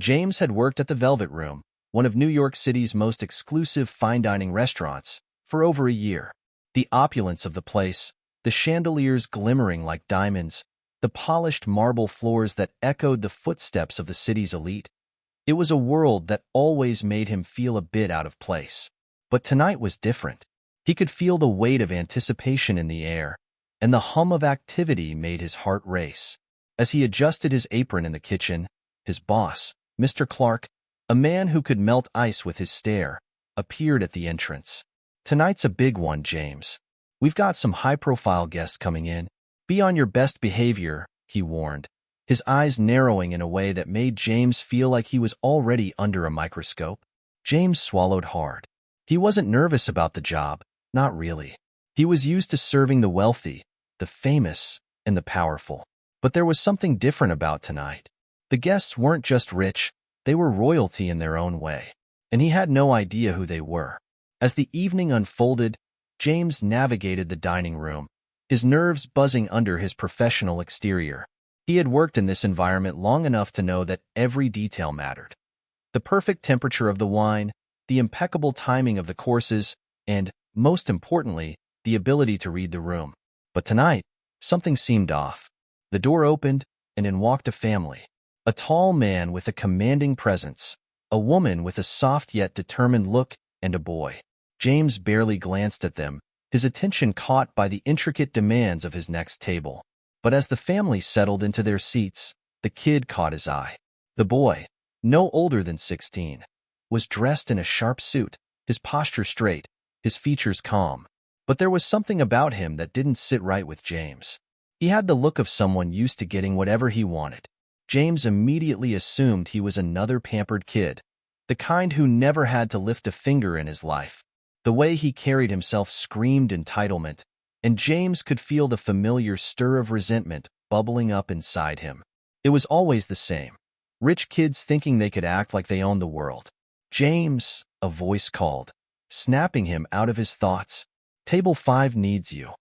James had worked at the Velvet Room, one of New York City's most exclusive fine dining restaurants, for over a year. The opulence of the place, the chandeliers glimmering like diamonds, the polished marble floors that echoed the footsteps of the city's elite. It was a world that always made him feel a bit out of place. But tonight was different. He could feel the weight of anticipation in the air, and the hum of activity made his heart race. As he adjusted his apron in the kitchen, his boss, Mr. Clark, a man who could melt ice with his stare, appeared at the entrance. "Tonight's a big one, James. We've got some high-profile guests coming in. Be on your best behavior," he warned, his eyes narrowing in a way that made James feel like he was already under a microscope. James swallowed hard. He wasn't nervous about the job, not really. He was used to serving the wealthy, the famous, and the powerful. But there was something different about tonight. The guests weren't just rich, they were royalty in their own way, and he had no idea who they were. As the evening unfolded, James navigated the dining room, his nerves buzzing under his professional exterior. He had worked in this environment long enough to know that every detail mattered. The perfect temperature of the wine, the impeccable timing of the courses, and, most importantly, the ability to read the room. But tonight, something seemed off. The door opened, and in walked a family. A tall man with a commanding presence, a woman with a soft yet determined look, and a boy. James barely glanced at them, his attention caught by the intricate demands of his next table. But as the family settled into their seats, the kid caught his eye. The boy, no older than 16, was dressed in a sharp suit, his posture straight, his features calm. But there was something about him that didn't sit right with James. He had the look of someone used to getting whatever he wanted. James immediately assumed he was another pampered kid, the kind who never had to lift a finger in his life. The way he carried himself screamed entitlement, and James could feel the familiar stir of resentment bubbling up inside him. It was always the same. Rich kids thinking they could act like they owned the world. "James," a voice called, snapping him out of his thoughts. "Table 5 needs you."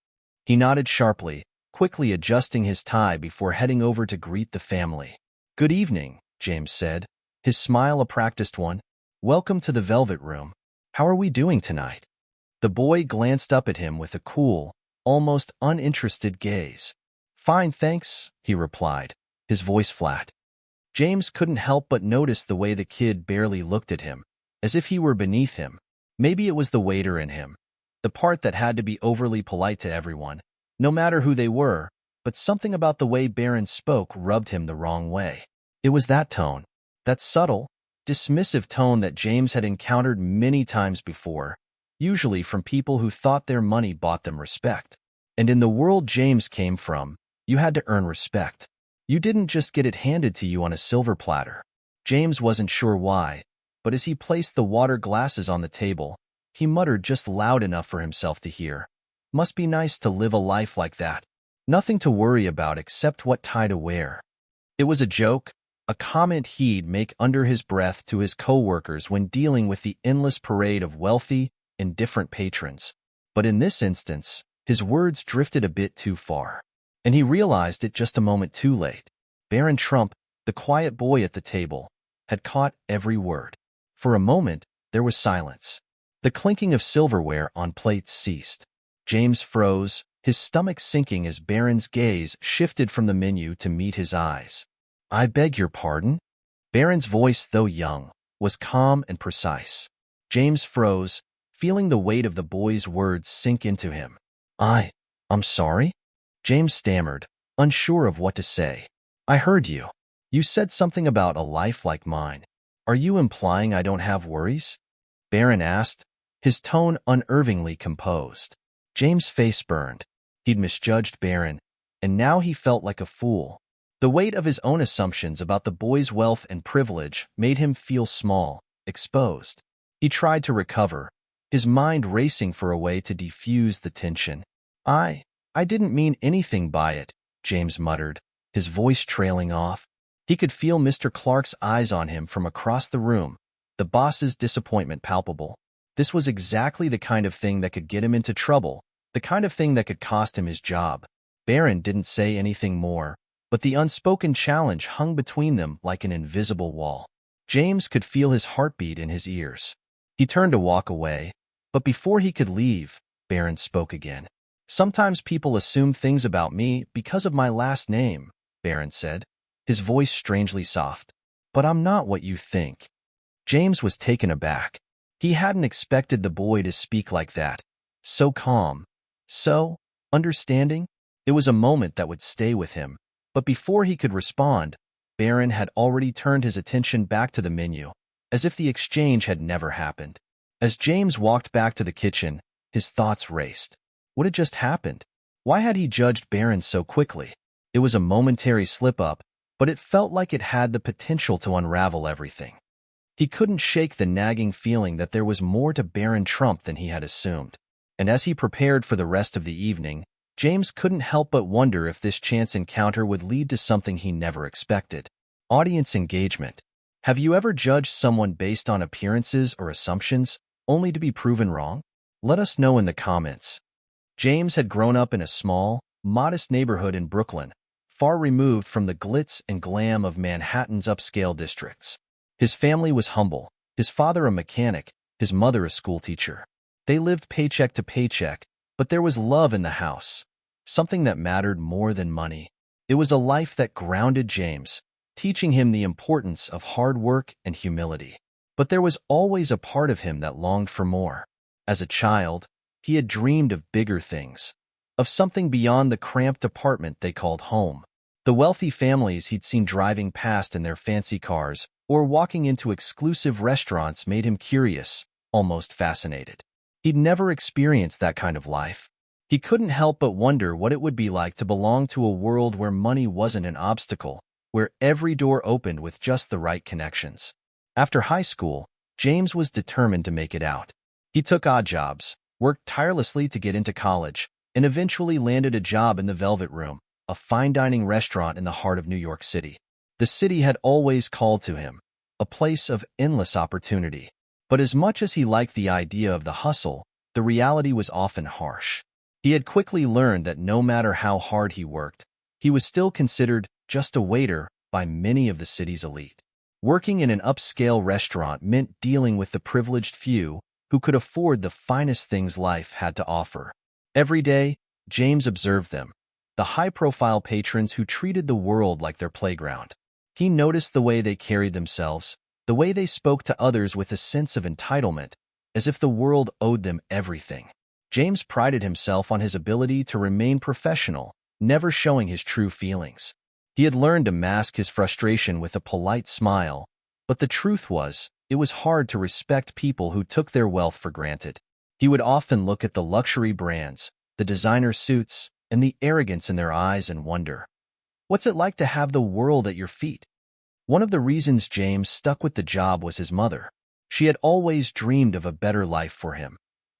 He nodded sharply, quickly adjusting his tie before heading over to greet the family. "Good evening," James said, his smile a practiced one. "Welcome to the Velvet Room. How are we doing tonight?" The boy glanced up at him with a cool, almost uninterested gaze. "Fine, thanks," he replied, his voice flat. James couldn't help but notice the way the kid barely looked at him, as if he were beneath him. Maybe it was the waiter in him, the part that had to be overly polite to everyone, no matter who they were, but something about the way Barron spoke rubbed him the wrong way. It was that tone, that subtle, dismissive tone that James had encountered many times before, usually from people who thought their money bought them respect. And in the world James came from, you had to earn respect. You didn't just get it handed to you on a silver platter. James wasn't sure why, but as he placed the water glasses on the table, he muttered just loud enough for himself to hear. "Must be nice to live a life like that. Nothing to worry about except what tie to wear." It was a joke, a comment he'd make under his breath to his coworkers when dealing with the endless parade of wealthy, indifferent patrons. But in this instance, his words drifted a bit too far, and he realized it just a moment too late. Barron Trump, the quiet boy at the table, had caught every word. For a moment, there was silence. The clinking of silverware on plates ceased. James froze, his stomach sinking as Barron's gaze shifted from the menu to meet his eyes. "I beg your pardon?" Barron's voice, though young, was calm and precise. James froze, feeling the weight of the boy's words sink into him. I'm sorry?" James stammered, unsure of what to say. "I heard you. You said something about a life like mine. Are you implying I don't have worries?" Barron asked, his tone unnervingly composed. James' face burned. He'd misjudged Barron, and now he felt like a fool. The weight of his own assumptions about the boy's wealth and privilege made him feel small, exposed. He tried to recover, his mind racing for a way to defuse the tension. I didn't mean anything by it," James muttered, his voice trailing off. He could feel Mr. Clark's eyes on him from across the room, the boss's disappointment palpable. This was exactly the kind of thing that could get him into trouble, the kind of thing that could cost him his job. Barron didn't say anything more, but the unspoken challenge hung between them like an invisible wall. James could feel his heartbeat in his ears. He turned to walk away, but before he could leave, Barron spoke again. "Sometimes people assume things about me because of my last name," Barron said, his voice strangely soft. "But I'm not what you think." James was taken aback. He hadn't expected the boy to speak like that. So calm, so understanding. It was a moment that would stay with him. But before he could respond, Barron had already turned his attention back to the menu, as if the exchange had never happened. As James walked back to the kitchen, his thoughts raced. What had just happened? Why had he judged Barron so quickly? It was a momentary slip-up, but it felt like it had the potential to unravel everything. He couldn't shake the nagging feeling that there was more to Barron Trump than he had assumed. And as he prepared for the rest of the evening, James couldn't help but wonder if this chance encounter would lead to something he never expected. Audience engagement. Have you ever judged someone based on appearances or assumptions, only to be proven wrong? Let us know in the comments. James had grown up in a small, modest neighborhood in Brooklyn, far removed from the glitz and glam of Manhattan's upscale districts. His family was humble, his father a mechanic, his mother a schoolteacher. They lived paycheck to paycheck, but there was love in the house, something that mattered more than money. It was a life that grounded James, teaching him the importance of hard work and humility. But there was always a part of him that longed for more. As a child, he had dreamed of bigger things, of something beyond the cramped apartment they called home. The wealthy families he'd seen driving past in their fancy cars or walking into exclusive restaurants made him curious, almost fascinated. He'd never experienced that kind of life. He couldn't help but wonder what it would be like to belong to a world where money wasn't an obstacle, where every door opened with just the right connections. After high school, James was determined to make it out. He took odd jobs, worked tirelessly to get into college, and eventually landed a job in the Velvet Room, a fine dining restaurant in the heart of New York City. The city had always called to him, a place of endless opportunity. But as much as he liked the idea of the hustle, the reality was often harsh. He had quickly learned that no matter how hard he worked, he was still considered just a waiter by many of the city's elite. Working in an upscale restaurant meant dealing with the privileged few who could afford the finest things life had to offer. Every day, James observed them, the high-profile patrons who treated the world like their playground. He noticed the way they carried themselves, the way they spoke to others with a sense of entitlement, as if the world owed them everything. James prided himself on his ability to remain professional, never showing his true feelings. He had learned to mask his frustration with a polite smile, but the truth was, it was hard to respect people who took their wealth for granted. He would often look at the luxury brands, the designer suits, and the arrogance in their eyes and wonder, what's it like to have the world at your feet? One of the reasons James stuck with the job was his mother. She had always dreamed of a better life for him,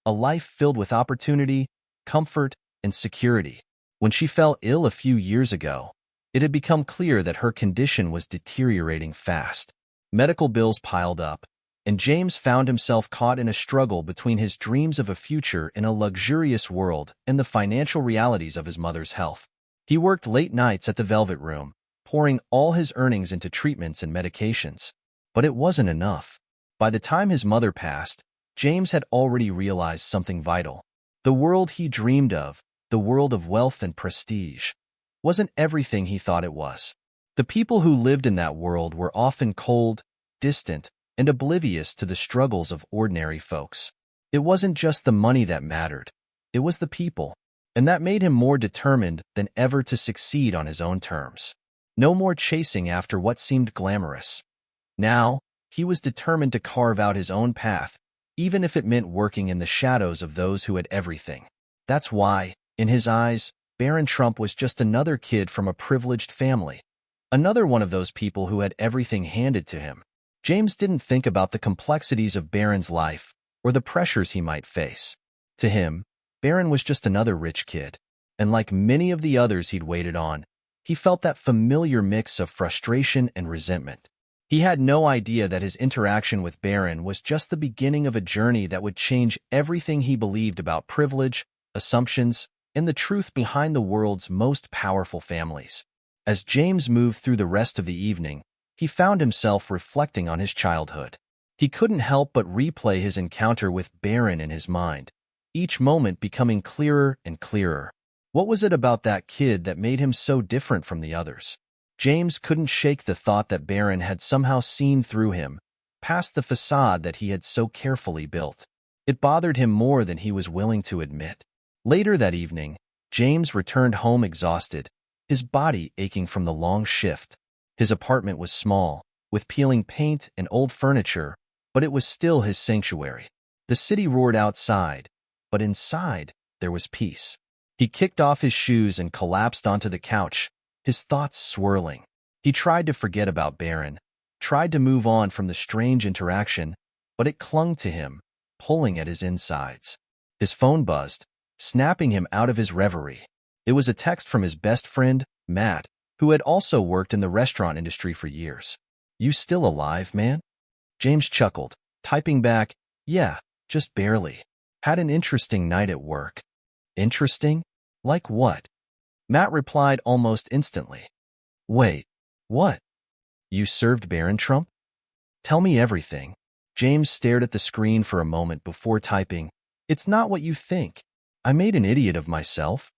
a life filled with opportunity, comfort, and security. When she fell ill a few years ago, it had become clear that her condition was deteriorating fast. Medical bills piled up, and James found himself caught in a struggle between his dreams of a future in a luxurious world and the financial realities of his mother's health. He worked late nights at the Velvet Room, pouring all his earnings into treatments and medications. But it wasn't enough. By the time his mother passed, James had already realized something vital. The world he dreamed of, the world of wealth and prestige, wasn't everything he thought it was. The people who lived in that world were often cold, distant, and oblivious to the struggles of ordinary folks. It wasn't just the money that mattered. It was the people, and that made him more determined than ever to succeed on his own terms. No more chasing after what seemed glamorous. Now, he was determined to carve out his own path, even if it meant working in the shadows of those who had everything. That's why, in his eyes, Barron Trump was just another kid from a privileged family. Another one of those people who had everything handed to him. James didn't think about the complexities of Barron's life or the pressures he might face. To him, Barron was just another rich kid. And like many of the others he'd waited on, he felt that familiar mix of frustration and resentment. He had no idea that his interaction with Barron was just the beginning of a journey that would change everything he believed about privilege, assumptions, and the truth behind the world's most powerful families. As James moved through the rest of the evening, he found himself reflecting on his childhood. He couldn't help but replay his encounter with Barron in his mind, each moment becoming clearer and clearer. What was it about that kid that made him so different from the others? James couldn't shake the thought that Barron had somehow seen through him, past the facade that he had so carefully built. It bothered him more than he was willing to admit. Later that evening, James returned home exhausted, his body aching from the long shift. His apartment was small, with peeling paint and old furniture, but it was still his sanctuary. The city roared outside, but inside there was peace. He kicked off his shoes and collapsed onto the couch, his thoughts swirling. He tried to forget about Barron, tried to move on from the strange interaction, but it clung to him, pulling at his insides. His phone buzzed, snapping him out of his reverie. It was a text from his best friend, Matt, who had also worked in the restaurant industry for years. "You still alive, man?" James chuckled, typing back, "Yeah, just barely. Had an interesting night at work." "Interesting? Like what?" Matt replied almost instantly. "Wait, what? You served Barron Trump? Tell me everything." James stared at the screen for a moment before typing, "It's not what you think. I made an idiot of myself."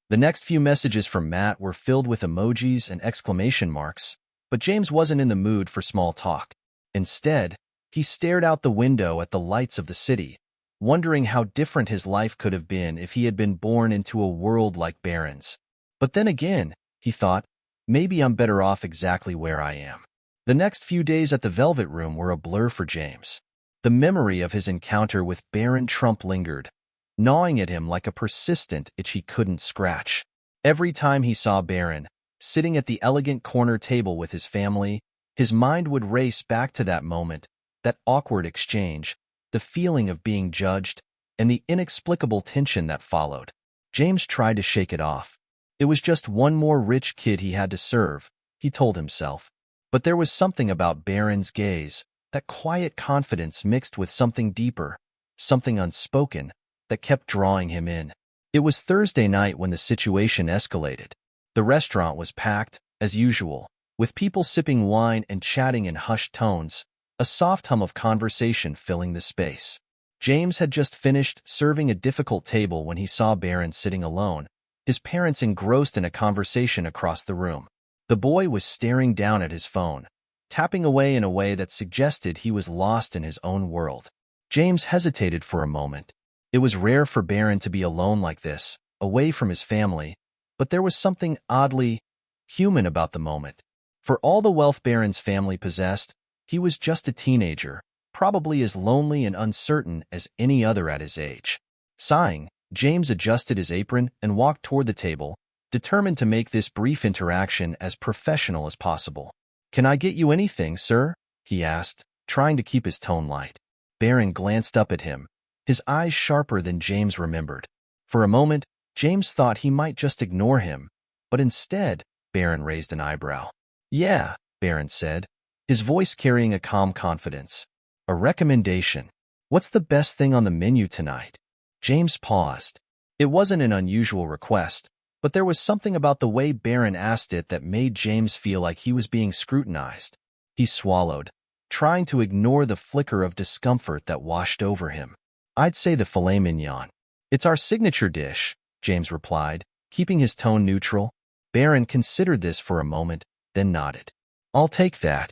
The next few messages from Matt were filled with emojis and exclamation marks, but James wasn't in the mood for small talk. Instead, he stared out the window at the lights of the city, wondering how different his life could have been if he had been born into a world like Barron's. But then again, he thought, maybe I'm better off exactly where I am. The next few days at the Velvet Room were a blur for James. The memory of his encounter with Barron Trump lingered, gnawing at him like a persistent itch he couldn't scratch. Every time he saw Barron, sitting at the elegant corner table with his family, his mind would race back to that moment, that awkward exchange, the feeling of being judged, and the inexplicable tension that followed. James tried to shake it off. It was just one more rich kid he had to serve, he told himself. But there was something about Barron's gaze, that quiet confidence mixed with something deeper, something unspoken, that kept drawing him in. It was Thursday night when the situation escalated. The restaurant was packed, as usual, with people sipping wine and chatting in hushed tones, a soft hum of conversation filling the space. James had just finished serving a difficult table when he saw Barron sitting alone, his parents engrossed in a conversation across the room. The boy was staring down at his phone, tapping away in a way that suggested he was lost in his own world. James hesitated for a moment. It was rare for Barron to be alone like this, away from his family, but there was something oddly human about the moment. For all the wealth Barron's family possessed, he was just a teenager, probably as lonely and uncertain as any other at his age. Sighing, James adjusted his apron and walked toward the table, determined to make this brief interaction as professional as possible. "Can I get you anything, sir?" he asked, trying to keep his tone light. Barron glanced up at him, his eyes sharper than James remembered. For a moment, James thought he might just ignore him, but instead, Barron raised an eyebrow. "Yeah," Barron said, his voice carrying a calm confidence. "A recommendation. What's the best thing on the menu tonight?" James paused. It wasn't an unusual request, but there was something about the way Barron asked it that made James feel like he was being scrutinized. He swallowed, trying to ignore the flicker of discomfort that washed over him. "I'd say the filet mignon. It's our signature dish," James replied, keeping his tone neutral. Barron considered this for a moment, then nodded. "I'll take that."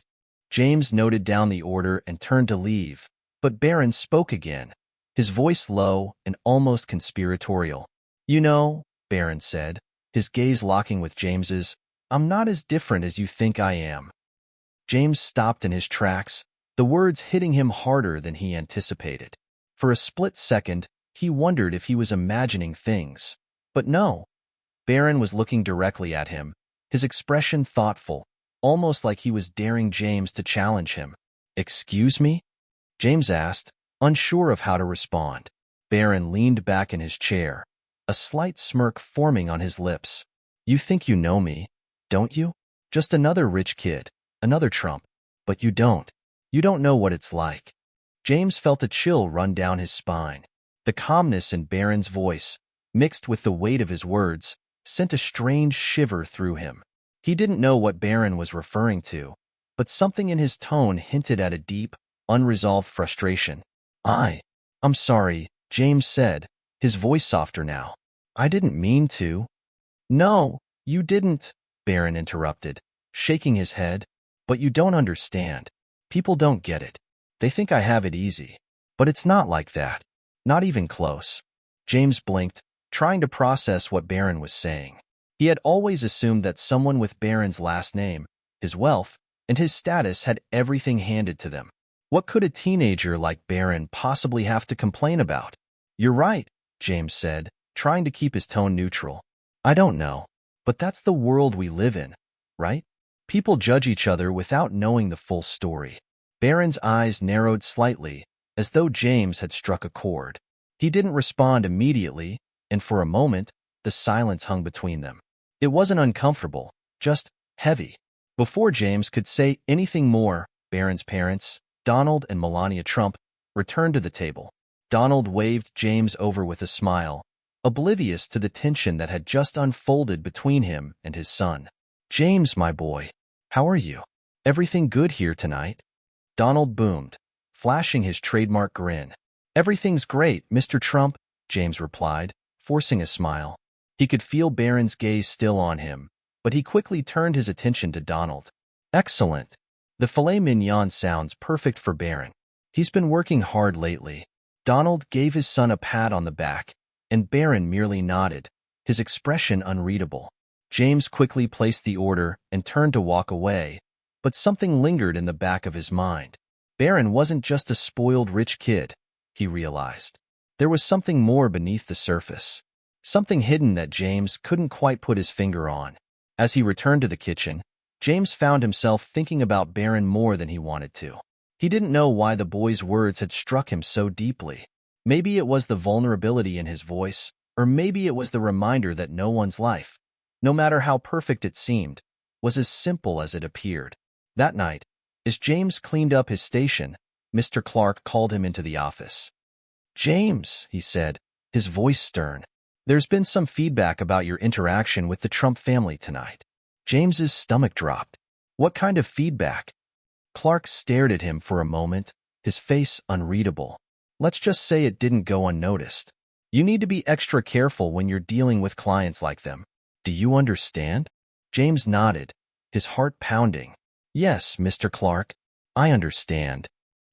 James noted down the order and turned to leave, but Barron spoke again, his voice low and almost conspiratorial. "You know," Barron said, his gaze locking with James's, "I'm not as different as you think I am." James stopped in his tracks, the words hitting him harder than he anticipated. For a split second, he wondered if he was imagining things. But no. Barron was looking directly at him, his expression thoughtful, almost like he was daring James to challenge him. "Excuse me?" James asked, unsure of how to respond. Barron leaned back in his chair, a slight smirk forming on his lips. "You think you know me, don't you? Just another rich kid, another Trump. But you don't. You don't know what it's like." James felt a chill run down his spine. The calmness in Barron's voice, mixed with the weight of his words, sent a strange shiver through him. He didn't know what Barron was referring to, but something in his tone hinted at a deep, unresolved frustration. I'm sorry, James said, his voice softer now. I didn't mean to. No, you didn't, Barron interrupted, shaking his head. But you don't understand. People don't get it. They think I have it easy. But it's not like that. Not even close. James blinked, trying to process what Barron was saying. He had always assumed that someone with Barron's last name, his wealth, and his status had everything handed to them. What could a teenager like Barron possibly have to complain about? You're right, James said, trying to keep his tone neutral. I don't know, but that's the world we live in, right? People judge each other without knowing the full story. Barron's eyes narrowed slightly, as though James had struck a chord. He didn't respond immediately, and for a moment, the silence hung between them. It wasn't uncomfortable, just heavy. Before James could say anything more, Barron's parents, Donald and Melania Trump, returned to the table. Donald waved James over with a smile, oblivious to the tension that had just unfolded between him and his son. James, my boy, how are you? Everything good here tonight? Donald boomed, flashing his trademark grin. Everything's great, Mr. Trump, James replied, forcing a smile. He could feel Barron's gaze still on him, but he quickly turned his attention to Donald. Excellent. The filet mignon sounds perfect for Barron. He's been working hard lately. Donald gave his son a pat on the back, and Barron merely nodded, his expression unreadable. James quickly placed the order and turned to walk away, but something lingered in the back of his mind. Barron wasn't just a spoiled rich kid, he realized. There was something more beneath the surface, something hidden that James couldn't quite put his finger on. As he returned to the kitchen, James found himself thinking about Barron more than he wanted to. He didn't know why the boy's words had struck him so deeply. Maybe it was the vulnerability in his voice, or maybe it was the reminder that no one's life, no matter how perfect it seemed, was as simple as it appeared. That night, as James cleaned up his station, Mr. Clark called him into the office. James, he said, his voice stern, there's been some feedback about your interaction with the Trump family tonight. James's stomach dropped. What kind of feedback? Clark stared at him for a moment, his face unreadable. Let's just say it didn't go unnoticed. You need to be extra careful when you're dealing with clients like them. Do you understand? James nodded, his heart pounding. Yes, Mr. Clark, I understand.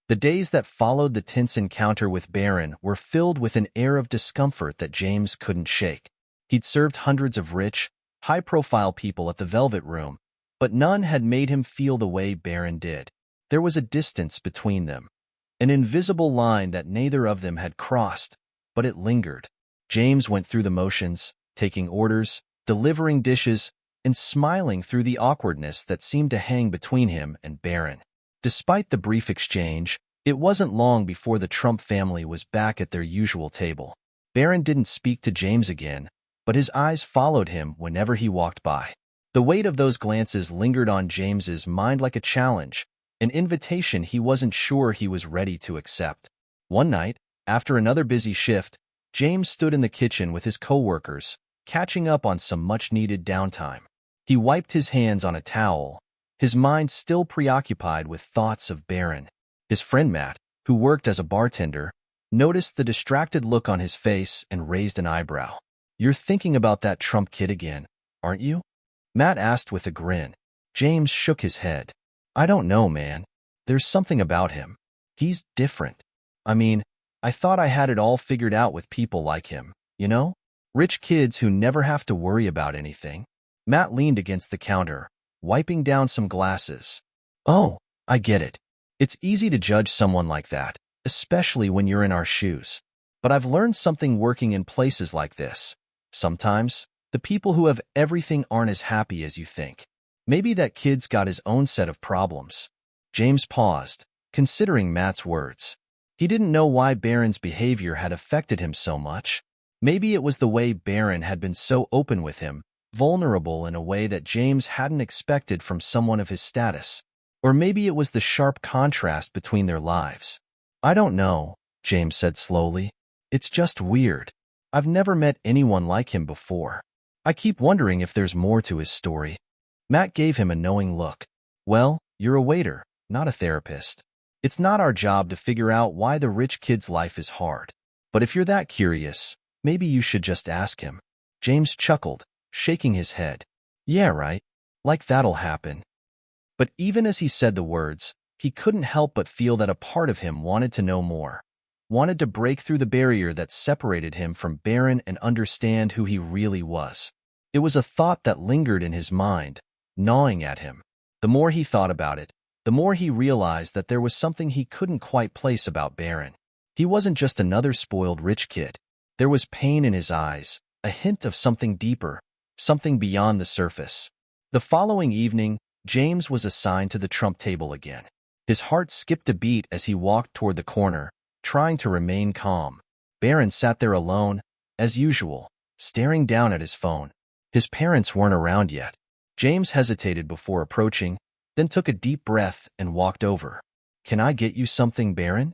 The days that followed the tense encounter with Barron were filled with an air of discomfort that James couldn't shake. He'd served hundreds of rich, high-profile people at the Velvet Room, but none had made him feel the way Barron did. There was a distance between them, an invisible line that neither of them had crossed, but it lingered. James went through the motions, taking orders, delivering dishes, and smiling through the awkwardness that seemed to hang between him and Barron. Despite the brief exchange, it wasn't long before the Trump family was back at their usual table. Barron didn't speak to James again, but his eyes followed him whenever he walked by. The weight of those glances lingered on James's mind like a challenge, an invitation he wasn't sure he was ready to accept. One night, after another busy shift, James stood in the kitchen with his coworkers, catching up on some much-needed downtime. He wiped his hands on a towel, his mind still preoccupied with thoughts of Barron. His friend Matt, who worked as a bartender, noticed the distracted look on his face and raised an eyebrow. You're thinking about that Trump kid again, aren't you? Matt asked with a grin. James shook his head. I don't know, man. There's something about him. He's different. I mean, I thought I had it all figured out with people like him, you know? Rich kids who never have to worry about anything. Matt leaned against the counter, wiping down some glasses. Oh, I get it. It's easy to judge someone like that, especially when you're in our shoes. But I've learned something working in places like this. Sometimes, the people who have everything aren't as happy as you think. Maybe that kid's got his own set of problems. James paused, considering Matt's words. He didn't know why Barron's behavior had affected him so much. Maybe it was the way Barron had been so open with him, vulnerable in a way that James hadn't expected from someone of his status. Or maybe it was the sharp contrast between their lives. I don't know, James said slowly. It's just weird. I've never met anyone like him before. I keep wondering if there's more to his story. Matt gave him a knowing look. Well, You're a waiter, not a therapist. It's not our job to figure out why the rich kid's life is hard. But if you're that curious, maybe you should just ask him. James chuckled, shaking his head. Yeah, right. Like that'll happen. But even as he said the words, he couldn't help but feel that a part of him wanted to know more, wanted to break through the barrier that separated him from Barron and understand who he really was. It was a thought that lingered in his mind, gnawing at him. The more he thought about it, the more he realized that there was something he couldn't quite place about Barron. He wasn't just another spoiled rich kid. There was pain in his eyes, a hint of something deeper, something beyond the surface. The following evening, James was assigned to the trump table again. His heart skipped a beat as he walked toward the corner, trying to remain calm. Barron sat there alone, as usual, staring down at his phone. His parents weren't around yet. James hesitated before approaching, then took a deep breath and walked over. "Can I get you something, Barron?"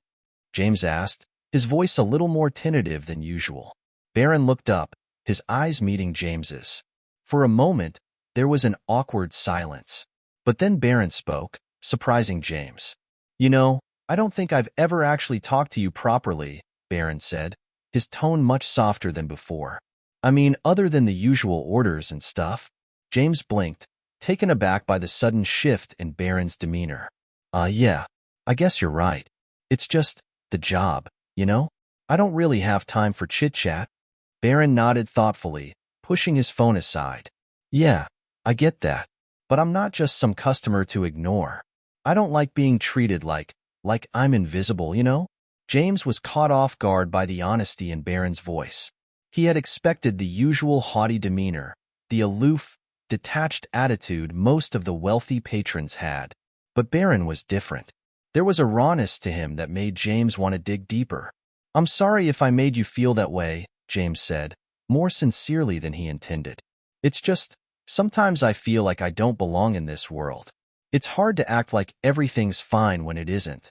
James asked, his voice a little more tentative than usual. Barron looked up, his eyes meeting James's. For a moment, there was an awkward silence. But then Barron spoke, surprising James. "You know, I don't think I've ever actually talked to you properly," Barron said, his tone much softer than before. "I mean, other than the usual orders and stuff." James blinked, taken aback by the sudden shift in Barron's demeanor. Yeah, I guess you're right. It's just the job, you know? I don't really have time for chit-chat." Barron nodded thoughtfully, pushing his phone aside. "Yeah, I get that. But I'm not just some customer to ignore. I don't like being treated like I'm invisible, you know?" James was caught off guard by the honesty in Barron's voice. He had expected the usual haughty demeanor, the aloof, detached attitude most of the wealthy patrons had. But Barron was different. There was a rawness to him that made James want to dig deeper. "I'm sorry if I made you feel that way," James said, more sincerely than he intended. "It's just, sometimes I feel like I don't belong in this world. It's hard to act like everything's fine when it isn't."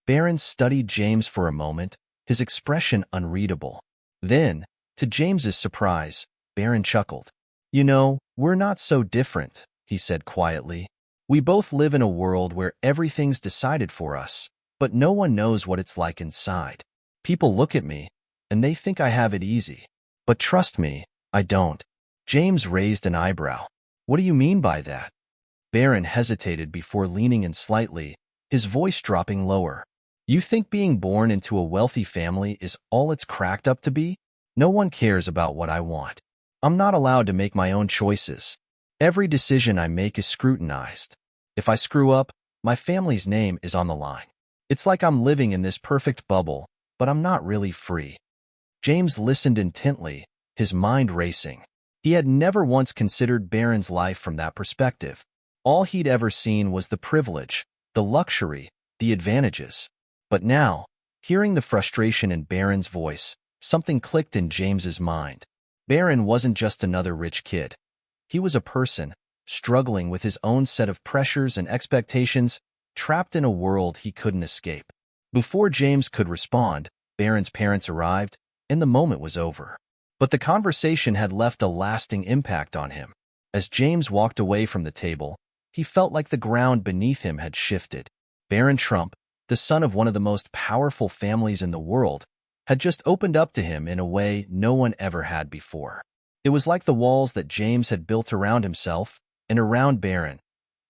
Barron studied James for a moment, his expression unreadable. Then, to James's surprise, Barron chuckled. "You know, we're not so different," he said quietly. "We both live in a world where everything's decided for us, but no one knows what it's like inside. People look at me, and they think I have it easy. But trust me, I don't." James raised an eyebrow. "What do you mean by that?" Barron hesitated before leaning in slightly, his voice dropping lower. "You think being born into a wealthy family is all it's cracked up to be? No one cares about what I want. I'm not allowed to make my own choices. Every decision I make is scrutinized. If I screw up, my family's name is on the line. It's like I'm living in this perfect bubble, but I'm not really free." James listened intently, his mind racing. He had never once considered Barron's life from that perspective. All he'd ever seen was the privilege, the luxury, the advantages. But now, hearing the frustration in Barron's voice, something clicked in James's mind. Barron wasn't just another rich kid. He was a person, struggling with his own set of pressures and expectations, trapped in a world he couldn't escape. Before James could respond, Barron's parents arrived, and the moment was over. But the conversation had left a lasting impact on him. As James walked away from the table, he felt like the ground beneath him had shifted. Barron Trump, the son of one of the most powerful families in the world, had just opened up to him in a way no one ever had before. It was like the walls that James had built around himself and around Barron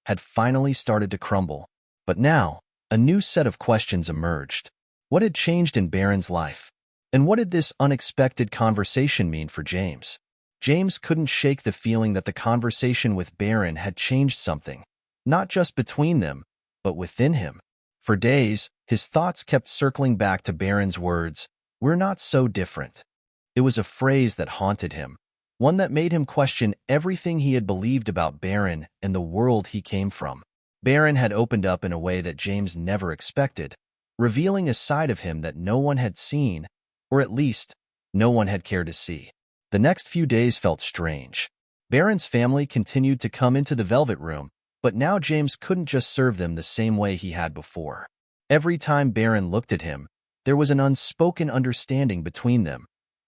had finally started to crumble. But now, a new set of questions emerged. What had changed in Barron's life? And what did this unexpected conversation mean for James? James couldn't shake the feeling that the conversation with Barron had changed something, not just between them, but within him. For days, his thoughts kept circling back to Barron's words, "We're not so different." It was a phrase that haunted him, one that made him question everything he had believed about Barron and the world he came from. Barron had opened up in a way that James never expected, revealing a side of him that no one had seen, or at least, no one had cared to see. The next few days felt strange. Barron's family continued to come into the Velvet Room, but now James couldn't just serve them the same way he had before. Every time Barron looked at him, there was an unspoken understanding between them,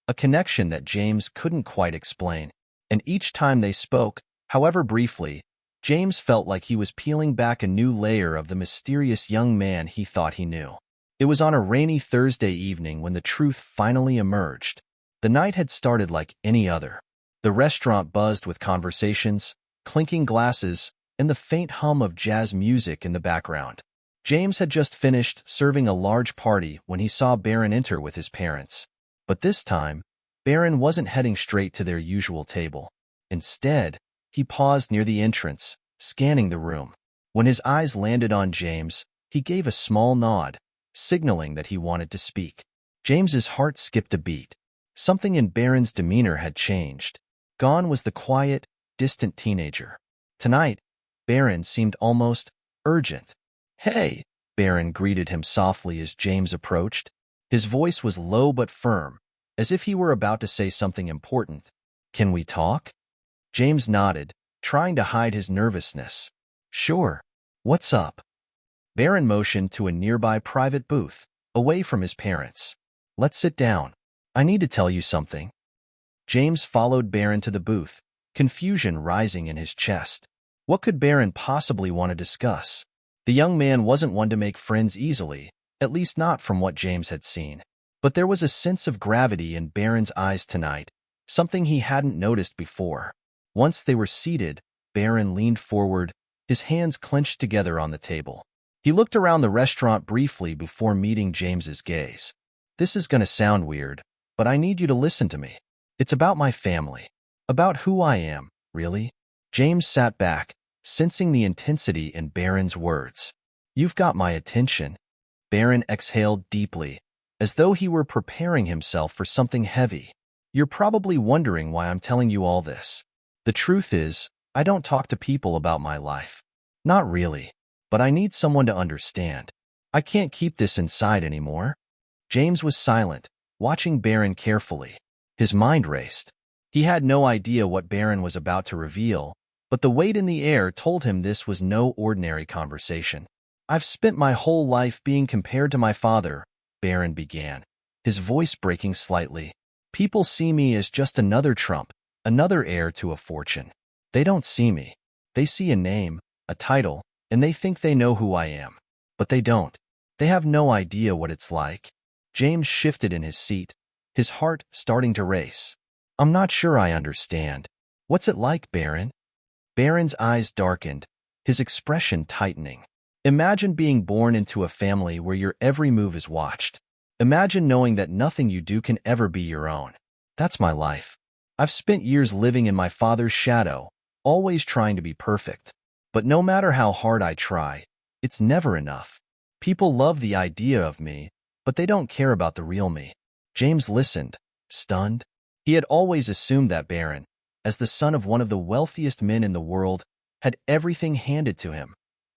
a connection that James couldn't quite explain. And each time they spoke, however briefly, James felt like he was peeling back a new layer of the mysterious young man he thought he knew. It was on a rainy Thursday evening when the truth finally emerged. The night had started like any other. The restaurant buzzed with conversations, clinking glasses, and the faint hum of jazz music in the background. James had just finished serving a large party when he saw Barron enter with his parents. But this time, Barron wasn't heading straight to their usual table. Instead, he paused near the entrance, scanning the room. When his eyes landed on James, he gave a small nod, signaling that he wanted to speak. James's heart skipped a beat. Something in Barron's demeanor had changed. Gone was the quiet, distant teenager. Tonight, Barron seemed almost urgent. "Hey," Barron greeted him softly as James approached. His voice was low but firm, as if he were about to say something important. "Can we talk?" James nodded, trying to hide his nervousness. "Sure. What's up?" Barron motioned to a nearby private booth, away from his parents. "Let's sit down. I need to tell you something." James followed Barron to the booth, confusion rising in his chest. What could Barron possibly want to discuss? The young man wasn't one to make friends easily, at least not from what James had seen. But there was a sense of gravity in Barron's eyes tonight, something he hadn't noticed before. Once they were seated, Barron leaned forward, his hands clenched together on the table. He looked around the restaurant briefly before meeting James's gaze. "This is going to sound weird, but I need you to listen to me. It's about my family. About who I am, really." James sat back, sensing the intensity in Barron's words. "You've got my attention." Barron exhaled deeply, as though he were preparing himself for something heavy. "You're probably wondering why I'm telling you all this. The truth is, I don't talk to people about my life. Not really. But I need someone to understand. I can't keep this inside anymore." James was silent, watching Barron carefully. His mind raced. He had no idea what Barron was about to reveal, but the weight in the air told him this was no ordinary conversation. "I've spent my whole life being compared to my father," Barron began, his voice breaking slightly. "People see me as just another trump, another heir to a fortune. They don't see me. They see a name, a title, and they think they know who I am. But they don't. They have no idea what it's like." James shifted in his seat, his heart starting to race. "I'm not sure I understand. What's it like, Barron?" Barron's eyes darkened, his expression tightening. "Imagine being born into a family where your every move is watched. Imagine knowing that nothing you do can ever be your own. That's my life. I've spent years living in my father's shadow, always trying to be perfect. But no matter how hard I try, it's never enough. People love the idea of me, but they don't care about the real me." James listened, stunned. He had always assumed that Barron, as the son of one of the wealthiest men in the world, had everything handed to him.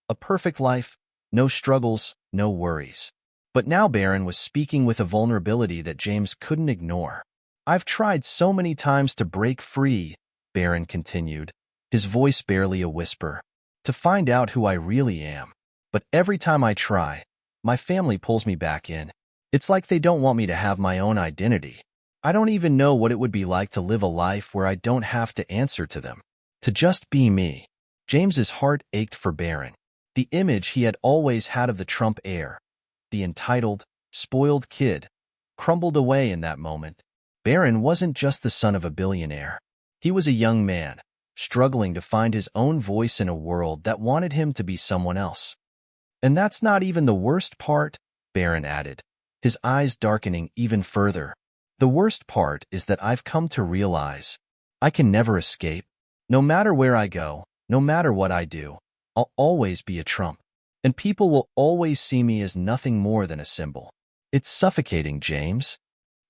A perfect life, no struggles, no worries. But now Barron was speaking with a vulnerability that James couldn't ignore. "I've tried so many times to break free," Barron continued, his voice barely a whisper, "to find out who I really am. But every time I try, my family pulls me back in. It's like they don't want me to have my own identity. I don't even know what it would be like to live a life where I don't have to answer to them. To just be me." James's heart ached for Barron. The image he had always had of the Trump heir, the entitled, spoiled kid, crumbled away in that moment. Barron wasn't just the son of a billionaire. He was a young man, struggling to find his own voice in a world that wanted him to be someone else. "And that's not even the worst part," Barron added, his eyes darkening even further. "The worst part is that I've come to realize I can never escape. No matter where I go, no matter what I do, I'll always be a Trump. And people will always see me as nothing more than a symbol. It's suffocating, James."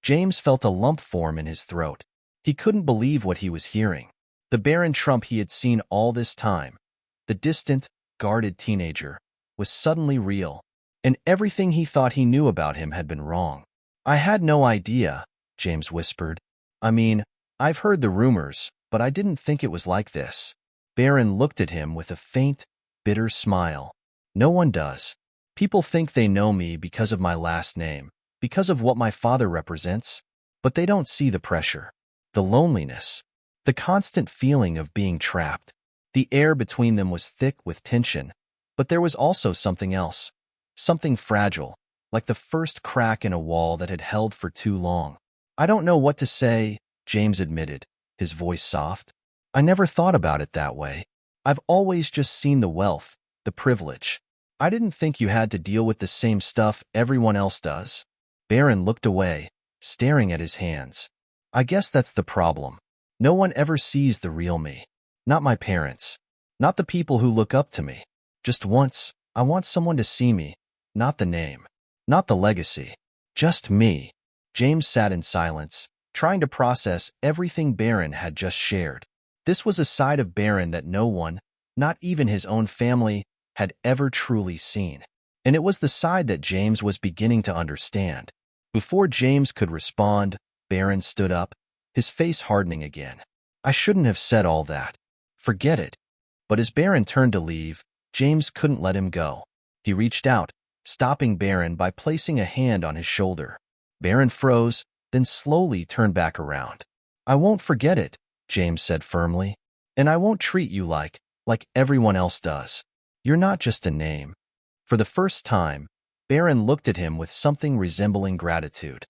James felt a lump form in his throat. He couldn't believe what he was hearing. The Barron Trump he had seen all this time, the distant, guarded teenager, was suddenly real, and everything he thought he knew about him had been wrong. "I had no idea," James whispered. "I mean, I've heard the rumors, but I didn't think it was like this." Barron looked at him with a faint, bitter smile. "No one does. People think they know me because of my last name, because of what my father represents, but they don't see the pressure, the loneliness, the constant feeling of being trapped. The air between them was thick with tension, but there was also something else, something fragile, like the first crack in a wall that had held for too long. "I don't know what to say," James admitted, his voice soft. "I never thought about it that way. I've always just seen the wealth, the privilege. I didn't think you had to deal with the same stuff everyone else does." Barron looked away, staring at his hands. "I guess that's the problem. No one ever sees the real me. Not my parents. Not the people who look up to me. Just once, I want someone to see me. Not the name. Not the legacy. Just me." James sat in silence, trying to process everything Barron had just shared. This was a side of Barron that no one, not even his own family, had ever truly seen. And it was the side that James was beginning to understand. Before James could respond, Barron stood up, his face hardening again. "I shouldn't have said all that. Forget it." But as Barron turned to leave, James couldn't let him go. He reached out, stopping Barron by placing a hand on his shoulder. Barron froze, then slowly turned back around. "I won't forget it," James said firmly. "And I won't treat you like everyone else does. You're not just a name." For the first time, Barron looked at him with something resembling gratitude.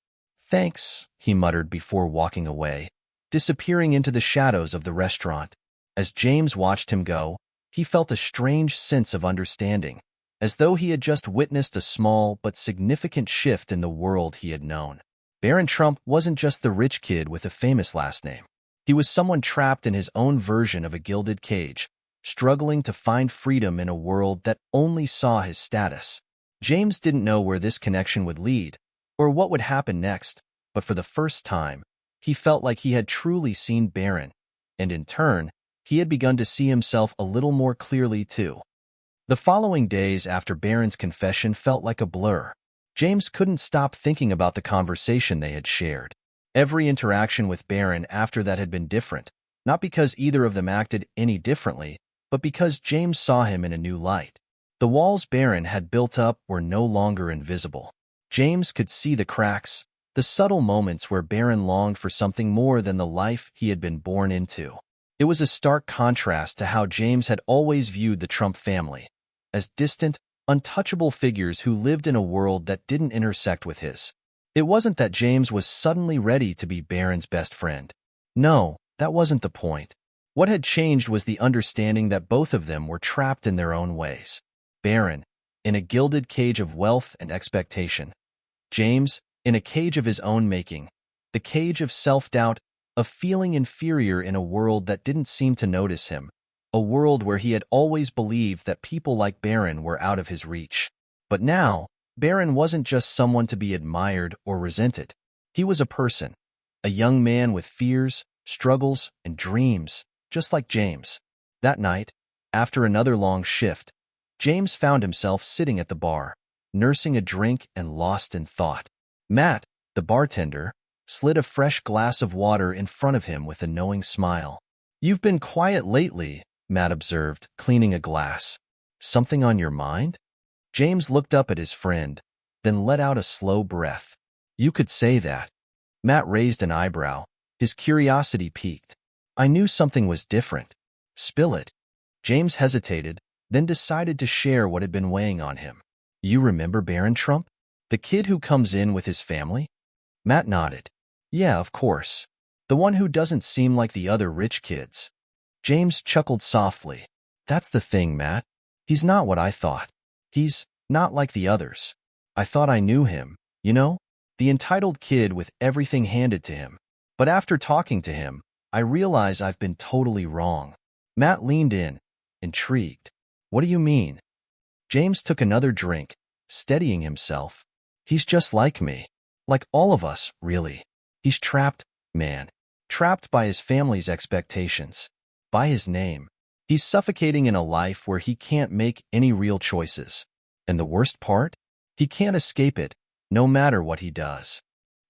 "Thanks," he muttered before walking away, disappearing into the shadows of the restaurant. As James watched him go, he felt a strange sense of understanding, as though he had just witnessed a small but significant shift in the world he had known. Barron Trump wasn't just the rich kid with a famous last name. He was someone trapped in his own version of a gilded cage, struggling to find freedom in a world that only saw his status. James didn't know where this connection would lead, or what would happen next, but for the first time, he felt like he had truly seen Barron, and in turn, he had begun to see himself a little more clearly too. The following days after Barron's confession felt like a blur. James couldn't stop thinking about the conversation they had shared. Every interaction with Barron after that had been different, not because either of them acted any differently, but because James saw him in a new light. The walls Barron had built up were no longer invisible. James could see the cracks, the subtle moments where Barron longed for something more than the life he had been born into. It was a stark contrast to how James had always viewed the Trump family, as distant, untouchable figures who lived in a world that didn't intersect with his. It wasn't that James was suddenly ready to be Barron's best friend. No, that wasn't the point. What had changed was the understanding that both of them were trapped in their own ways. Barron, in a gilded cage of wealth and expectation. James, in a cage of his own making. The cage of self-doubt, of feeling inferior in a world that didn't seem to notice him. A world where he had always believed that people like Barron were out of his reach. But now, Barron wasn't just someone to be admired or resented. He was a person, a young man with fears, struggles, and dreams, just like James. That night, after another long shift, James found himself sitting at the bar, nursing a drink and lost in thought. Matt, the bartender, slid a fresh glass of water in front of him with a knowing smile. "You've been quiet lately," Matt observed, cleaning a glass. "Something on your mind?" James looked up at his friend, then let out a slow breath. "You could say that." Matt raised an eyebrow, his curiosity piqued. "I knew something was different." "Spill it." James hesitated, then decided to share what had been weighing on him. "You remember Barron Trump? The kid who comes in with his family?" Matt nodded. "Yeah, of course. The one who doesn't seem like the other rich kids." James chuckled softly. "That's the thing, Matt. He's not what I thought. He's not like the others. I thought I knew him, you know? The entitled kid with everything handed to him. But after talking to him, I realize I've been totally wrong." Matt leaned in, intrigued. "What do you mean?" James took another drink, steadying himself. "He's just like me. Like all of us, really. He's trapped, man. Trapped by his family's expectations. By his name. He's suffocating in a life where he can't make any real choices. And the worst part? He can't escape it, no matter what he does."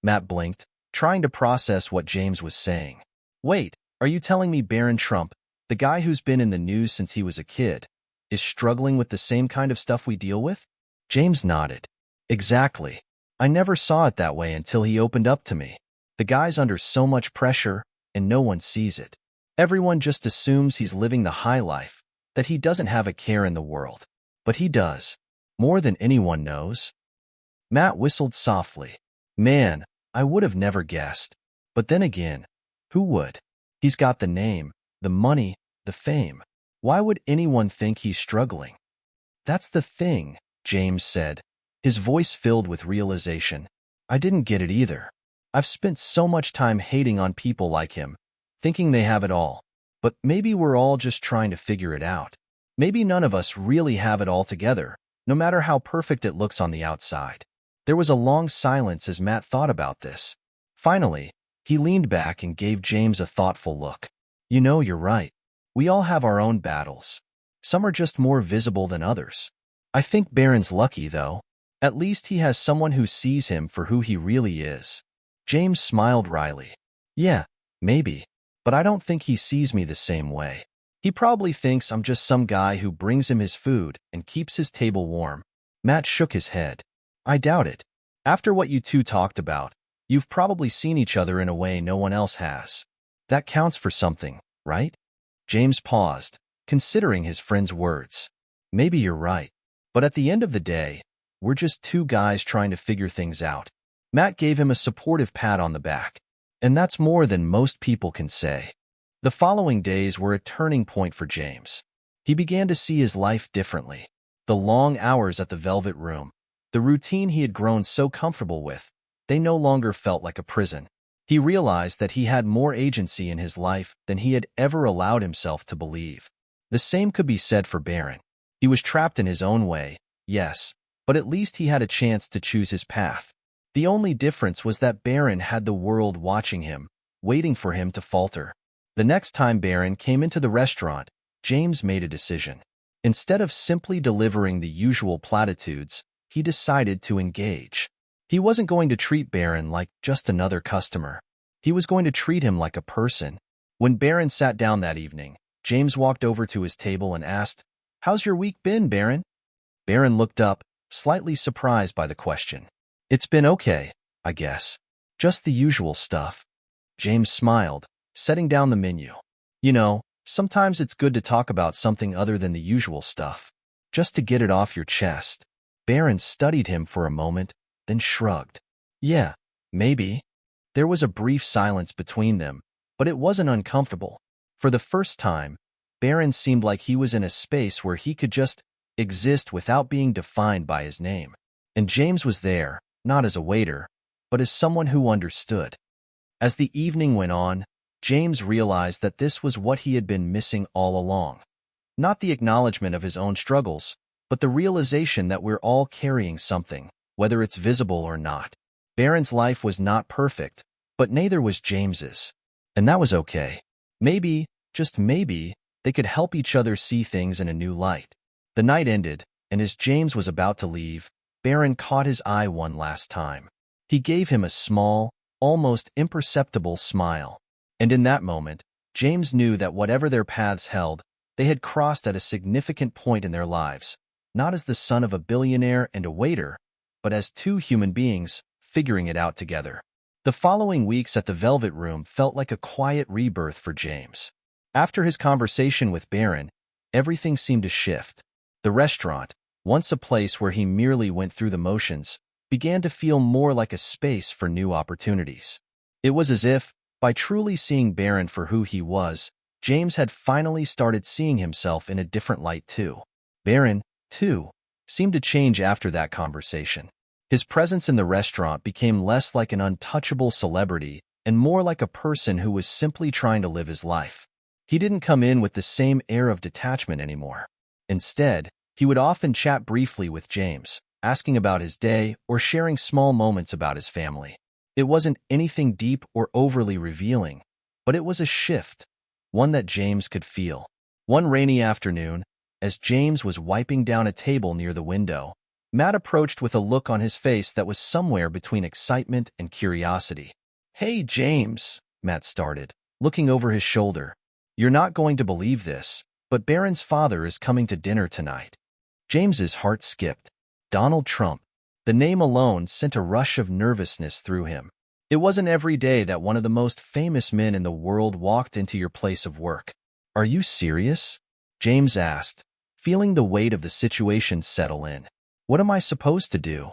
Matt blinked, trying to process what James was saying. "Wait, are you telling me Barron Trump, the guy who's been in the news since he was a kid, is struggling with the same kind of stuff we deal with?" James nodded. "Exactly. I never saw it that way until he opened up to me. The guy's under so much pressure, and no one sees it. Everyone just assumes he's living the high life, that he doesn't have a care in the world. But he does. More than anyone knows. Matt whistled softly. Man, I would have never guessed. But then again, who would? He's got the name, the money, the fame. Why would anyone think he's struggling? That's the thing, James said, his voice filled with realization. I didn't get it either. I've spent so much time hating on people like him, thinking they have it all. But maybe we're all just trying to figure it out. Maybe none of us really have it all together, no matter how perfect it looks on the outside. There was a long silence as Matt thought about this. Finally, he leaned back and gave James a thoughtful look. You know, you're right. We all have our own battles. Some are just more visible than others. I think Barron's lucky, though. At least he has someone who sees him for who he really is. James smiled wryly. Yeah, maybe. But I don't think he sees me the same way. He probably thinks I'm just some guy who brings him his food and keeps his table warm. Matt shook his head. I doubt it. After what you two talked about, you've probably seen each other in a way no one else has. That counts for something, right? James paused, considering his friend's words. Maybe you're right. But at the end of the day, we're just two guys trying to figure things out. Matt gave him a supportive pat on the back. And that's more than most people can say. The following days were a turning point for James. He began to see his life differently. The long hours at the Velvet Room, the routine he had grown so comfortable with, they no longer felt like a prison. He realized that he had more agency in his life than he had ever allowed himself to believe. The same could be said for Barron. He was trapped in his own way, yes, but at least he had a chance to choose his path. The only difference was that Barron had the world watching him, waiting for him to falter. The next time Barron came into the restaurant, James made a decision. Instead of simply delivering the usual platitudes, he decided to engage. He wasn't going to treat Barron like just another customer. He was going to treat him like a person. When Barron sat down that evening, James walked over to his table and asked, "How's your week been, Barron?" Barron looked up, slightly surprised by the question. "It's been okay, I guess. Just the usual stuff." James smiled, setting down the menu. You know, sometimes it's good to talk about something other than the usual stuff, just to get it off your chest. Barron studied him for a moment, then shrugged. Yeah, maybe. There was a brief silence between them, but it wasn't uncomfortable. For the first time, Barron seemed like he was in a space where he could just exist without being defined by his name. And James was there, not as a waiter, but as someone who understood. As the evening went on, James realized that this was what he had been missing all along. Not the acknowledgement of his own struggles, but the realization that we're all carrying something, whether it's visible or not. Barron's life was not perfect, but neither was James's. And that was okay. Maybe, just maybe, they could help each other see things in a new light. The night ended, and as James was about to leave, Barron caught his eye one last time. He gave him a small, almost imperceptible smile. And in that moment, James knew that whatever their paths held, they had crossed at a significant point in their lives, not as the son of a billionaire and a waiter, but as two human beings figuring it out together. The following weeks at the Velvet Room felt like a quiet rebirth for James. After his conversation with Barron, everything seemed to shift. The restaurant, once a place where he merely went through the motions, began to feel more like a space for new opportunities. It was as if, by truly seeing Barron for who he was, James had finally started seeing himself in a different light too. Barron, too, seemed to change after that conversation. His presence in the restaurant became less like an untouchable celebrity and more like a person who was simply trying to live his life. He didn't come in with the same air of detachment anymore. Instead, he would often chat briefly with James, asking about his day or sharing small moments about his family. It wasn't anything deep or overly revealing, but it was a shift, one that James could feel. One rainy afternoon, as James was wiping down a table near the window, Matt approached with a look on his face that was somewhere between excitement and curiosity. "Hey, James," Matt started, looking over his shoulder. "You're not going to believe this, but Barron's father is coming to dinner tonight." James's heart skipped. Donald Trump. The name alone sent a rush of nervousness through him. It wasn't every day that one of the most famous men in the world walked into your place of work. "Are you serious?" James asked, feeling the weight of the situation settle in. "What am I supposed to do?"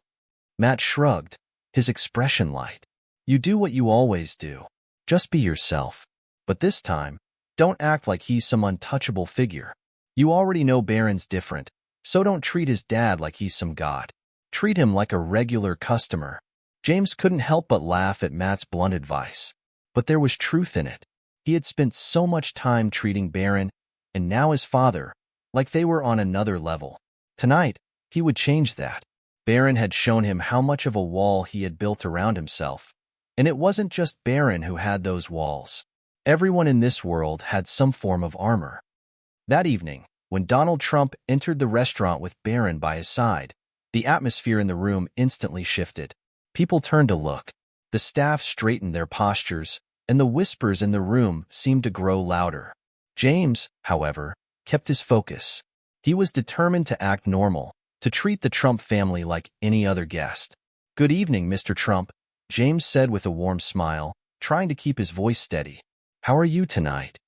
Matt shrugged, his expression light. "You do what you always do. Just be yourself. But this time, don't act like he's some untouchable figure. You already know Barron's different, so don't treat his dad like he's some god. Treat him like a regular customer." James couldn't help but laugh at Matt's blunt advice. But there was truth in it. He had spent so much time treating Barron, and now his father, like they were on another level. Tonight, he would change that. Barron had shown him how much of a wall he had built around himself. And it wasn't just Barron who had those walls. Everyone in this world had some form of armor. That evening, when Donald Trump entered the restaurant with Barron by his side, the atmosphere in the room instantly shifted. People turned to look. The staff straightened their postures, and the whispers in the room seemed to grow louder. James, however, kept his focus. He was determined to act normal, to treat the Trump family like any other guest. "Good evening, Mr. Trump," James said with a warm smile, trying to keep his voice steady. "How are you tonight?"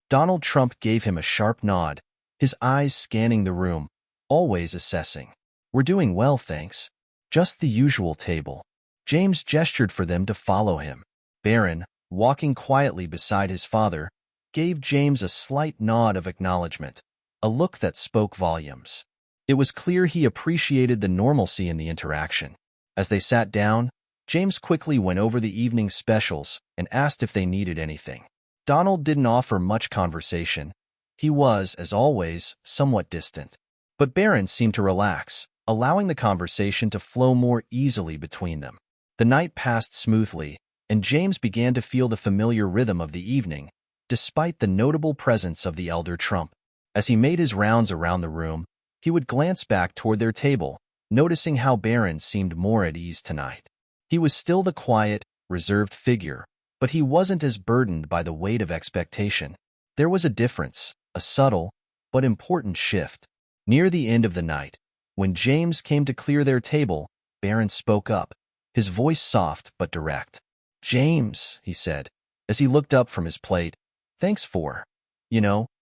Donald Trump gave him a sharp nod, his eyes scanning the room, always assessing. "We're doing well, thanks. Just the usual table." James gestured for them to follow him. Barron, walking quietly beside his father, gave James a slight nod of acknowledgement, a look that spoke volumes. It was clear he appreciated the normalcy in the interaction. As they sat down, James quickly went over the evening specials and asked if they needed anything. Donald didn't offer much conversation. He was, as always, somewhat distant. But Barron seemed to relax, allowing the conversation to flow more easily between them. The night passed smoothly, and James began to feel the familiar rhythm of the evening, despite the notable presence of the elder Trump. As he made his rounds around the room, he would glance back toward their table, noticing how Barron seemed more at ease tonight. He was still the quiet, reserved figure, but he wasn't as burdened by the weight of expectation. There was a difference, a subtle, but important shift. Near the end of the night, when James came to clear their table, Barron spoke up, his voice soft but direct. "James," he said, as he looked up from his plate, "thanks for,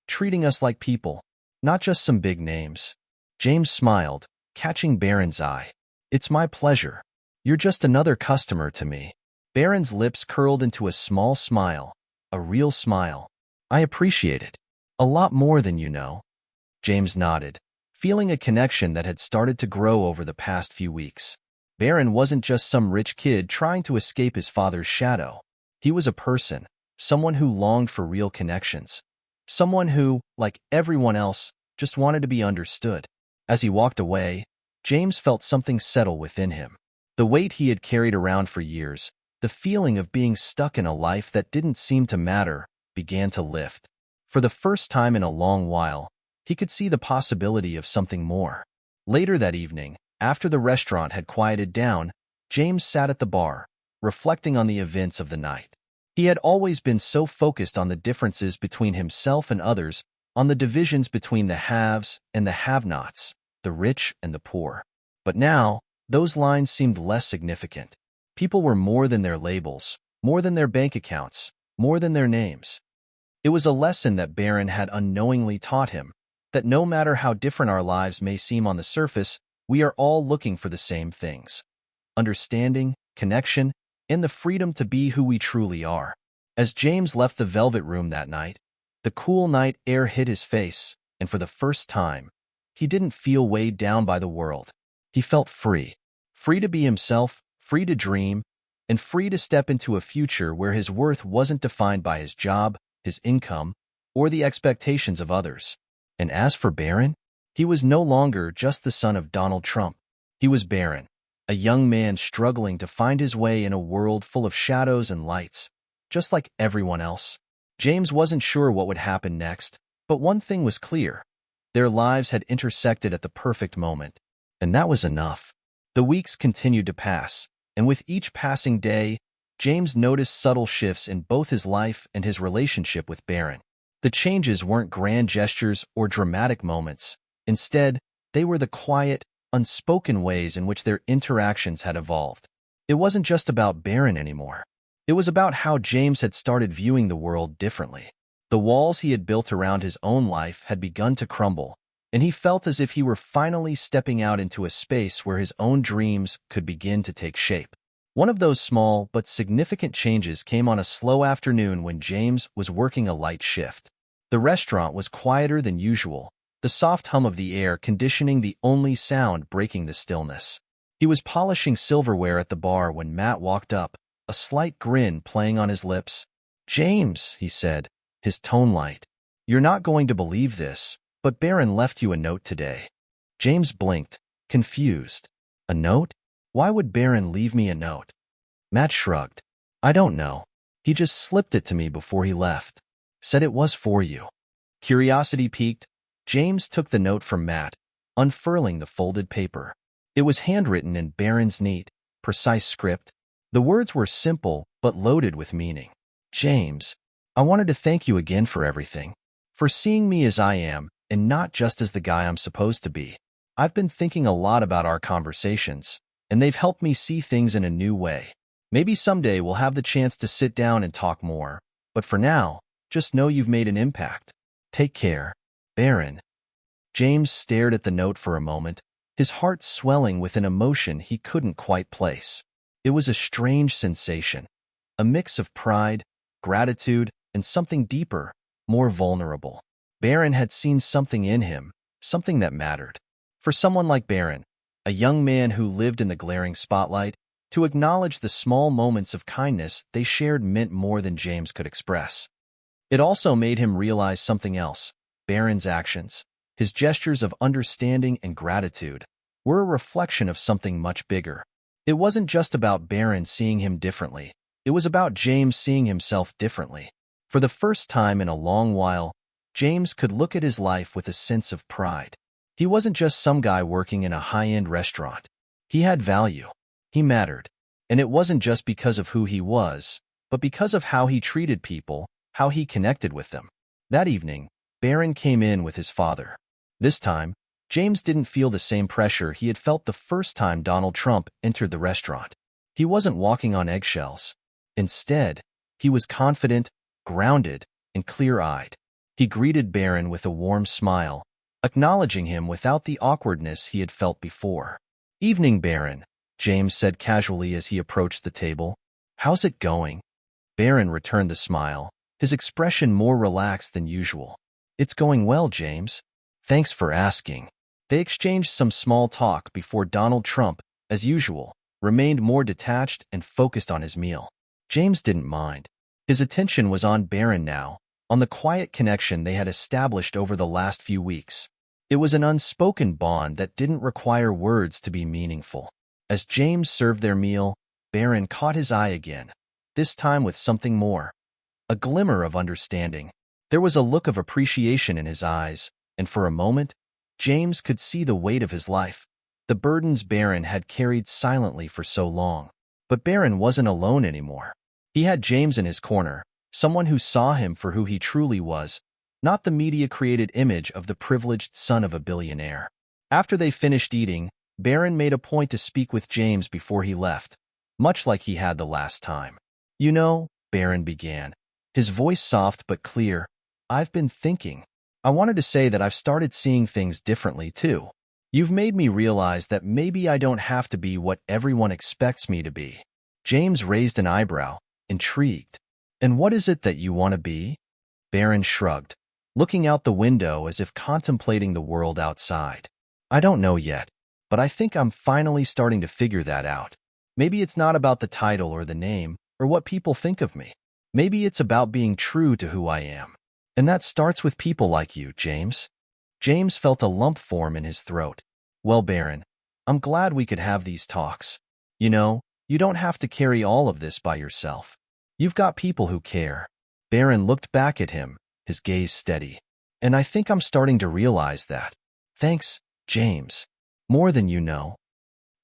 treating us like people, not just some big names." James smiled, catching Barron's eye. "It's my pleasure. You're just another customer to me." Barron's lips curled into a small smile, a real smile. "I appreciate it. A lot more than you know." James nodded, feeling a connection that had started to grow over the past few weeks. Barron wasn't just some rich kid trying to escape his father's shadow. He was a person, someone who longed for real connections, someone who, like everyone else, just wanted to be understood. As he walked away, James felt something settle within him. The weight he had carried around for years, the feeling of being stuck in a life that didn't seem to matter, began to lift. For the first time in a long while, he could see the possibility of something more. Later that evening, after the restaurant had quieted down, James sat at the bar, reflecting on the events of the night. He had always been so focused on the differences between himself and others, on the divisions between the haves and the have-nots, the rich and the poor. But now, those lines seemed less significant. People were more than their labels, more than their bank accounts, more than their names. It was a lesson that Barron had unknowingly taught him, that no matter how different our lives may seem on the surface, we are all looking for the same things: understanding, connection, and the freedom to be who we truly are. As James left the Velvet Room that night, the cool night air hit his face, and for the first time, he didn't feel weighed down by the world. He felt free. Free to be himself, free to dream, and free to step into a future where his worth wasn't defined by his job, his income, or the expectations of others. And as for Barron, he was no longer just the son of Donald Trump. He was Barron, a young man struggling to find his way in a world full of shadows and lights, just like everyone else. James wasn't sure what would happen next, but one thing was clear. Their lives had intersected at the perfect moment, and that was enough. The weeks continued to pass, and with each passing day, James noticed subtle shifts in both his life and his relationship with Barron. The changes weren't grand gestures or dramatic moments. Instead, they were the quiet, unspoken ways in which their interactions had evolved. It wasn't just about Barron anymore. It was about how James had started viewing the world differently. The walls he had built around his own life had begun to crumble, and he felt as if he were finally stepping out into a space where his own dreams could begin to take shape. One of those small but significant changes came on a slow afternoon when James was working a light shift. The restaurant was quieter than usual, the soft hum of the air conditioning the only sound breaking the stillness. He was polishing silverware at the bar when Matt walked up, a slight grin playing on his lips. "James," he said, his tone light, "you're not going to believe this, but Barron left you a note today." James blinked, confused. "A note? Why would Barron leave me a note?" Matt shrugged. "I don't know. He just slipped it to me before he left. Said it was for you." Curiosity piqued, James took the note from Matt, unfurling the folded paper. It was handwritten in Barron's neat, precise script. The words were simple but loaded with meaning. "James, I wanted to thank you again for everything. For seeing me as I am, and not just as the guy I'm supposed to be. I've been thinking a lot about our conversations, and they've helped me see things in a new way. Maybe someday we'll have the chance to sit down and talk more, but for now, just know you've made an impact. Take care, Barron." James stared at the note for a moment, his heart swelling with an emotion he couldn't quite place. It was a strange sensation, a mix of pride, gratitude, and something deeper, more vulnerable. Barron had seen something in him, something that mattered. For someone like Barron, a young man who lived in the glaring spotlight, to acknowledge the small moments of kindness they shared meant more than James could express. It also made him realize something else. Barron's actions, his gestures of understanding and gratitude, were a reflection of something much bigger. It wasn't just about Barron seeing him differently. It was about James seeing himself differently. For the first time in a long while, James could look at his life with a sense of pride. He wasn't just some guy working in a high-end restaurant. He had value. He mattered. And it wasn't just because of who he was, but because of how he treated people, how he connected with them. That evening, Barron came in with his father. This time, James didn't feel the same pressure he had felt the first time Donald Trump entered the restaurant. He wasn't walking on eggshells. Instead, he was confident, grounded, and clear-eyed. He greeted Barron with a warm smile, acknowledging him without the awkwardness he had felt before. "Evening, Barron," James said casually as he approached the table. "How's it going?" Barron returned the smile, his expression more relaxed than usual. "It's going well, James. Thanks for asking." They exchanged some small talk before Donald Trump, as usual, remained more detached and focused on his meal. James didn't mind. His attention was on Barron now, on the quiet connection they had established over the last few weeks. It was an unspoken bond that didn't require words to be meaningful. As James served their meal, Barron caught his eye again, this time with something more. A glimmer of understanding. There was a look of appreciation in his eyes, and for a moment, James could see the weight of his life, the burdens Barron had carried silently for so long. But Barron wasn't alone anymore. He had James in his corner, someone who saw him for who he truly was, not the media-created image of the privileged son of a billionaire. After they finished eating, Barron made a point to speak with James before he left, much like he had the last time. "You know," Barron began, his voice soft but clear, "I've been thinking. I wanted to say that I've started seeing things differently, too. You've made me realize that maybe I don't have to be what everyone expects me to be." James raised an eyebrow, intrigued. "And what is it that you want to be?" Barron shrugged, looking out the window as if contemplating the world outside. "I don't know yet, but I think I'm finally starting to figure that out. Maybe it's not about the title or the name or what people think of me. Maybe it's about being true to who I am. And that starts with people like you, James." James felt a lump form in his throat. "Well, Barron, I'm glad we could have these talks. You know, you don't have to carry all of this by yourself. You've got people who care." Barron looked back at him, his gaze steady. "And I think I'm starting to realize that. Thanks, James. More than you know."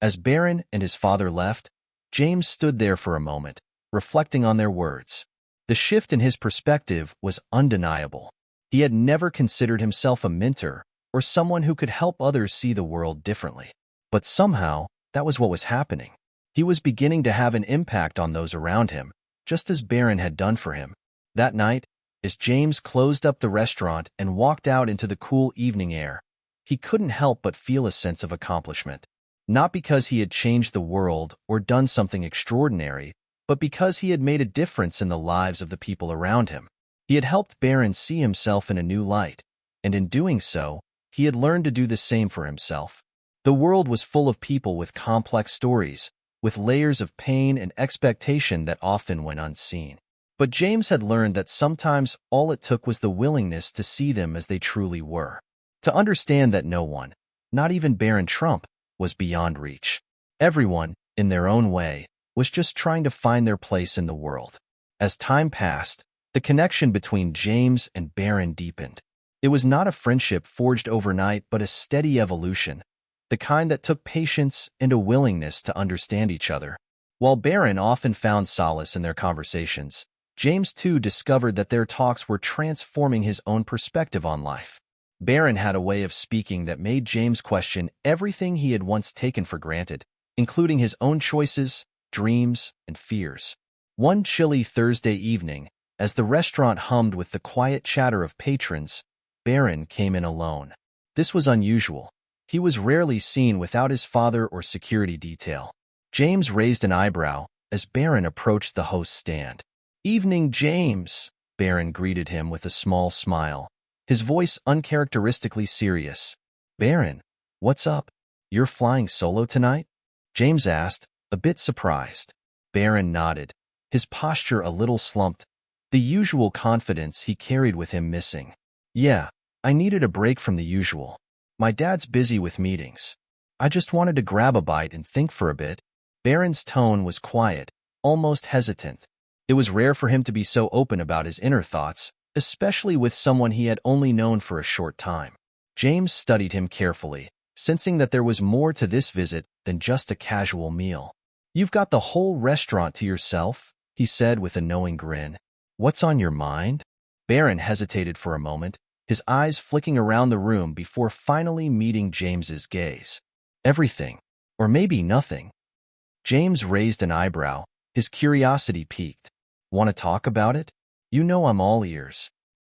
As Barron and his father left, James stood there for a moment, reflecting on their words. The shift in his perspective was undeniable. He had never considered himself a mentor or someone who could help others see the world differently. But somehow, that was what was happening. He was beginning to have an impact on those around him, just as Barron had done for him. That night, as James closed up the restaurant and walked out into the cool evening air, he couldn't help but feel a sense of accomplishment. Not because he had changed the world or done something extraordinary, but because he had made a difference in the lives of the people around him. He had helped Barron see himself in a new light, and in doing so, he had learned to do the same for himself. The world was full of people with complex stories, with layers of pain and expectation that often went unseen. But James had learned that sometimes all it took was the willingness to see them as they truly were. To understand that no one, not even Barron Trump, was beyond reach. Everyone, in their own way, was just trying to find their place in the world. As time passed, the connection between James and Barron deepened. It was not a friendship forged overnight, but a steady evolution, the kind that took patience and a willingness to understand each other. While Barron often found solace in their conversations, James too discovered that their talks were transforming his own perspective on life. Barron had a way of speaking that made James question everything he had once taken for granted, including his own choices, dreams, and fears. One chilly Thursday evening, as the restaurant hummed with the quiet chatter of patrons, Barron came in alone. This was unusual. He was rarely seen without his father or security detail. James raised an eyebrow as Barron approached the host's stand. "Evening, James," Barron greeted him with a small smile, his voice uncharacteristically serious. "Barron, what's up? You're flying solo tonight?" James asked, a bit surprised. Barron nodded, his posture a little slumped, the usual confidence he carried with him missing. "Yeah, I needed a break from the usual. My dad's busy with meetings. I just wanted to grab a bite and think for a bit." Barron's tone was quiet, almost hesitant. It was rare for him to be so open about his inner thoughts, especially with someone he had only known for a short time. James studied him carefully, sensing that there was more to this visit than just a casual meal. "You've got the whole restaurant to yourself," he said with a knowing grin. "What's on your mind?" Barron hesitated for a moment, his eyes flicking around the room before finally meeting James's gaze. "Everything. Or maybe nothing." James raised an eyebrow, his curiosity piqued. "Want to talk about it? You know I'm all ears."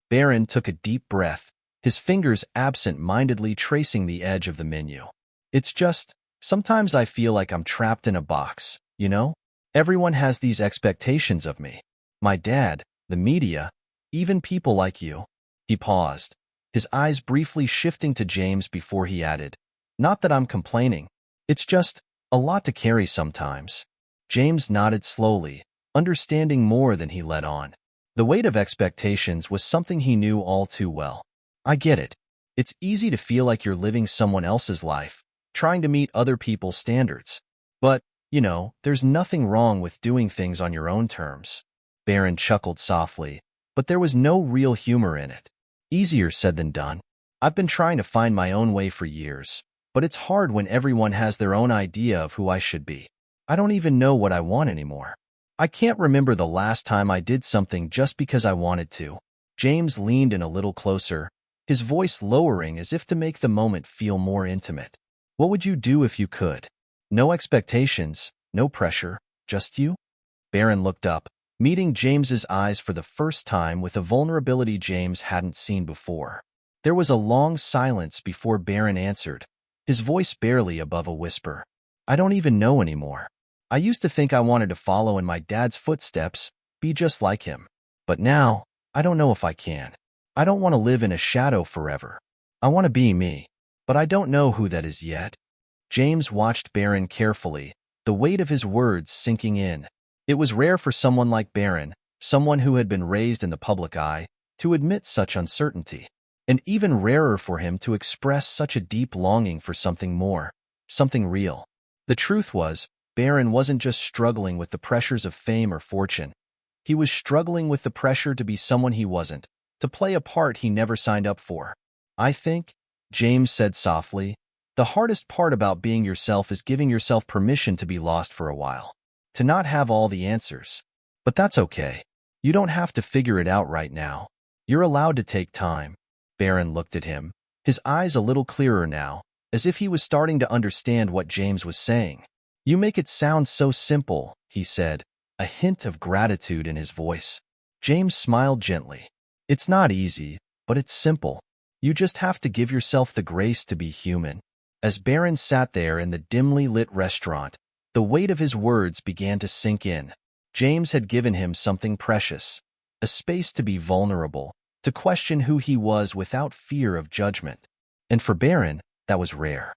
Barron took a deep breath, his fingers absent-mindedly tracing the edge of the menu. "It's just, sometimes I feel like I'm trapped in a box, you know? Everyone has these expectations of me. My dad, the media, even people like you." He paused, his eyes briefly shifting to James before he added, "Not that I'm complaining. It's just a lot to carry sometimes." James nodded slowly, understanding more than he let on. The weight of expectations was something he knew all too well. "I get it. It's easy to feel like you're living someone else's life, trying to meet other people's standards. But, there's nothing wrong with doing things on your own terms." Barron chuckled softly, but there was no real humor in it. "Easier said than done. I've been trying to find my own way for years, but it's hard when everyone has their own idea of who I should be. I don't even know what I want anymore. I can't remember the last time I did something just because I wanted to." James leaned in a little closer, his voice lowering as if to make the moment feel more intimate. "What would you do if you could? No expectations, no pressure, just you?" Barron looked up, meeting James's eyes for the first time with a vulnerability James hadn't seen before. There was a long silence before Barron answered, his voice barely above a whisper. "I don't even know anymore. I used to think I wanted to follow in my dad's footsteps, be just like him. But now, I don't know if I can. I don't want to live in a shadow forever. I want to be me, but I don't know who that is yet." James watched Barron carefully, the weight of his words sinking in. It was rare for someone like Barron, someone who had been raised in the public eye, to admit such uncertainty, and even rarer for him to express such a deep longing for something more, something real. The truth was, Barron wasn't just struggling with the pressures of fame or fortune. He was struggling with the pressure to be someone he wasn't, to play a part he never signed up for. "I think," James said softly, "the hardest part about being yourself is giving yourself permission to be lost for a while, to not have all the answers. But that's okay. You don't have to figure it out right now. You're allowed to take time." Barron looked at him, his eyes a little clearer now, as if he was starting to understand what James was saying. "You make it sound so simple," he said, a hint of gratitude in his voice. James smiled gently. It's not easy, but it's simple. You just have to give yourself the grace to be human. As Barron sat there in the dimly lit restaurant, the weight of his words began to sink in. James had given him something precious, a space to be vulnerable, to question who he was without fear of judgment. And for Barron, that was rare.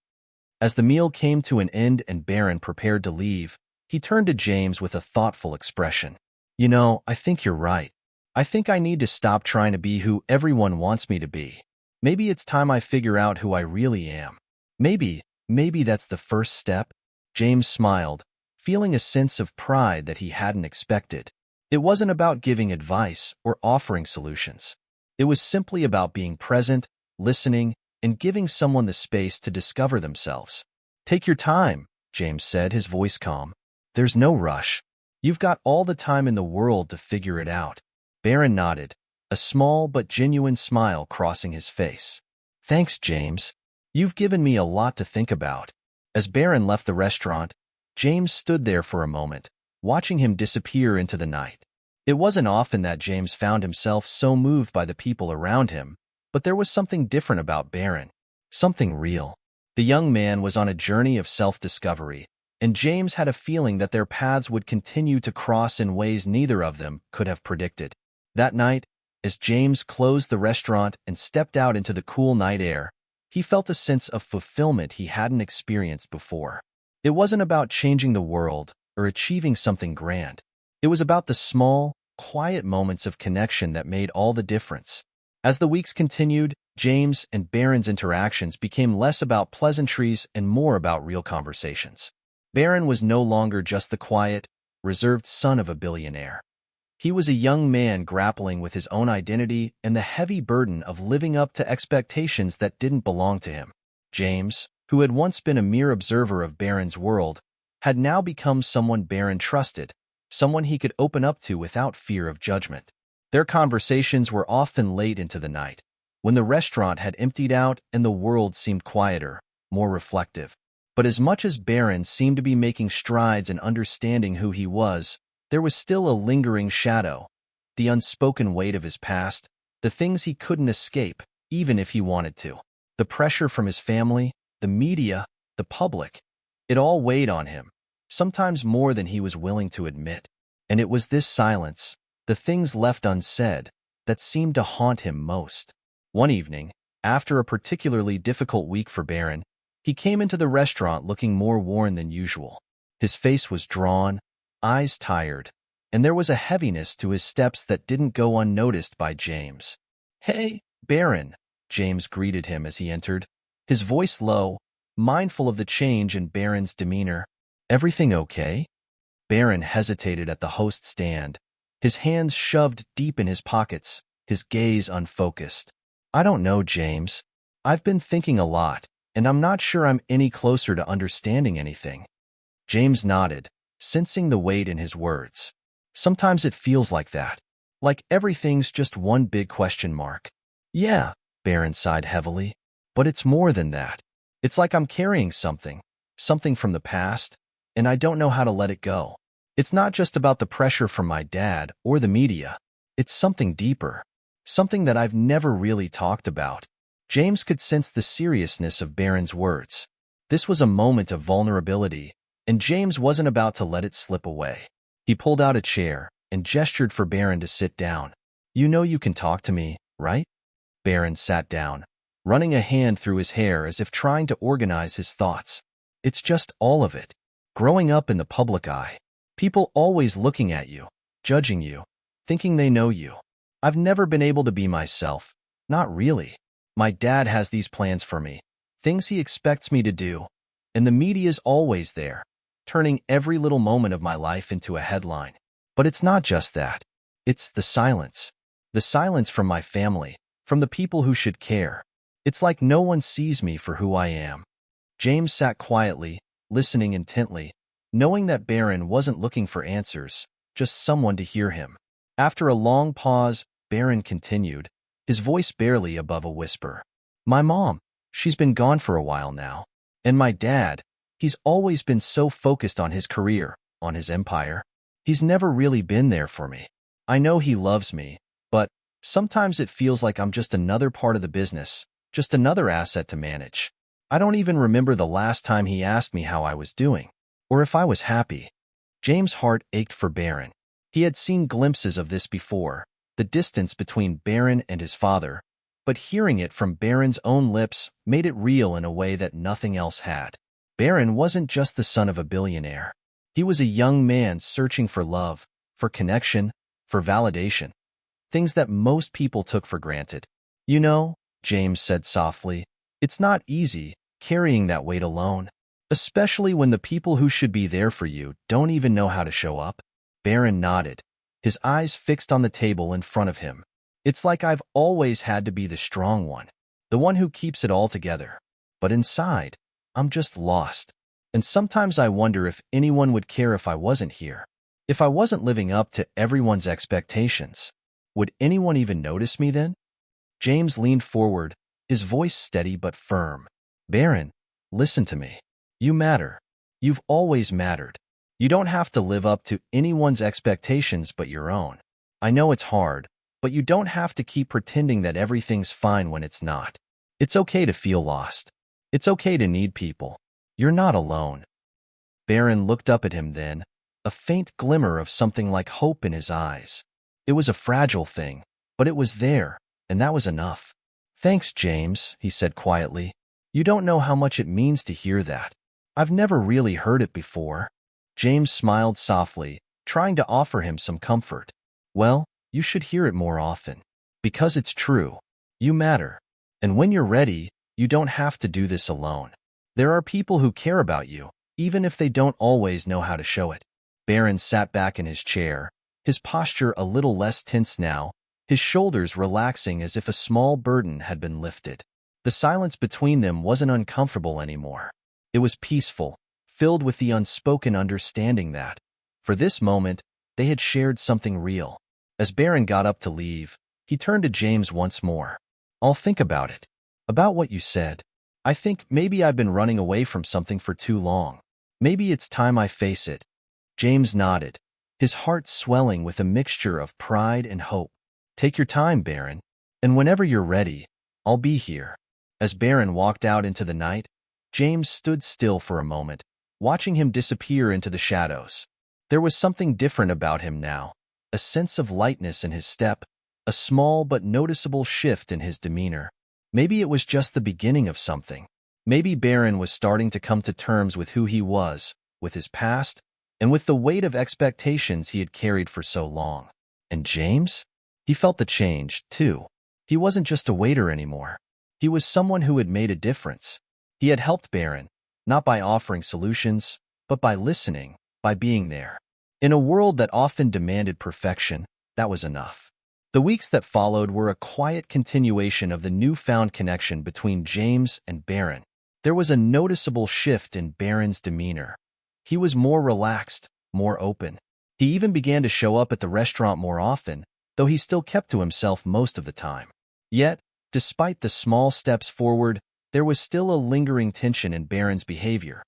As the meal came to an end and Barron prepared to leave, he turned to James with a thoughtful expression. You know, I think you're right. I think I need to stop trying to be who everyone wants me to be. Maybe it's time I figure out who I really am. Maybe that's the first step. James smiled, feeling a sense of pride that he hadn't expected. It wasn't about giving advice or offering solutions. It was simply about being present, listening, and giving someone the space to discover themselves. Take your time, James said, his voice calm. There's no rush. You've got all the time in the world to figure it out. Barron nodded, a small but genuine smile crossing his face. Thanks, James. You've given me a lot to think about. As Barron left the restaurant, James stood there for a moment, watching him disappear into the night. It wasn't often that James found himself so moved by the people around him, but there was something different about Barron, something real. The young man was on a journey of self-discovery, and James had a feeling that their paths would continue to cross in ways neither of them could have predicted. That night, as James closed the restaurant and stepped out into the cool night air, he felt a sense of fulfillment he hadn't experienced before. It wasn't about changing the world or achieving something grand. It was about the small, quiet moments of connection that made all the difference. As the weeks continued, James and Barron's interactions became less about pleasantries and more about real conversations. Barron was no longer just the quiet, reserved son of a billionaire. He was a young man grappling with his own identity and the heavy burden of living up to expectations that didn't belong to him. James, who had once been a mere observer of Barron's world, had now become someone Barron trusted, someone he could open up to without fear of judgment. Their conversations were often late into the night, when the restaurant had emptied out and the world seemed quieter, more reflective. But as much as Barron seemed to be making strides in understanding who he was, there was still a lingering shadow, the unspoken weight of his past, the things he couldn't escape, even if he wanted to. The pressure from his family, the media, the public, it all weighed on him, sometimes more than he was willing to admit. And it was this silence, the things left unsaid, that seemed to haunt him most. One evening, after a particularly difficult week for Barron, he came into the restaurant looking more worn than usual. His face was drawn, eyes tired, and there was a heaviness to his steps that didn't go unnoticed by James. "Hey, Barron," James greeted him as he entered, his voice low, mindful of the change in Barron's demeanor. "Everything okay?" Barron hesitated at the host stand, his hands shoved deep in his pockets, his gaze unfocused. "I don't know, James. I've been thinking a lot, and I'm not sure I'm any closer to understanding anything." James nodded, sensing the weight in his words. "Sometimes it feels like that, like everything's just one big question mark." "Yeah," Barron sighed heavily, "but it's more than that. It's like I'm carrying something from the past, and I don't know how to let it go. It's not just about the pressure from my dad or the media. It's something deeper, something that I've never really talked about." James could sense the seriousness of Barron's words. This was a moment of vulnerability, and James wasn't about to let it slip away. He pulled out a chair and gestured for Barron to sit down. "You know you can talk to me, right?" Barron sat down, running a hand through his hair as if trying to organize his thoughts. "It's just all of it. Growing up in the public eye, people always looking at you, judging you, thinking they know you. I've never been able to be myself, not really. My dad has these plans for me, things he expects me to do, and the media's always there, turning every little moment of my life into a headline. But it's not just that. It's the silence from my family, from the people who should care. It's like no one sees me for who I am." James sat quietly, listening intently, knowing that Barron wasn't looking for answers, just someone to hear him. After a long pause, Barron continued, his voice barely above a whisper. "My mom, she's been gone for a while now. And my dad, he's always been so focused on his career, on his empire. He's never really been there for me. I know he loves me, but sometimes it feels like I'm just another part of the business, just another asset to manage. I don't even remember the last time he asked me how I was doing, or if I was happy." James' heart ached for Barron. He had seen glimpses of this before, the distance between Barron and his father, but hearing it from Barron's own lips made it real in a way that nothing else had. Barron wasn't just the son of a billionaire. He was a young man searching for love, for connection, for validation, things that most people took for granted. "You know," James said softly, "it's not easy carrying that weight alone, especially when the people who should be there for you don't even know how to show up." Barron nodded, his eyes fixed on the table in front of him. "It's like I've always had to be the strong one, the one who keeps it all together. But inside, I'm just lost. And sometimes I wonder if anyone would care if I wasn't here. If I wasn't living up to everyone's expectations. Would anyone even notice me then?" James leaned forward, his voice steady but firm. "Barron, listen to me. You matter. You've always mattered. You don't have to live up to anyone's expectations but your own. I know it's hard, but you don't have to keep pretending that everything's fine when it's not. It's okay to feel lost. It's okay to need people. You're not alone." Barron looked up at him then, a faint glimmer of something like hope in his eyes. It was a fragile thing, but it was there, and that was enough. "Thanks, James," he said quietly. "You don't know how much it means to hear that. I've never really heard it before." James smiled softly, trying to offer him some comfort. "Well, you should hear it more often. Because it's true. You matter. And when you're ready, you don't have to do this alone. There are people who care about you, even if they don't always know how to show it." Barron sat back in his chair, his posture a little less tense now, his shoulders relaxing as if a small burden had been lifted. The silence between them wasn't uncomfortable anymore. It was peaceful, filled with the unspoken understanding that, for this moment, they had shared something real. As Barron got up to leave, he turned to James once more. "I'll think about it. About what you said. I think maybe I've been running away from something for too long. Maybe it's time I face it." James nodded, his heart swelling with a mixture of pride and hope. "Take your time, Barron, and whenever you're ready, I'll be here." As Barron walked out into the night, James stood still for a moment, watching him disappear into the shadows. There was something different about him now, a sense of lightness in his step, a small but noticeable shift in his demeanor. Maybe it was just the beginning of something. Maybe Barron was starting to come to terms with who he was, with his past, and with the weight of expectations he had carried for so long. And James? He felt the change, too. He wasn't just a waiter anymore. He was someone who had made a difference. He had helped Barron, not by offering solutions, but by listening, by being there. In a world that often demanded perfection, that was enough. The weeks that followed were a quiet continuation of the newfound connection between James and Barron. There was a noticeable shift in Barron's demeanor. He was more relaxed, more open. He even began to show up at the restaurant more often, though he still kept to himself most of the time. Yet, despite the small steps forward, there was still a lingering tension in Barron's behavior,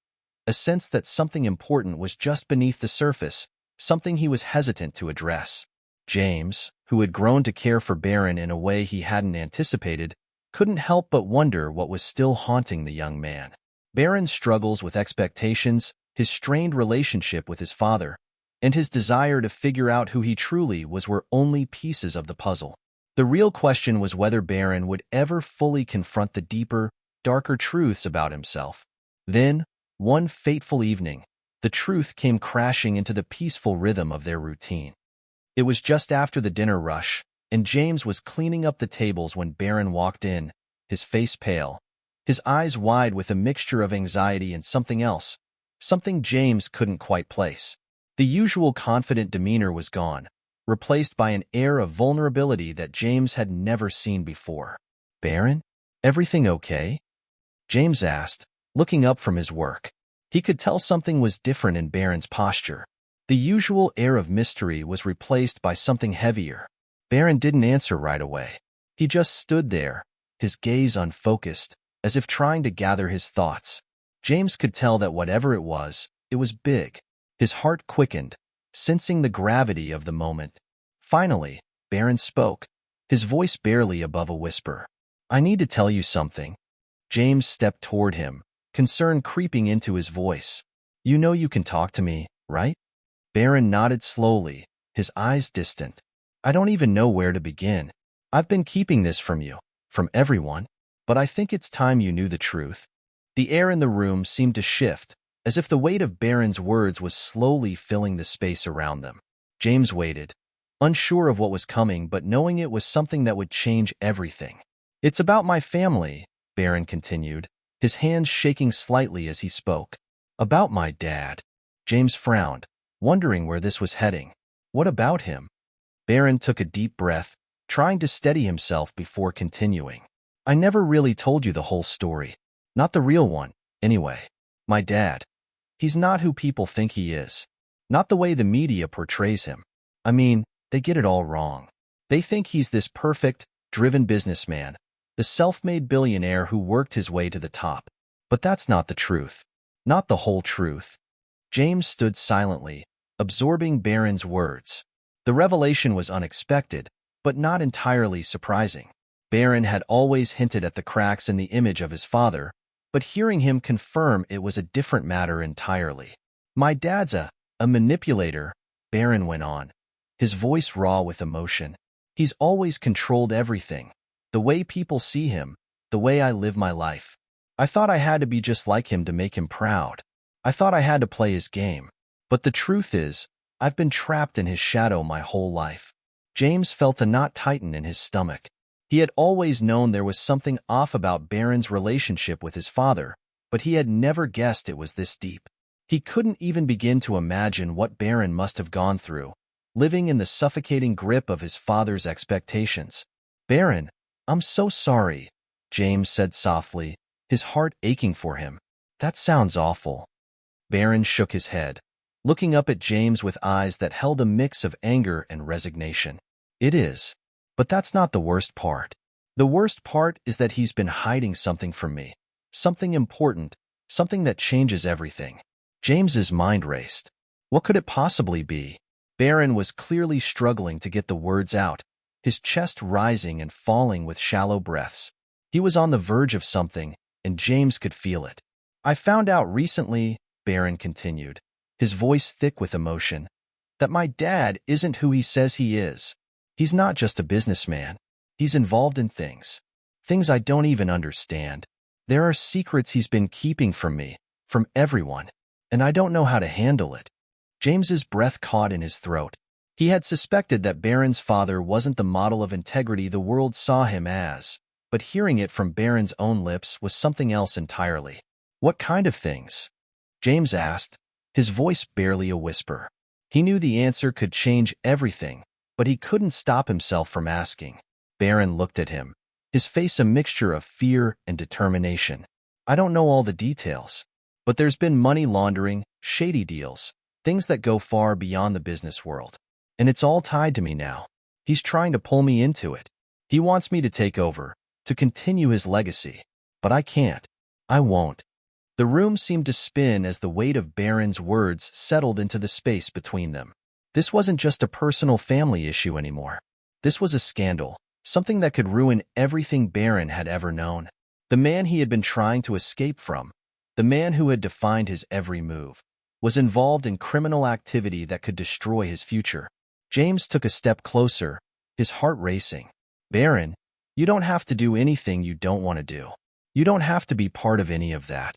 a sense that something important was just beneath the surface, something he was hesitant to address. James, who had grown to care for Barron in a way he hadn't anticipated, couldn't help but wonder what was still haunting the young man. Barron's struggles with expectations, his strained relationship with his father, and his desire to figure out who he truly was were only pieces of the puzzle. The real question was whether Barron would ever fully confront the deeper, darker truths about himself. Then, one fateful evening, the truth came crashing into the peaceful rhythm of their routine. It was just after the dinner rush, and James was cleaning up the tables when Barron walked in, his face pale, his eyes wide with a mixture of anxiety and something else, something James couldn't quite place. The usual confident demeanor was gone, replaced by an air of vulnerability that James had never seen before. "Barron, everything okay?" James asked, looking up from his work. He could tell something was different in Barron's posture. The usual air of mystery was replaced by something heavier. Barron didn't answer right away. He just stood there, his gaze unfocused, as if trying to gather his thoughts. James could tell that whatever it was big. His heart quickened, sensing the gravity of the moment. Finally, Barron spoke, his voice barely above a whisper. "I need to tell you something." James stepped toward him, concern creeping into his voice. "You know you can talk to me, right?" Barron nodded slowly, his eyes distant. "I don't even know where to begin. I've been keeping this from you, from everyone, but I think it's time you knew the truth." The air in the room seemed to shift, as if the weight of Barron's words was slowly filling the space around them. James waited, unsure of what was coming but knowing it was something that would change everything. "It's about my family," Barron continued, his hands shaking slightly as he spoke. "About my dad." James frowned, wondering where this was heading. "What about him?" Barron took a deep breath, trying to steady himself before continuing. "I never really told you the whole story. Not the real one, anyway. My dad. He's not who people think he is. Not the way the media portrays him. I mean, they get it all wrong. They think he's this perfect, driven businessman, the self-made billionaire who worked his way to the top. But that's not the truth. Not the whole truth." James stood silently, absorbing Barron's words. The revelation was unexpected, but not entirely surprising. Barron had always hinted at the cracks in the image of his father, but hearing him confirm it was a different matter entirely. "My dad's a manipulator," Barron went on, his voice raw with emotion. "He's always controlled everything. The way people see him, the way I live my life. I thought I had to be just like him to make him proud. I thought I had to play his game. But the truth is, I've been trapped in his shadow my whole life." James felt a knot tighten in his stomach. He had always known there was something off about Barron's relationship with his father, but he had never guessed it was this deep. He couldn't even begin to imagine what Barron must have gone through, living in the suffocating grip of his father's expectations. "Barron, I'm so sorry," James said softly, his heart aching for him. "That sounds awful." Barron shook his head, looking up at James with eyes that held a mix of anger and resignation. "It is. But that's not the worst part. The worst part is that he's been hiding something from me. Something important, something that changes everything." James's mind raced. What could it possibly be? Barron was clearly struggling to get the words out, his chest rising and falling with shallow breaths. He was on the verge of something, and James could feel it. "I found out recently," Barron continued, his voice thick with emotion, "that my dad isn't who he says he is. He's not just a businessman. He's involved in things I don't even understand. There are secrets he's been keeping from me, from everyone, and I don't know how to handle it." James's breath caught in his throat. He had suspected that Barron's father wasn't the model of integrity the world saw him as, but hearing it from Barron's own lips was something else entirely. "What kind of things?" James asked, his voice barely a whisper. He knew the answer could change everything, but he couldn't stop himself from asking. Barron looked at him, his face a mixture of fear and determination. "I don't know all the details, but there's been money laundering, shady deals, things that go far beyond the business world. And it's all tied to me now. He's trying to pull me into it. He wants me to take over, to continue his legacy. But I can't. I won't." The room seemed to spin as the weight of Barron's words settled into the space between them. This wasn't just a personal family issue anymore. This was a scandal, something that could ruin everything Barron had ever known. The man he had been trying to escape from, the man who had defined his every move, was involved in criminal activity that could destroy his future. James took a step closer, his heart racing. "Barron, you don't have to do anything you don't want to do. You don't have to be part of any of that."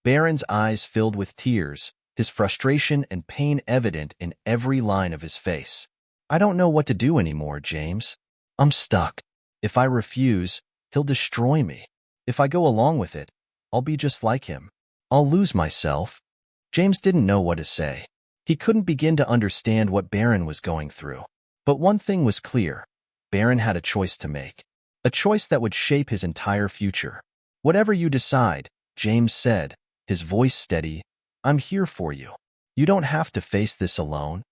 Barron's eyes filled with tears, his frustration and pain evident in every line of his face. "I don't know what to do anymore, James. I'm stuck. If I refuse, he'll destroy me. If I go along with it, I'll be just like him. I'll lose myself." James didn't know what to say. He couldn't begin to understand what Barron was going through. But one thing was clear. Barron had a choice to make. A choice that would shape his entire future. "Whatever you decide," James said, his voice steady, "I'm here for you. You don't have to face this alone."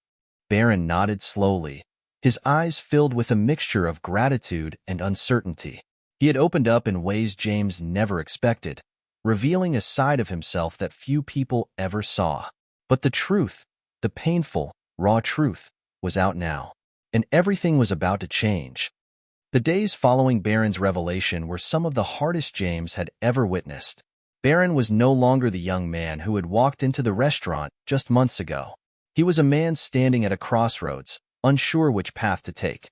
Barron nodded slowly, his eyes filled with a mixture of gratitude and uncertainty. He had opened up in ways James never expected, revealing a side of himself that few people ever saw. But the truth, the painful, raw truth, was out now, and everything was about to change. The days following Barron's revelation were some of the hardest James had ever witnessed. Barron was no longer the young man who had walked into the restaurant just months ago. He was a man standing at a crossroads, unsure which path to take.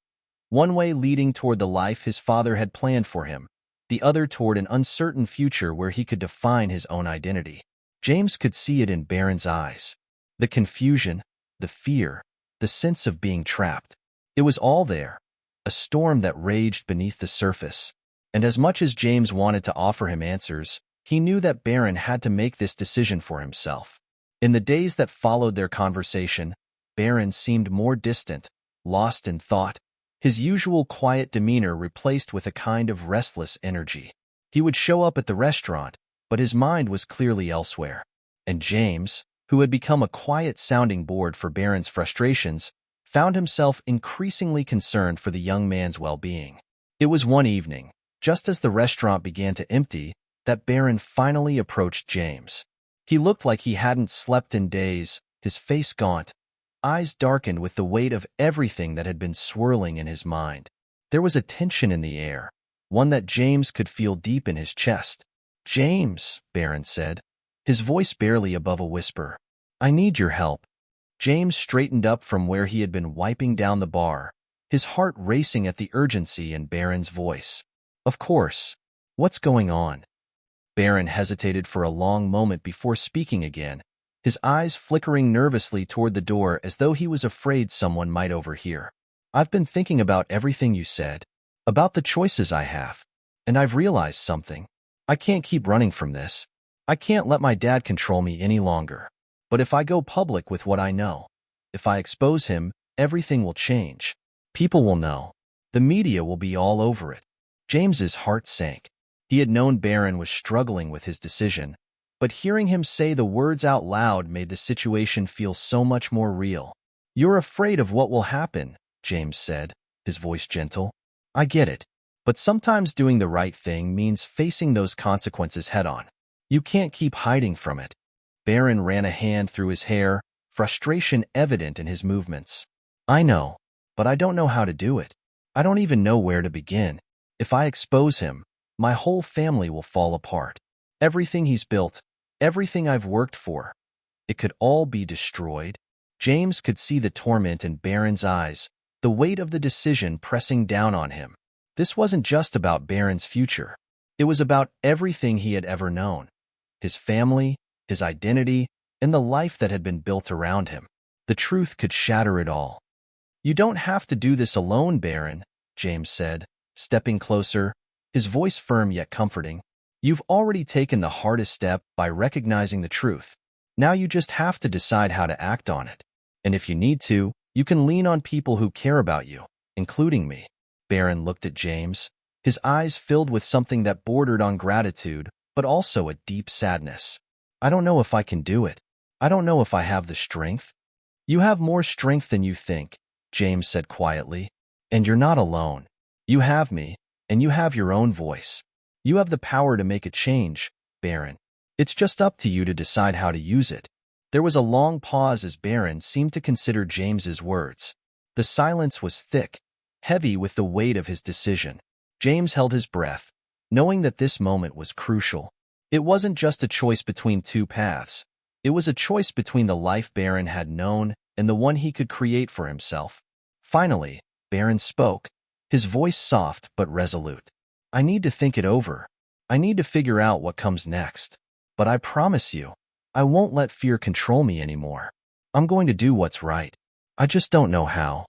One way leading toward the life his father had planned for him, the other toward an uncertain future where he could define his own identity. James could see it in Barron's eyes. The confusion, the fear, the sense of being trapped. It was all there, a storm that raged beneath the surface. And as much as James wanted to offer him answers, he knew that Barron had to make this decision for himself. In the days that followed their conversation, Barron seemed more distant, lost in thought, his usual quiet demeanor replaced with a kind of restless energy. He would show up at the restaurant, but his mind was clearly elsewhere. And James, who had become a quiet sounding board for Barron's frustrations, found himself increasingly concerned for the young man's well-being. It was one evening, just as the restaurant began to empty, that Barron finally approached James. He looked like he hadn't slept in days, his face gaunt, eyes darkened with the weight of everything that had been swirling in his mind. There was a tension in the air, one that James could feel deep in his chest. "James," Barron said, his voice barely above a whisper, "I need your help." James straightened up from where he had been wiping down the bar, his heart racing at the urgency in Barron's voice. "Of course. What's going on?" Barron hesitated for a long moment before speaking again, his eyes flickering nervously toward the door as though he was afraid someone might overhear. "I've been thinking about everything you said, about the choices I have, and I've realized something. I can't keep running from this. I can't let my dad control me any longer. But if I go public with what I know, if I expose him, everything will change. People will know. The media will be all over it." James's heart sank. He had known Barron was struggling with his decision, but hearing him say the words out loud made the situation feel so much more real. "You're afraid of what will happen," James said, his voice gentle. "I get it. But sometimes doing the right thing means facing those consequences head-on. You can't keep hiding from it." Barron ran a hand through his hair, frustration evident in his movements. "I know, but I don't know how to do it. I don't even know where to begin. If I expose him, my whole family will fall apart. Everything he's built, everything I've worked for, it could all be destroyed." James could see the torment in Barron's eyes, the weight of the decision pressing down on him. This wasn't just about Barron's future. It was about everything he had ever known. His family, his identity, and the life that had been built around him. The truth could shatter it all. "You don't have to do this alone, Barron," James said, stepping closer, his voice firm yet comforting. "You've already taken the hardest step by recognizing the truth. Now you just have to decide how to act on it. And if you need to, you can lean on people who care about you, including me." Barron looked at James, his eyes filled with something that bordered on gratitude, but also a deep sadness. "I don't know if I can do it. I don't know if I have the strength." "You have more strength than you think," James said quietly. "And you're not alone. You have me, and you have your own voice. You have the power to make a change, Barron. It's just up to you to decide how to use it." There was a long pause as Barron seemed to consider James's words. The silence was thick, heavy with the weight of his decision. James held his breath, knowing that this moment was crucial. It wasn't just a choice between two paths. It was a choice between the life Barron had known and the one he could create for himself. Finally, Barron spoke, his voice soft but resolute. "I need to think it over. I need to figure out what comes next. But I promise you, I won't let fear control me anymore. I'm going to do what's right. I just don't know how."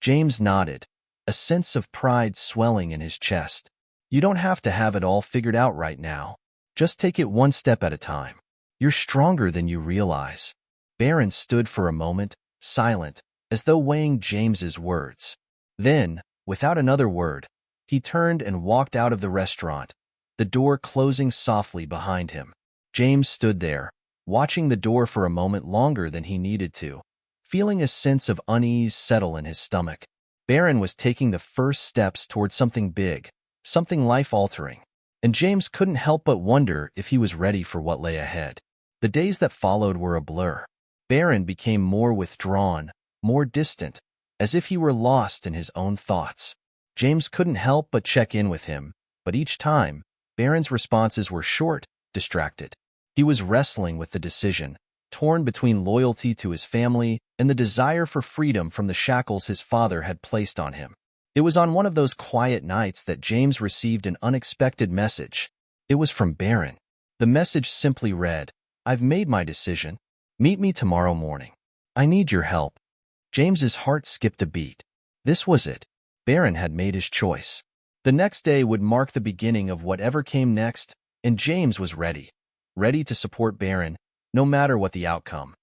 James nodded, a sense of pride swelling in his chest. "You don't have to have it all figured out right now. Just take it one step at a time. You're stronger than you realize." Barron stood for a moment, silent, as though weighing James's words. Then, without another word, he turned and walked out of the restaurant, the door closing softly behind him. James stood there, watching the door for a moment longer than he needed to, feeling a sense of unease settle in his stomach. Barron was taking the first steps toward something big, something life-altering, and James couldn't help but wonder if he was ready for what lay ahead. The days that followed were a blur. Barron became more withdrawn, more distant, as if he were lost in his own thoughts. James couldn't help but check in with him, but each time, Barron's responses were short, distracted. He was wrestling with the decision, torn between loyalty to his family and the desire for freedom from the shackles his father had placed on him. It was on one of those quiet nights that James received an unexpected message. It was from Barron. The message simply read, "I've made my decision. Meet me tomorrow morning. I need your help." James's heart skipped a beat. This was it. Barron had made his choice. The next day would mark the beginning of whatever came next, and James was ready to support Barron, no matter what the outcome.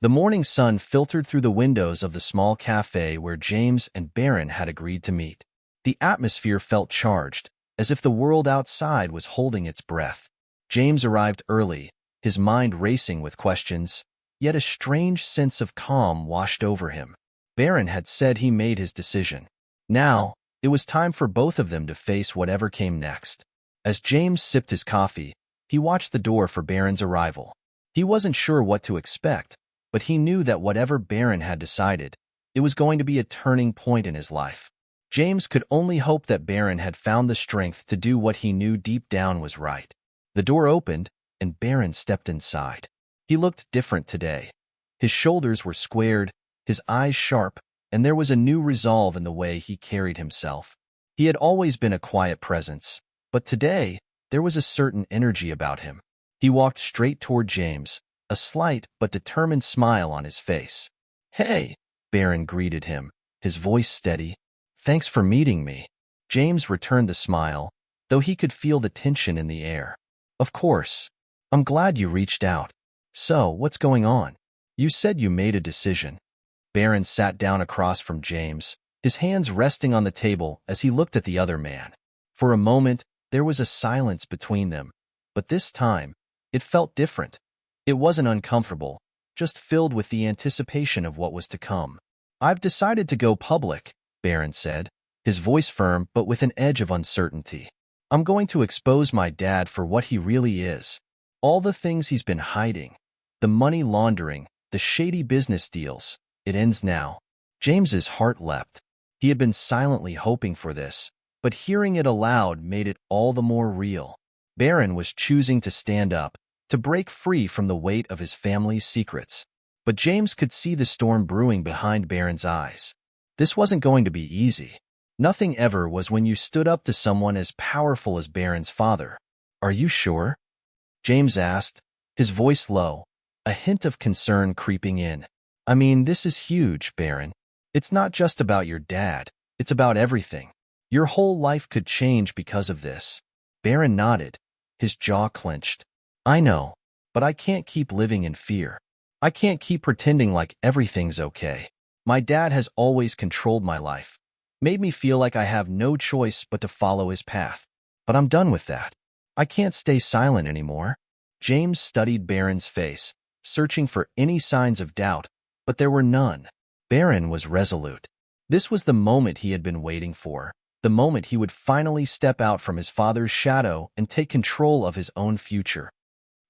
The morning sun filtered through the windows of the small cafe where James and Barron had agreed to meet. The atmosphere felt charged, as if the world outside was holding its breath. James arrived early, his mind racing with questions, yet a strange sense of calm washed over him. Barron had said he made his decision. Now, it was time for both of them to face whatever came next. As James sipped his coffee, he watched the door for Barron's arrival. He wasn't sure what to expect, but he knew that whatever Barron had decided, it was going to be a turning point in his life. James could only hope that Barron had found the strength to do what he knew deep down was right. The door opened, and Barron stepped inside. He looked different today. His shoulders were squared, his eyes sharp, and there was a new resolve in the way he carried himself. He had always been a quiet presence, but today, there was a certain energy about him. He walked straight toward James, a slight but determined smile on his face. "Hey," Barron greeted him, his voice steady. "Thanks for meeting me." James returned the smile, though he could feel the tension in the air. "Of course. I'm glad you reached out. So, what's going on? You said you made a decision." Barron sat down across from James, his hands resting on the table as he looked at the other man. For a moment, there was a silence between them, but this time, it felt different. It wasn't uncomfortable, just filled with the anticipation of what was to come. "I've decided to go public," Barron said, his voice firm but with an edge of uncertainty. "I'm going to expose my dad for what he really is. All the things he's been hiding. The money laundering, the shady business deals. It ends now." James's heart leapt. He had been silently hoping for this, but hearing it aloud made it all the more real. Barron was choosing to stand up, to break free from the weight of his family's secrets. But James could see the storm brewing behind Barron's eyes. This wasn't going to be easy. Nothing ever was when you stood up to someone as powerful as Barron's father. "Are you sure?" James asked, his voice low, a hint of concern creeping in. "I mean, this is huge, Barron. It's not just about your dad, it's about everything. Your whole life could change because of this." Barron nodded, his jaw clenched. "I know, but I can't keep living in fear. I can't keep pretending like everything's okay. My dad has always controlled my life, made me feel like I have no choice but to follow his path. But I'm done with that. I can't stay silent anymore." James studied Barron's face, searching for any signs of doubt, but there were none. Barron was resolute. This was the moment he had been waiting for, the moment he would finally step out from his father's shadow and take control of his own future.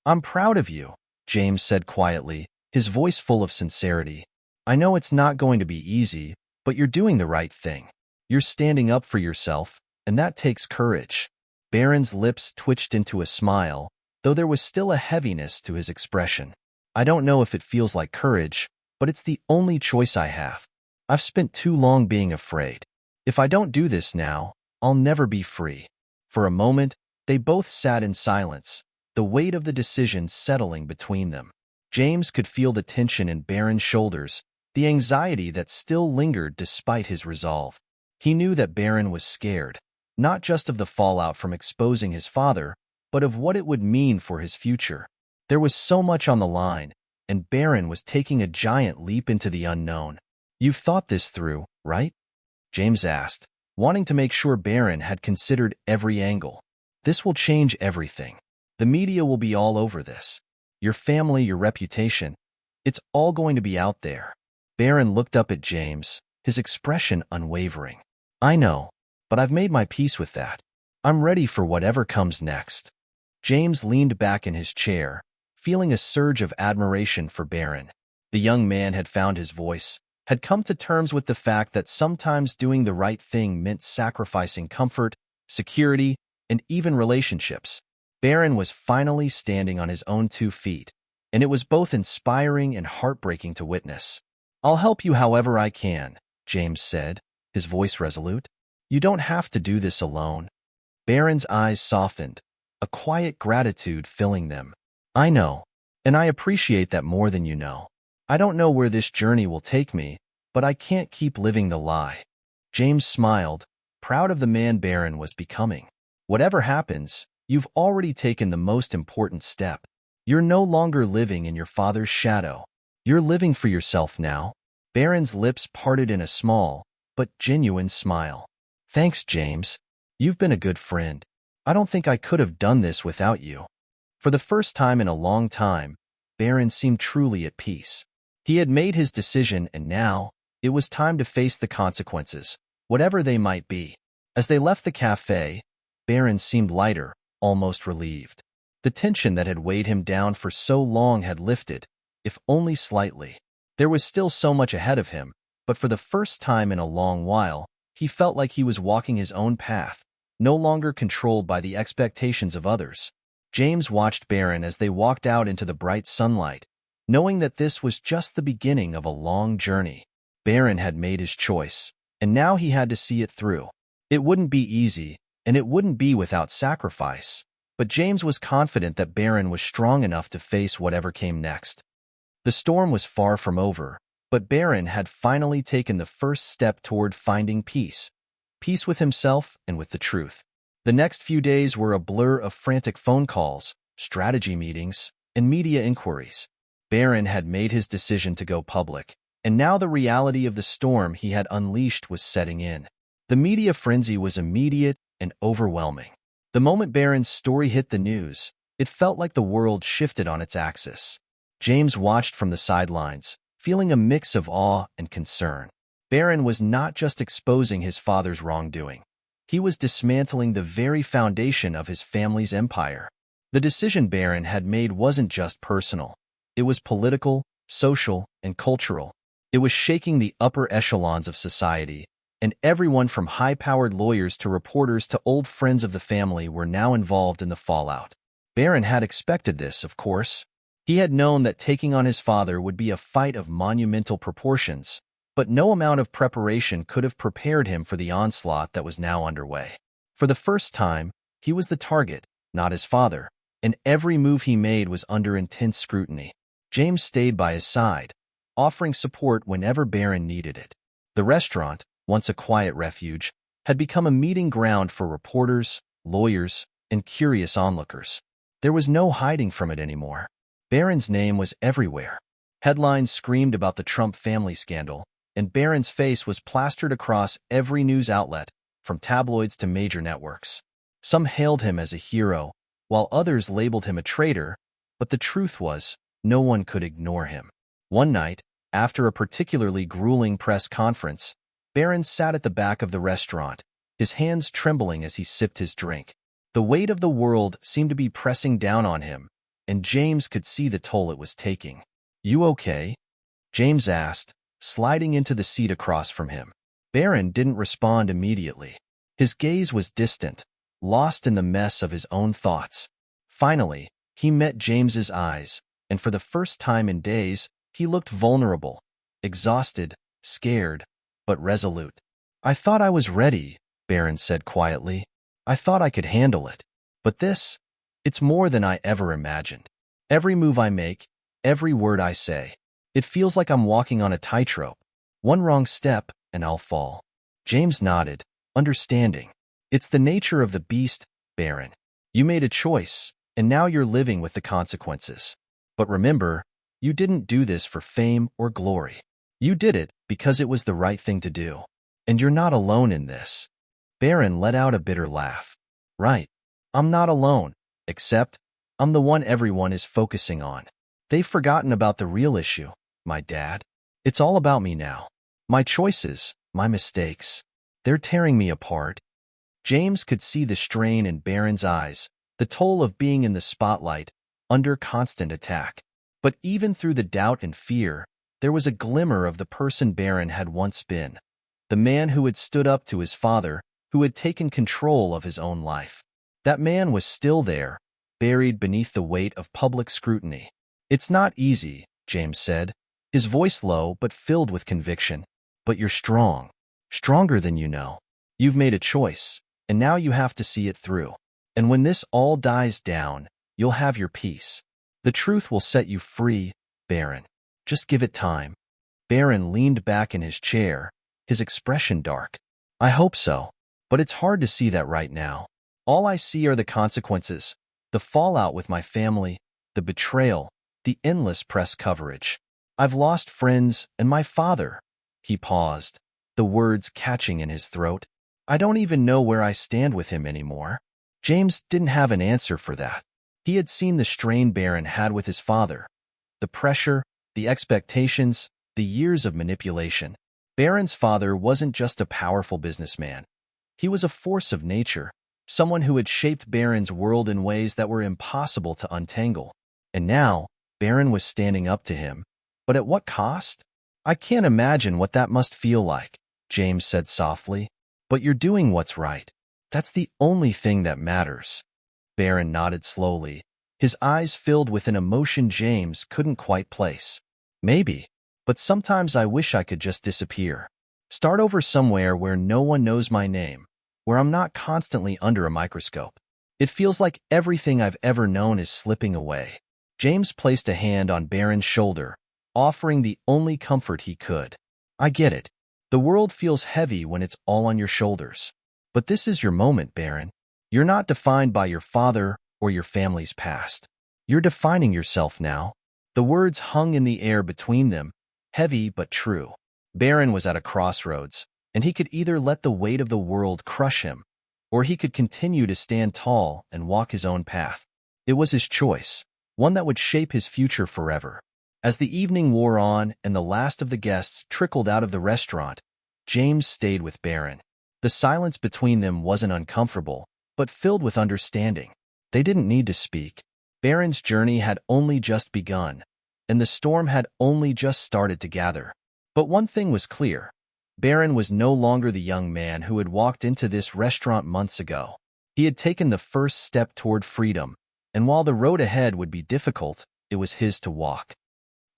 "I'm proud of you," James said quietly, his voice full of sincerity. "I know it's not going to be easy, but you're doing the right thing. You're standing up for yourself, and that takes courage." Barron's lips twitched into a smile, though there was still a heaviness to his expression. "I don't know if it feels like courage, but it's the only choice I have. I've spent too long being afraid. If I don't do this now, I'll never be free." For a moment, they both sat in silence, the weight of the decision settling between them. James could feel the tension in Barron's shoulders, the anxiety that still lingered despite his resolve. He knew that Barron was scared, not just of the fallout from exposing his father, but of what it would mean for his future. There was so much on the line, and Barron was taking a giant leap into the unknown. "You've thought this through, right?" James asked, wanting to make sure Barron had considered every angle. "This will change everything. The media will be all over this. Your family, your reputation. It's all going to be out there." Barron looked up at James, his expression unwavering. "I know, but I've made my peace with that. I'm ready for whatever comes next." James leaned back in his chair, feeling a surge of admiration for Barron. The young man had found his voice, had come to terms with the fact that sometimes doing the right thing meant sacrificing comfort, security, and even relationships. Barron was finally standing on his own 2 feet, and it was both inspiring and heartbreaking to witness. "I'll help you however I can," James said, his voice resolute. "You don't have to do this alone." Barron's eyes softened, a quiet gratitude filling them. "I know, and I appreciate that more than you know. I don't know where this journey will take me, but I can't keep living the lie." James smiled, proud of the man Barron was becoming. "Whatever happens, you've already taken the most important step. You're no longer living in your father's shadow. You're living for yourself now." Barron's lips parted in a small, but genuine smile. "Thanks, James. You've been a good friend. I don't think I could have done this without you." For the first time in a long time, Barron seemed truly at peace. He had made his decision, and now it was time to face the consequences, whatever they might be. As they left the cafe, Barron seemed lighter, almost relieved. The tension that had weighed him down for so long had lifted, if only slightly. There was still so much ahead of him, but for the first time in a long while, he felt like he was walking his own path, no longer controlled by the expectations of others. James watched Barron as they walked out into the bright sunlight, knowing that this was just the beginning of a long journey. Barron had made his choice, and now he had to see it through. It wouldn't be easy, and it wouldn't be without sacrifice, but James was confident that Barron was strong enough to face whatever came next. The storm was far from over, but Barron had finally taken the first step toward finding peace. Peace with himself and with the truth. The next few days were a blur of frantic phone calls, strategy meetings, and media inquiries. Barron had made his decision to go public, and now the reality of the storm he had unleashed was setting in. The media frenzy was immediate and overwhelming. The moment Barron's story hit the news, it felt like the world shifted on its axis. James watched from the sidelines, feeling a mix of awe and concern. Barron was not just exposing his father's wrongdoing. He was dismantling the very foundation of his family's empire. The decision Barron had made wasn't just personal. It was political, social, and cultural. It was shaking the upper echelons of society, and everyone from high-powered lawyers to reporters to old friends of the family were now involved in the fallout. Barron had expected this, of course. He had known that taking on his father would be a fight of monumental proportions, but no amount of preparation could have prepared him for the onslaught that was now underway. For the first time, he was the target, not his father, and every move he made was under intense scrutiny. James stayed by his side, offering support whenever Barron needed it. The restaurant, once a quiet refuge, had become a meeting ground for reporters, lawyers, and curious onlookers. There was no hiding from it anymore. Barron's name was everywhere. Headlines screamed about the Trump family scandal, and Barron's face was plastered across every news outlet, from tabloids to major networks. Some hailed him as a hero, while others labeled him a traitor, but the truth was, no one could ignore him. One night, after a particularly grueling press conference, Barron sat at the back of the restaurant, his hands trembling as he sipped his drink. The weight of the world seemed to be pressing down on him, and James could see the toll it was taking. "You okay?" James asked, sliding into the seat across from him. Barron didn't respond immediately. His gaze was distant, lost in the mess of his own thoughts. Finally, he met James's eyes, and for the first time in days, he looked vulnerable, exhausted, scared, but resolute. "I thought I was ready," Barron said quietly. "I thought I could handle it. But this, it's more than I ever imagined. Every move I make, every word I say, it feels like I'm walking on a tightrope. One wrong step, and I'll fall." James nodded, understanding. "It's the nature of the beast, Barron. You made a choice, and now you're living with the consequences. But remember, you didn't do this for fame or glory. You did it because it was the right thing to do. And you're not alone in this." Barron let out a bitter laugh. "Right. I'm not alone, except I'm the one everyone is focusing on. They've forgotten about the real issue, my dad. It's all about me now. My choices, my mistakes. They're tearing me apart." James could see the strain in Barron's eyes, the toll of being in the spotlight, under constant attack. But even through the doubt and fear, There was a glimmer of the person Barron had once been, the man who had stood up to his father, who had taken control of his own life. That man was still there, buried beneath the weight of public scrutiny. "It's not easy," James said, his voice low but filled with conviction. "But you're strong. Stronger than you know. You've made a choice, and now you have to see it through. And when this all dies down, you'll have your peace. The truth will set you free, Barron. Just give it time." Barron leaned back in his chair, his expression dark. "I hope so, but it's hard to see that right now. All I see are the consequences, the fallout with my family, the betrayal, the endless press coverage. I've lost friends and my father." He paused, the words catching in his throat. "I don't even know where I stand with him anymore." James didn't have an answer for that. He had seen the strain Barron had with his father, the pressure, the expectations, the years of manipulation. Barron's father wasn't just a powerful businessman. He was a force of nature, someone who had shaped Barron's world in ways that were impossible to untangle. And now, Barron was standing up to him. But at what cost? "I can't imagine what that must feel like," James said softly. "But you're doing what's right. That's the only thing that matters." Barron nodded slowly, his eyes filled with an emotion James couldn't quite place. "Maybe, but sometimes I wish I could just disappear. Start over somewhere where no one knows my name, where I'm not constantly under a microscope. It feels like everything I've ever known is slipping away." James placed a hand on Barron's shoulder, offering the only comfort he could. "I get it. The world feels heavy when it's all on your shoulders. But this is your moment, Barron. You're not defined by your father or your family's past. You're defining yourself now." The words hung in the air between them, heavy but true. Barron was at a crossroads, and he could either let the weight of the world crush him, or he could continue to stand tall and walk his own path. It was his choice, one that would shape his future forever. As the evening wore on and the last of the guests trickled out of the restaurant, James stayed with Barron. The silence between them wasn't uncomfortable, but filled with understanding. They didn't need to speak. Barron's journey had only just begun, and the storm had only just started to gather. But one thing was clear. Barron was no longer the young man who had walked into this restaurant months ago. He had taken the first step toward freedom, and while the road ahead would be difficult, it was his to walk.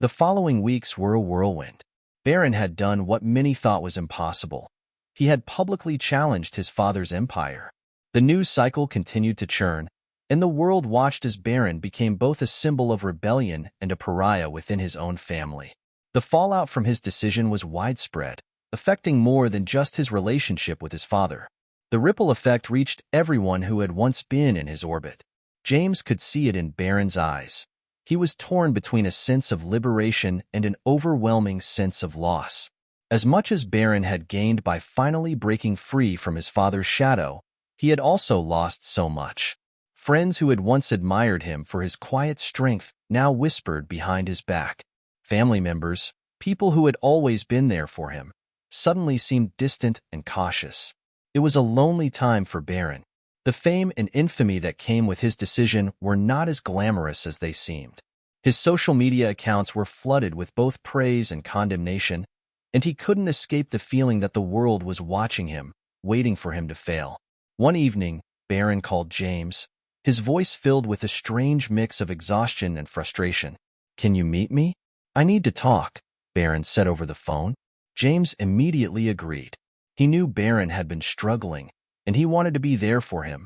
The following weeks were a whirlwind. Barron had done what many thought was impossible. He had publicly challenged his father's empire. The news cycle continued to churn, and the world watched as Barron became both a symbol of rebellion and a pariah within his own family. The fallout from his decision was widespread, affecting more than just his relationship with his father. The ripple effect reached everyone who had once been in his orbit. James could see it in Barron's eyes. He was torn between a sense of liberation and an overwhelming sense of loss. As much as Barron had gained by finally breaking free from his father's shadow, he had also lost so much. Friends who had once admired him for his quiet strength now whispered behind his back. Family members, people who had always been there for him, suddenly seemed distant and cautious. It was a lonely time for Barron. The fame and infamy that came with his decision were not as glamorous as they seemed. His social media accounts were flooded with both praise and condemnation, and he couldn't escape the feeling that the world was watching him, waiting for him to fail. One evening, Barron called James, his voice filled with a strange mix of exhaustion and frustration. "Can you meet me? I need to talk," Barron said over the phone. James immediately agreed. He knew Barron had been struggling, and he wanted to be there for him,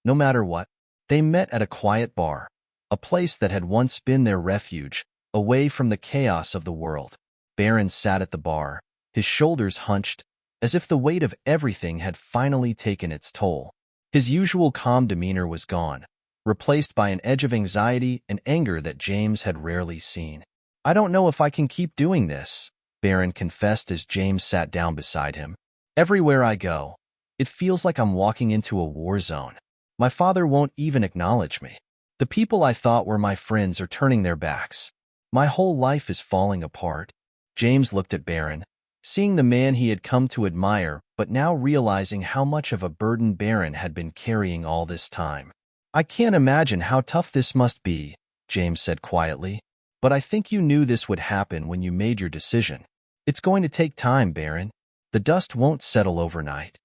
no matter what. They met at a quiet bar, a place that had once been their refuge, away from the chaos of the world. Barron sat at the bar, his shoulders hunched, as if the weight of everything had finally taken its toll. His usual calm demeanor was gone, replaced by an edge of anxiety and anger that James had rarely seen. "I don't know if I can keep doing this," Barron confessed as James sat down beside him. "Everywhere I go, it feels like I'm walking into a war zone. My father won't even acknowledge me. The people I thought were my friends are turning their backs. My whole life is falling apart." James looked at Barron, seeing the man he had come to admire, but now realizing how much of a burden Barron had been carrying all this time. "I can't imagine how tough this must be," James said quietly. But I think you knew this would happen when you made your decision. It's going to take time, Barron. The dust won't settle overnight.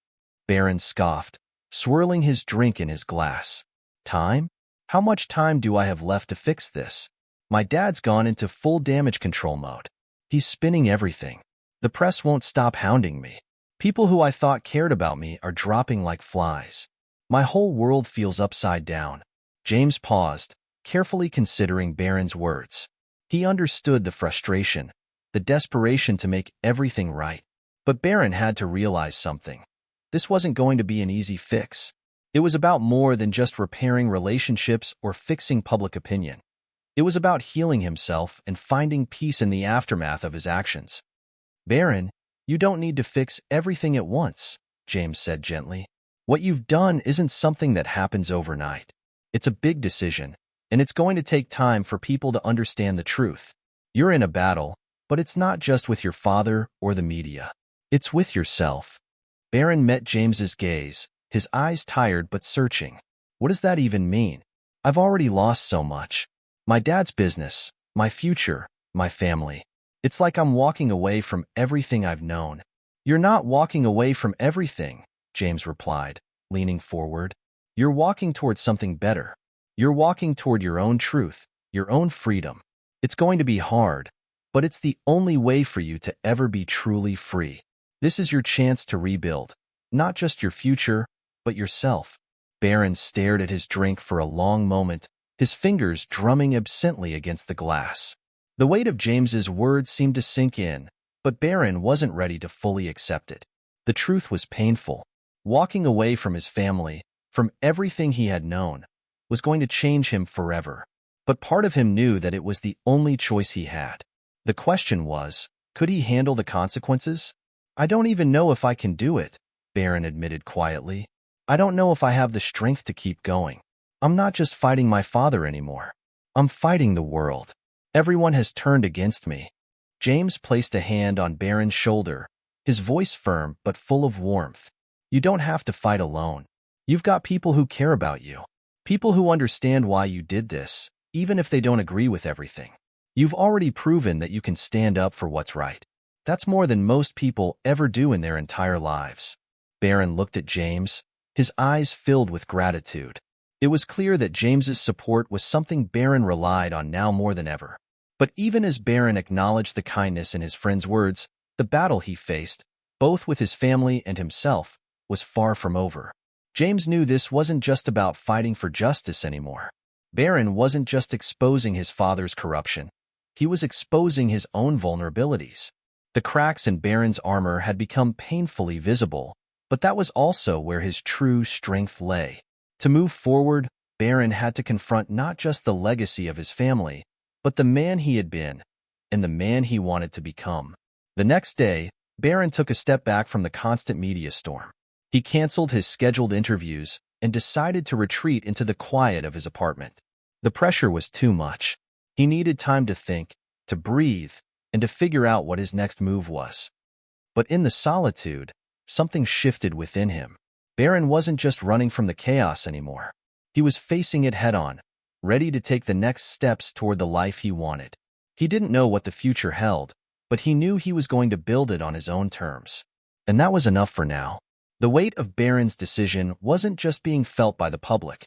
Barron scoffed, swirling his drink in his glass. Time? How much time do I have left to fix this? My dad's gone into full damage control mode. He's spinning everything. The press won't stop hounding me. People who I thought cared about me are dropping like flies. My whole world feels upside down. James paused, carefully considering Barron's words. He understood the frustration, the desperation to make everything right. But Barron had to realize something. This wasn't going to be an easy fix. It was about more than just repairing relationships or fixing public opinion. It was about healing himself and finding peace in the aftermath of his actions. Barron, you don't need to fix everything at once, James said gently. What you've done isn't something that happens overnight. It's a big decision, and it's going to take time for people to understand the truth. You're in a battle, but it's not just with your father or the media. It's with yourself. Barron met James's gaze, his eyes tired but searching. What does that even mean? I've already lost so much. My dad's business, my future, my family. It's like I'm walking away from everything I've known. You're not walking away from everything, James replied, leaning forward. You're walking toward something better. You're walking toward your own truth, your own freedom. It's going to be hard, but it's the only way for you to ever be truly free. This is your chance to rebuild, not just your future, but yourself. Barron stared at his drink for a long moment, his fingers drumming absently against the glass. The weight of James's words seemed to sink in, but Barron wasn't ready to fully accept it. The truth was painful. Walking away from his family, from everything he had known, was going to change him forever. But part of him knew that it was the only choice he had. The question was, could he handle the consequences? I don't even know if I can do it, Barron admitted quietly. I don't know if I have the strength to keep going. I'm not just fighting my father anymore. I'm fighting the world. Everyone has turned against me. James placed a hand on Barron's shoulder, his voice firm but full of warmth. You don't have to fight alone. You've got people who care about you. People who understand why you did this, even if they don't agree with everything. You've already proven that you can stand up for what's right. That's more than most people ever do in their entire lives. Barron looked at James, his eyes filled with gratitude. It was clear that James's support was something Barron relied on now more than ever. But even as Barron acknowledged the kindness in his friend's words, the battle he faced, both with his family and himself, was far from over. James knew this wasn't just about fighting for justice anymore. Barron wasn't just exposing his father's corruption. He was exposing his own vulnerabilities. The cracks in Barron's armor had become painfully visible, but that was also where his true strength lay. To move forward, Barron had to confront not just the legacy of his family, but the man he had been, and the man he wanted to become. The next day, Barron took a step back from the constant media storm. He canceled his scheduled interviews and decided to retreat into the quiet of his apartment. The pressure was too much. He needed time to think, to breathe, and to figure out what his next move was. But in the solitude, something shifted within him. Barron wasn't just running from the chaos anymore. He was facing it head-on, ready to take the next steps toward the life he wanted. He didn't know what the future held, but he knew he was going to build it on his own terms. And that was enough for now. The weight of Barron's decision wasn't just being felt by the public.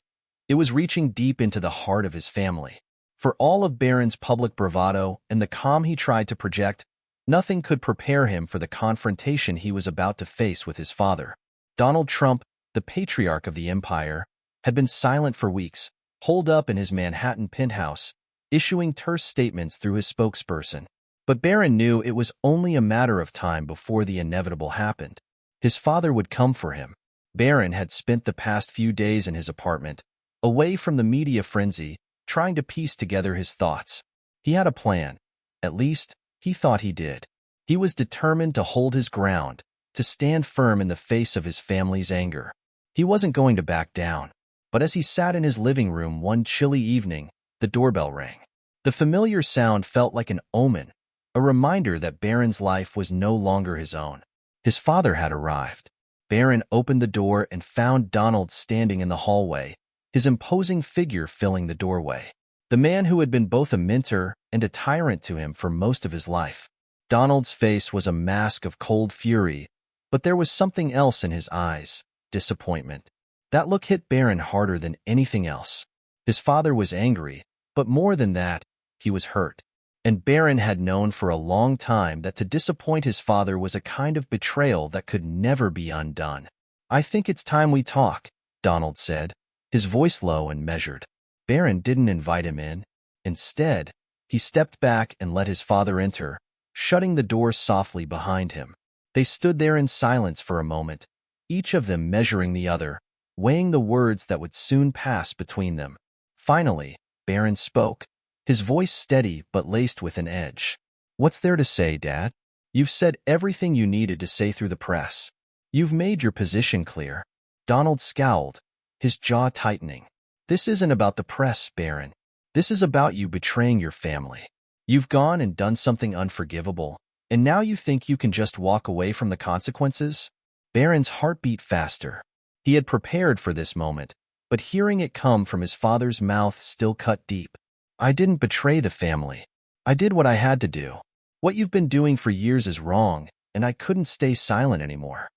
It was reaching deep into the heart of his family. For all of Barron's public bravado and the calm he tried to project, nothing could prepare him for the confrontation he was about to face with his father. Donald Trump, the patriarch of the empire, had been silent for weeks, holed up in his Manhattan penthouse, issuing terse statements through his spokesperson. But Barron knew it was only a matter of time before the inevitable happened. His father would come for him. Barron had spent the past few days in his apartment, away from the media frenzy, trying to piece together his thoughts. He had a plan. At least, he thought he did. He was determined to hold his ground, to stand firm in the face of his family's anger. He wasn't going to back down. But as he sat in his living room one chilly evening, the doorbell rang. The familiar sound felt like an omen, a reminder that Barron's life was no longer his own. His father had arrived. Barron opened the door and found Donald standing in the hallway, his imposing figure filling the doorway. the man who had been both a mentor and a tyrant to him for most of his life. Donald's face was a mask of cold fury, but there was something else in his eyes, disappointment. That look hit Barron harder than anything else. His father was angry, but more than that, he was hurt. And Barron had known for a long time that to disappoint his father was a kind of betrayal that could never be undone. "I think it's time we talk," Donald said, his voice low and measured. Barron didn't invite him in. Instead, he stepped back and let his father enter, shutting the door softly behind him. They stood there in silence for a moment, each of them measuring the other, weighing the words that would soon pass between them. Finally, Barron spoke, his voice steady but laced with an edge. "What's there to say, Dad? You've said everything you needed to say through the press. You've made your position clear." Donald scowled, his jaw tightening. "This isn't about the press, Barron. This is about you betraying your family. You've gone and done something unforgivable, and now you think you can just walk away from the consequences?" Barron's heart beat faster. He had prepared for this moment, but hearing it come from his father's mouth still cut deep. "I didn't betray the family. I did what I had to do. What you've been doing for years is wrong, and I couldn't stay silent anymore."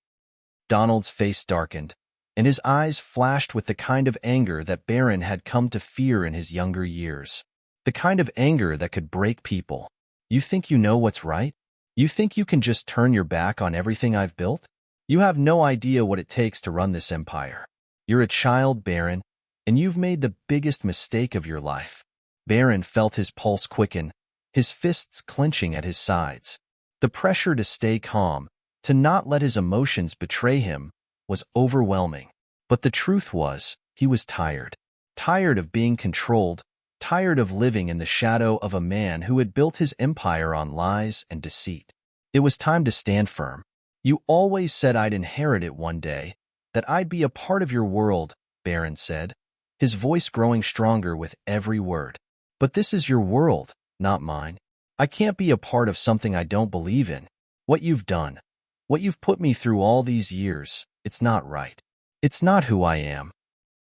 Donald's face darkened, and his eyes flashed with the kind of anger that Barron had come to fear in his younger years. The kind of anger that could break people. "You think you know what's right? You think you can just turn your back on everything I've built? You have no idea what it takes to run this empire. You're a child, Barron, and you've made the biggest mistake of your life." Barron felt his pulse quicken, his fists clenching at his sides. The pressure to stay calm, to not let his emotions betray him, was overwhelming. But the truth was, he was tired. Tired of being controlled, tired of living in the shadow of a man who had built his empire on lies and deceit. It was time to stand firm. "You always said I'd inherit it one day, that I'd be a part of your world," Barron said, his voice growing stronger with every word. "But this is your world, not mine. I can't be a part of something I don't believe in. What you've done, what you've put me through all these years, it's not right. It's not who I am."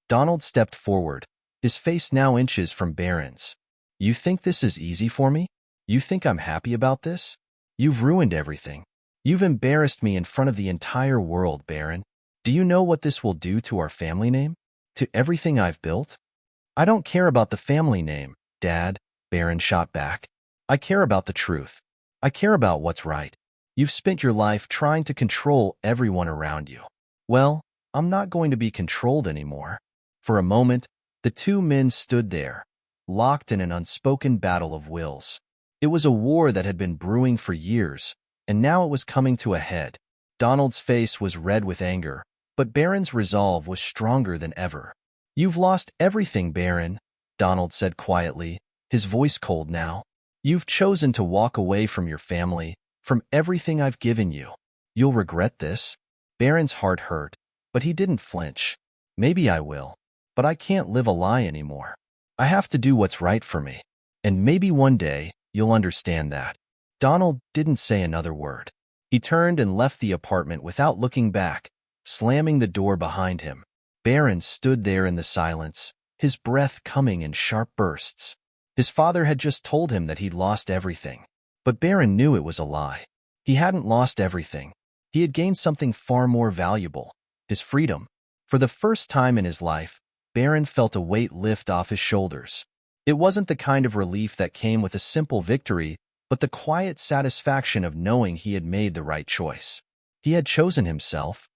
Donald stepped forward, his face now inches from Barron's. "You think this is easy for me? You think I'm happy about this? You've ruined everything. You've embarrassed me in front of the entire world, Barron. Do you know what this will do to our family name? To everything I've built?" "I don't care about the family name, Dad," Barron shot back. "I care about the truth. I care about what's right. You've spent your life trying to control everyone around you. Well, I'm not going to be controlled anymore." For a moment, the two men stood there, locked in an unspoken battle of wills. It was a war that had been brewing for years, and now it was coming to a head. Donald's face was red with anger, but Barron's resolve was stronger than ever. "You've lost everything, Barron," Donald said quietly, his voice cold now. "You've chosen to walk away from your family, from everything I've given you. You'll regret this." Barron's heart hurt, but he didn't flinch. "Maybe I will, but I can't live a lie anymore. I have to do what's right for me. And maybe one day, you'll understand that." Donald didn't say another word. He turned and left the apartment without looking back, slamming the door behind him. Barron stood there in the silence, his breath coming in sharp bursts. His father had just told him that he'd lost everything. But Barron knew it was a lie. He hadn't lost everything. He had gained something far more valuable, his freedom. For the first time in his life, Barron felt a weight lift off his shoulders. It wasn't the kind of relief that came with a simple victory, but the quiet satisfaction of knowing he had made the right choice. He had chosen himself.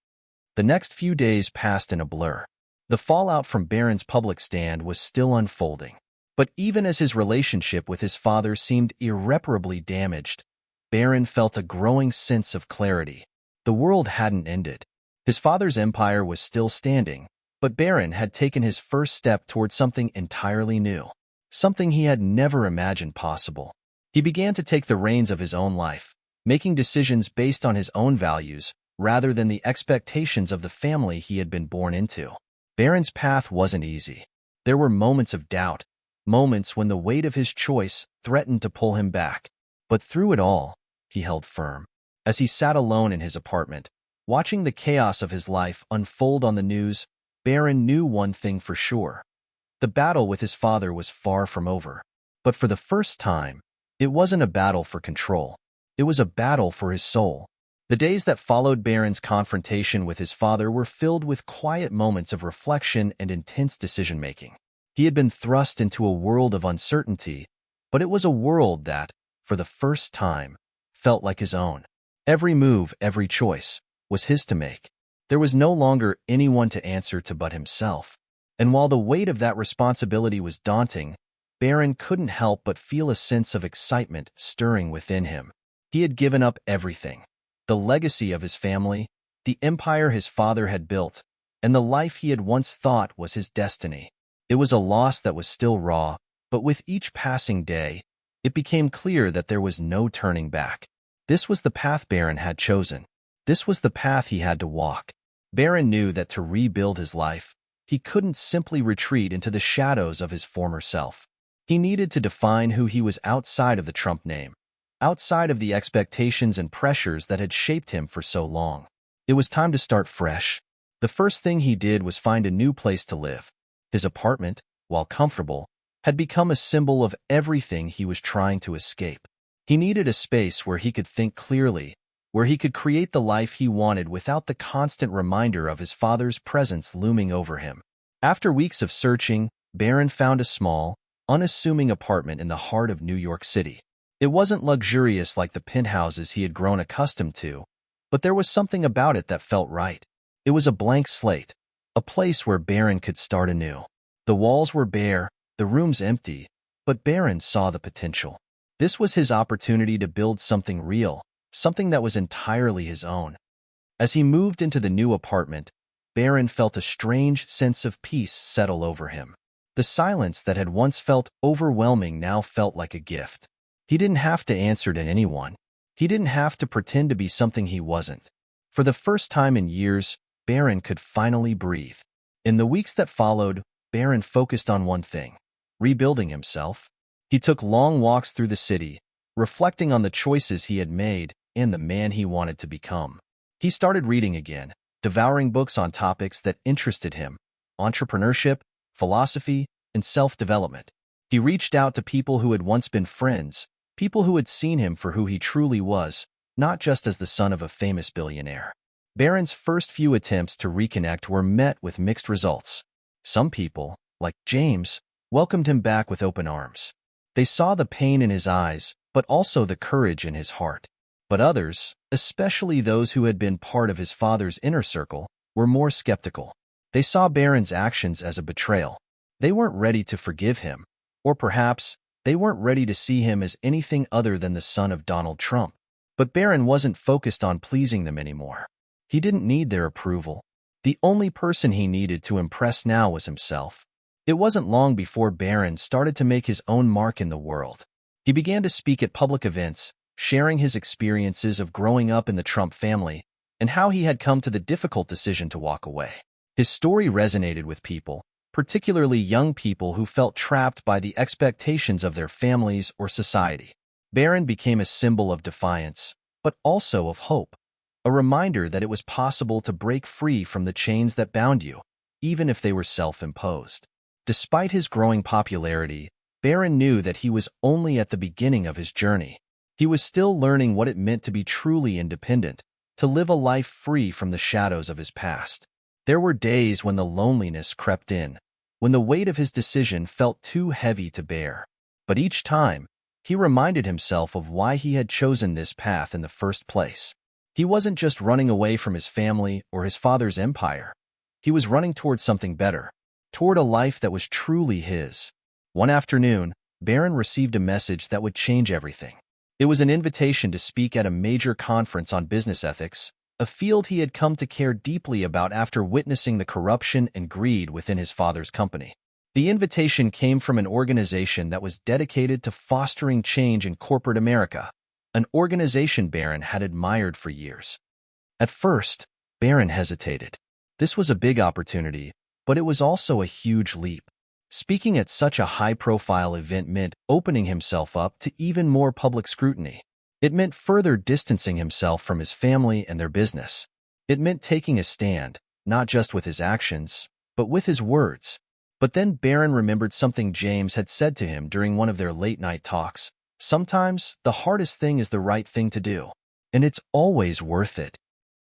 The next few days passed in a blur. The fallout from Barron's public stand was still unfolding. But even as his relationship with his father seemed irreparably damaged, Barron felt a growing sense of clarity. The world hadn't ended. His father's empire was still standing, but Barron had taken his first step toward something entirely new, something he had never imagined possible. He began to take the reins of his own life, making decisions based on his own values rather than the expectations of the family he had been born into. Barron's path wasn't easy. There were moments of doubt, moments when the weight of his choice threatened to pull him back. But through it all, he held firm. As he sat alone in his apartment, watching the chaos of his life unfold on the news, Barron knew one thing for sure. The battle with his father was far from over. But for the first time, it wasn't a battle for control. It was a battle for his soul. The days that followed Barron's confrontation with his father were filled with quiet moments of reflection and intense decision-making. He had been thrust into a world of uncertainty, but it was a world that, for the first time, felt like his own. Every move, every choice, was his to make. There was no longer anyone to answer to but himself. And while the weight of that responsibility was daunting, Barron couldn't help but feel a sense of excitement stirring within him. He had given up everything. The legacy of his family, the empire his father had built, and the life he had once thought was his destiny. It was a loss that was still raw, but with each passing day, it became clear that there was no turning back. This was the path Barron had chosen. This was the path he had to walk. Barron knew that to rebuild his life, he couldn't simply retreat into the shadows of his former self. He needed to define who he was outside of the Trump name, outside of the expectations and pressures that had shaped him for so long. It was time to start fresh. The first thing he did was find a new place to live. His apartment, while comfortable, had become a symbol of everything he was trying to escape. He needed a space where he could think clearly, where he could create the life he wanted without the constant reminder of his father's presence looming over him. After weeks of searching, Barron found a small, unassuming apartment in the heart of New York City. It wasn't luxurious like the penthouses he had grown accustomed to, but there was something about it that felt right. It was a blank slate, a place where Barron could start anew. The walls were bare, the rooms empty, but Barron saw the potential. This was his opportunity to build something real, something that was entirely his own. As he moved into the new apartment, Barron felt a strange sense of peace settle over him. The silence that had once felt overwhelming now felt like a gift. He didn't have to answer to anyone. He didn't have to pretend to be something he wasn't. For the first time in years, Barron could finally breathe. In the weeks that followed, Barron focused on one thing: rebuilding himself. He took long walks through the city, reflecting on the choices he had made and the man he wanted to become. He started reading again, devouring books on topics that interested him: entrepreneurship, philosophy, and self-development. He reached out to people who had once been friends, people who had seen him for who he truly was, not just as the son of a famous billionaire. Barron's first few attempts to reconnect were met with mixed results. Some people, like James, welcomed him back with open arms. They saw the pain in his eyes, but also the courage in his heart. But others, especially those who had been part of his father's inner circle, were more skeptical. They saw Barron's actions as a betrayal. They weren't ready to forgive him, or perhaps they weren't ready to see him as anything other than the son of Donald Trump. But Barron wasn't focused on pleasing them anymore. He didn't need their approval. The only person he needed to impress now was himself. It wasn't long before Barron started to make his own mark in the world. He began to speak at public events, sharing his experiences of growing up in the Trump family and how he had come to the difficult decision to walk away. His story resonated with people, particularly young people who felt trapped by the expectations of their families or society. Barron became a symbol of defiance, but also of hope, a reminder that it was possible to break free from the chains that bound you, even if they were self-imposed. Despite his growing popularity, Barron knew that he was only at the beginning of his journey. He was still learning what it meant to be truly independent, to live a life free from the shadows of his past. There were days when the loneliness crept in, when the weight of his decision felt too heavy to bear. But each time, he reminded himself of why he had chosen this path in the first place. He wasn't just running away from his family or his father's empire. He was running toward something better, toward a life that was truly his. One afternoon, Barron received a message that would change everything. It was an invitation to speak at a major conference on business ethics, a field he had come to care deeply about after witnessing the corruption and greed within his father's company. The invitation came from an organization that was dedicated to fostering change in corporate America, an organization Barron had admired for years. At first, Barron hesitated. This was a big opportunity, but it was also a huge leap. Speaking at such a high-profile event meant opening himself up to even more public scrutiny. It meant further distancing himself from his family and their business. It meant taking a stand, not just with his actions, but with his words. But then Barron remembered something James had said to him during one of their late-night talks. Sometimes, the hardest thing is the right thing to do. And it's always worth it.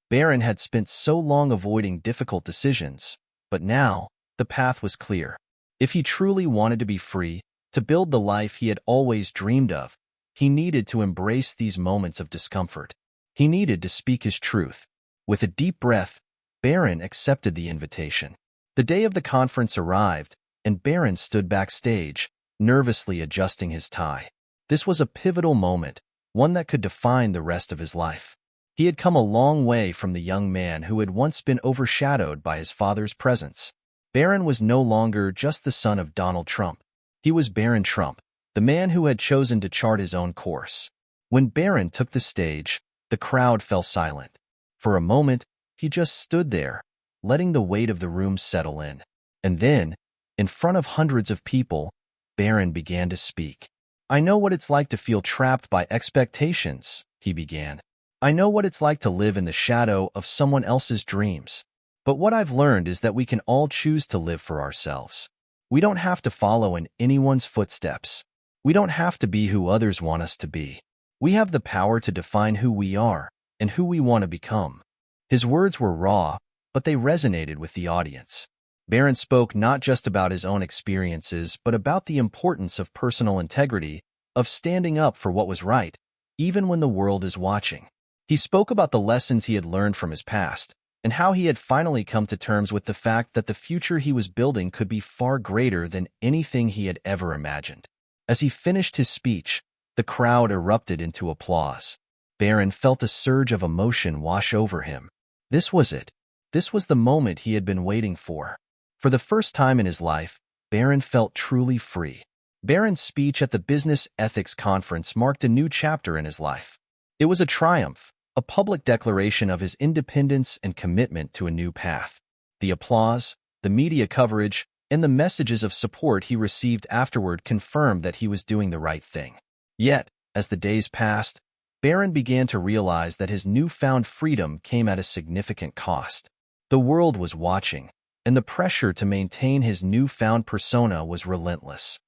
Barron had spent so long avoiding difficult decisions, but now, the path was clear. If he truly wanted to be free, to build the life he had always dreamed of, he needed to embrace these moments of discomfort. He needed to speak his truth. With a deep breath, Barron accepted the invitation. The day of the conference arrived, and Barron stood backstage, nervously adjusting his tie. This was a pivotal moment, one that could define the rest of his life. He had come a long way from the young man who had once been overshadowed by his father's presence. Barron was no longer just the son of Donald Trump. He was Barron Trump, the man who had chosen to chart his own course. When Barron took the stage, the crowd fell silent. For a moment, he just stood there, letting the weight of the room settle in. And then, in front of hundreds of people, Barron began to speak. "I know what it's like to feel trapped by expectations," he began. "I know what it's like to live in the shadow of someone else's dreams. But what I've learned is that we can all choose to live for ourselves. We don't have to follow in anyone's footsteps. We don't have to be who others want us to be. We have the power to define who we are and who we want to become." His words were raw, but they resonated with the audience. Barron spoke not just about his own experiences, but about the importance of personal integrity, of standing up for what was right, even when the world is watching. He spoke about the lessons he had learned from his past, and how he had finally come to terms with the fact that the future he was building could be far greater than anything he had ever imagined. As he finished his speech, the crowd erupted into applause. Barron felt a surge of emotion wash over him. This was it. This was the moment he had been waiting for. For the first time in his life, Barron felt truly free. Barron's speech at the Business Ethics Conference marked a new chapter in his life. It was a triumph, a public declaration of his independence and commitment to a new path. The applause, the media coverage, and the messages of support he received afterward confirmed that he was doing the right thing. Yet, as the days passed, Barron began to realize that his newfound freedom came at a significant cost. The world was watching, and the pressure to maintain his newfound persona was relentless.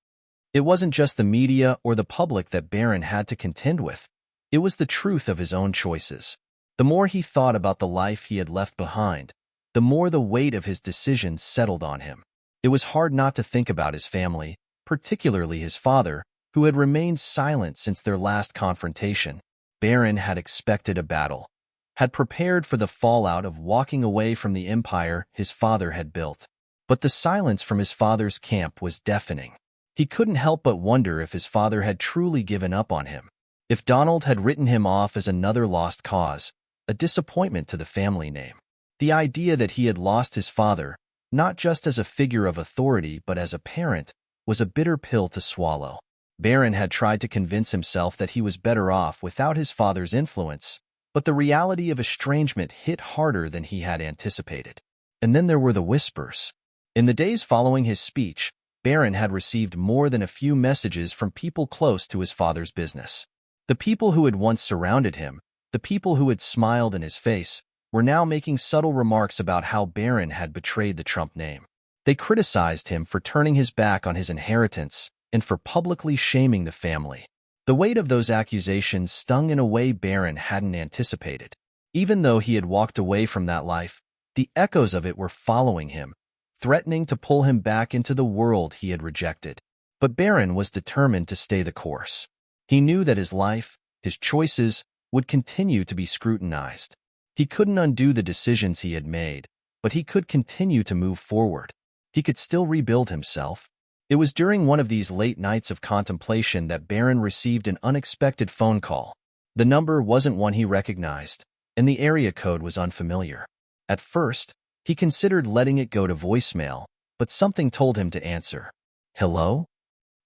It wasn't just the media or the public that Barron had to contend with. It was the truth of his own choices. The more he thought about the life he had left behind, the more the weight of his decisions settled on him. It was hard not to think about his family, particularly his father, who had remained silent since their last confrontation. Barron had expected a battle, had prepared for the fallout of walking away from the empire his father had built. But the silence from his father's camp was deafening. He couldn't help but wonder if his father had truly given up on him, if Donald had written him off as another lost cause, a disappointment to the family name. The idea that he had lost his father, not just as a figure of authority but as a parent, was a bitter pill to swallow. Barron had tried to convince himself that he was better off without his father's influence, but the reality of estrangement hit harder than he had anticipated. And then there were the whispers. In the days following his speech, Barron had received more than a few messages from people close to his father's business. The people who had once surrounded him, the people who had smiled in his face, were now making subtle remarks about how Barron had betrayed the Trump name. They criticized him for turning his back on his inheritance and for publicly shaming the family. The weight of those accusations stung in a way Barron hadn't anticipated. Even though he had walked away from that life, the echoes of it were following him, threatening to pull him back into the world he had rejected. But Barron was determined to stay the course. He knew that his life, his choices, would continue to be scrutinized. He couldn't undo the decisions he had made, but he could continue to move forward. He could still rebuild himself. It was during one of these late nights of contemplation that Barron received an unexpected phone call. The number wasn't one he recognized, and the area code was unfamiliar. At first, he considered letting it go to voicemail, but something told him to answer. "Hello?"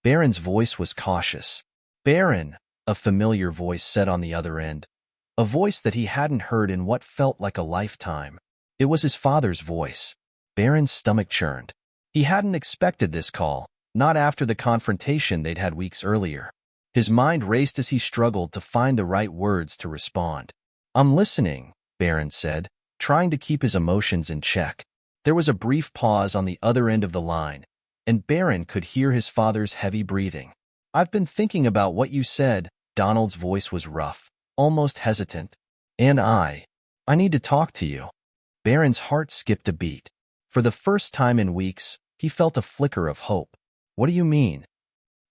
Barron's voice was cautious. "Barron," a familiar voice said on the other end, a voice that he hadn't heard in what felt like a lifetime. It was his father's voice. Barron's stomach churned. He hadn't expected this call, not after the confrontation they'd had weeks earlier. His mind raced as he struggled to find the right words to respond. "I'm listening," Barron said, trying to keep his emotions in check. There was a brief pause on the other end of the line, and Barron could hear his father's heavy breathing. "I've been thinking about what you said." Donald's voice was rough, almost hesitant. "And I need to talk to you." Barron's heart skipped a beat. For the first time in weeks, he felt a flicker of hope. "What do you mean?"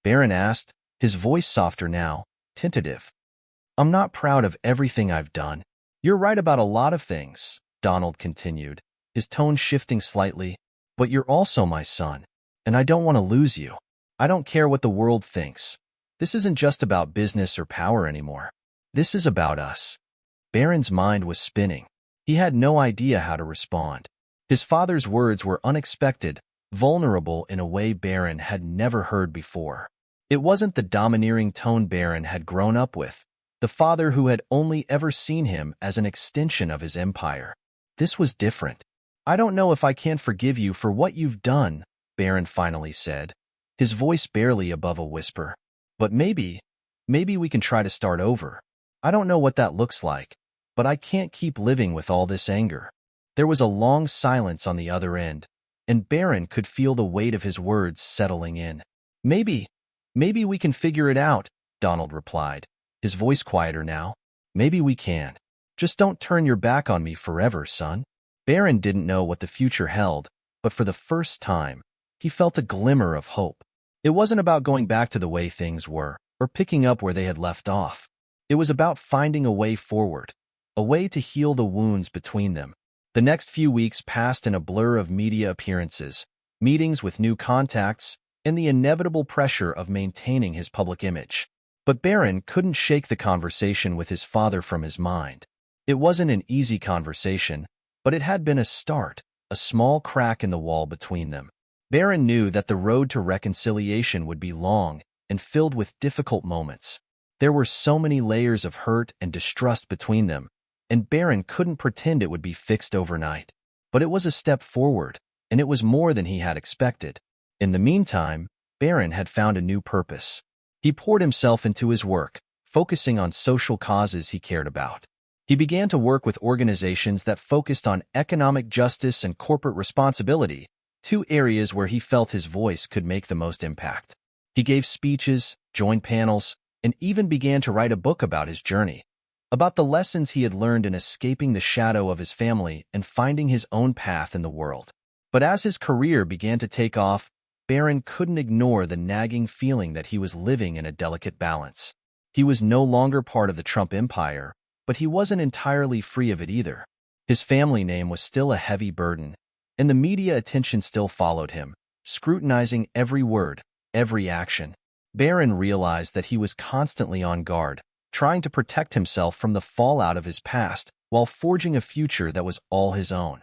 Barron asked, his voice softer now, tentative. "I'm not proud of everything I've done." "You're right about a lot of things," Donald continued, his tone shifting slightly. "But you're also my son, and I don't want to lose you. I don't care what the world thinks. This isn't just about business or power anymore. This is about us." Barron's mind was spinning. He had no idea how to respond. His father's words were unexpected, vulnerable in a way Barron had never heard before. It wasn't the domineering tone Barron had grown up with, the father who had only ever seen him as an extension of his empire. This was different. "I don't know if I can forgive you for what you've done," Barron finally said, his voice barely above a whisper. "But maybe we can try to start over. I don't know what that looks like, but I can't keep living with all this anger." There was a long silence on the other end, and Barron could feel the weight of his words settling in. Maybe we can figure it out," Donald replied, his voice quieter now. "Maybe we can. Just don't turn your back on me forever, son." Barron didn't know what the future held, but for the first time, he felt a glimmer of hope. It wasn't about going back to the way things were, or picking up where they had left off. It was about finding a way forward, a way to heal the wounds between them. The next few weeks passed in a blur of media appearances, meetings with new contacts, and the inevitable pressure of maintaining his public image. But Barron couldn't shake the conversation with his father from his mind. It wasn't an easy conversation, but it had been a start, a small crack in the wall between them. Barron knew that the road to reconciliation would be long and filled with difficult moments. There were so many layers of hurt and distrust between them, and Barron couldn't pretend it would be fixed overnight. But it was a step forward, and it was more than he had expected. In the meantime, Barron had found a new purpose. He poured himself into his work, focusing on social causes he cared about. He began to work with organizations that focused on economic justice and corporate responsibility, two areas where he felt his voice could make the most impact. He gave speeches, joined panels, and even began to write a book about his journey, about the lessons he had learned in escaping the shadow of his family and finding his own path in the world. But as his career began to take off, Barron couldn't ignore the nagging feeling that he was living in a delicate balance. He was no longer part of the Trump empire, but he wasn't entirely free of it either. His family name was still a heavy burden, and the media attention still followed him, scrutinizing every word, every action. Barron realized that he was constantly on guard, trying to protect himself from the fallout of his past while forging a future that was all his own.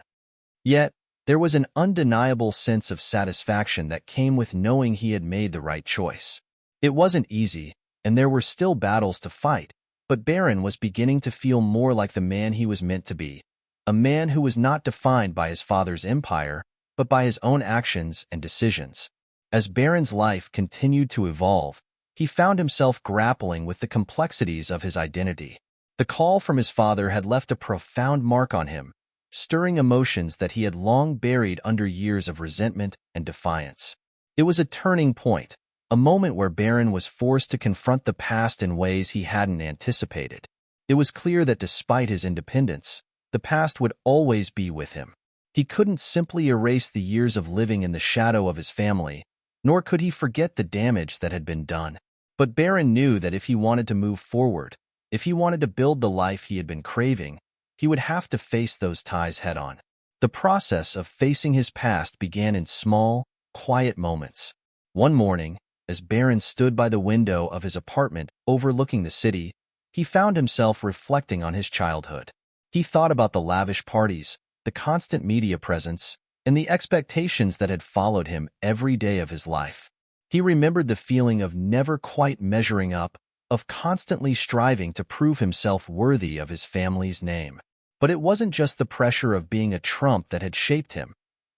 Yet, there was an undeniable sense of satisfaction that came with knowing he had made the right choice. It wasn't easy, and there were still battles to fight, but Barron was beginning to feel more like the man he was meant to be, a man who was not defined by his father's empire, but by his own actions and decisions. As Barron's life continued to evolve, he found himself grappling with the complexities of his identity. The call from his father had left a profound mark on him, stirring emotions that he had long buried under years of resentment and defiance. It was a turning point, a moment where Barron was forced to confront the past in ways he hadn't anticipated. It was clear that despite his independence, the past would always be with him. He couldn't simply erase the years of living in the shadow of his family, nor could he forget the damage that had been done. But Barron knew that if he wanted to move forward, if he wanted to build the life he had been craving, he would have to face those ties head-on. The process of facing his past began in small, quiet moments. One morning, as Barron stood by the window of his apartment overlooking the city, he found himself reflecting on his childhood. He thought about the lavish parties, the constant media presence, and the expectations that had followed him every day of his life. He remembered the feeling of never quite measuring up, of constantly striving to prove himself worthy of his family's name. But it wasn't just the pressure of being a Trump that had shaped him.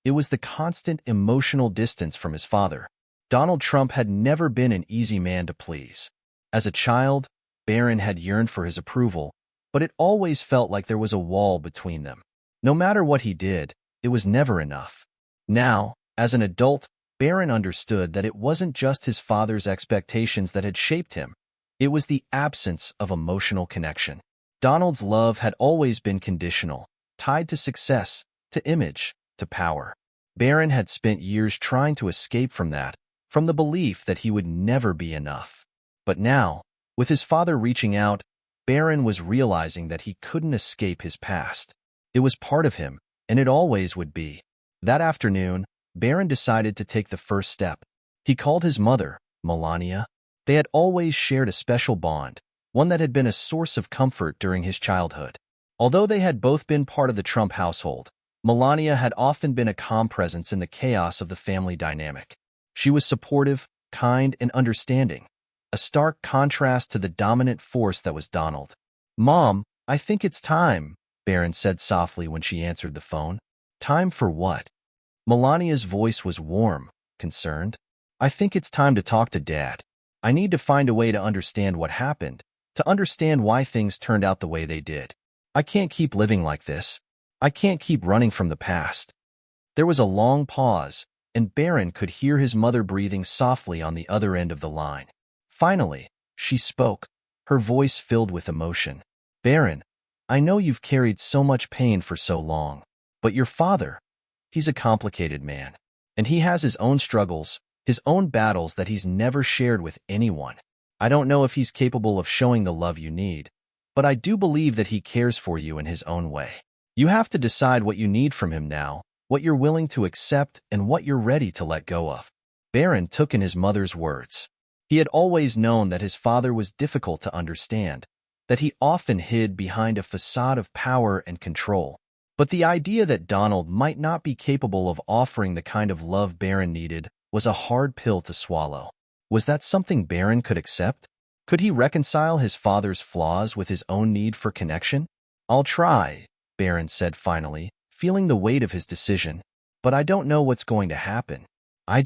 It was the constant emotional distance from his father. Donald Trump had never been an easy man to please. As a child, Barron had yearned for his approval, but it always felt like there was a wall between them. No matter what he did, it was never enough. Now, as an adult, Barron understood that it wasn't just his father's expectations that had shaped him. It was the absence of emotional connection. Donald's love had always been conditional, tied to success, to image, to power. Barron had spent years trying to escape from that, from the belief that he would never be enough. But now, with his father reaching out, Barron was realizing that he couldn't escape his past. It was part of him, and it always would be. That afternoon, Barron decided to take the first step. He called his mother, Melania. They had always shared a special bond, one that had been a source of comfort during his childhood. Although they had both been part of the Trump household, Melania had often been a calm presence in the chaos of the family dynamic. She was supportive, kind, and understanding, a stark contrast to the dominant force that was Donald. "Mom, I think it's time," Barron said softly when she answered the phone. "Time for what?" Melania's voice was warm, concerned. "I think it's time to talk to Dad. I need to find a way to understand what happened, to understand why things turned out the way they did. I can't keep living like this. I can't keep running from the past." There was a long pause, and Barron could hear his mother breathing softly on the other end of the line. Finally, she spoke, her voice filled with emotion. "Barron, I know you've carried so much pain for so long, but your father, he's a complicated man, and he has his own struggles, his own battles that he's never shared with anyone. I don't know if he's capable of showing the love you need, but I do believe that he cares for you in his own way. You have to decide what you need from him now, what you're willing to accept, and what you're ready to let go of." Barron took in his mother's words. He had always known that his father was difficult to understand, that he often hid behind a facade of power and control. But the idea that Donald might not be capable of offering the kind of love Barron needed was a hard pill to swallow. Was that something Barron could accept? Could he reconcile his father's flaws with his own need for connection? "I'll try," Barron said finally, feeling the weight of his decision. "But I don't know what's going to happen. I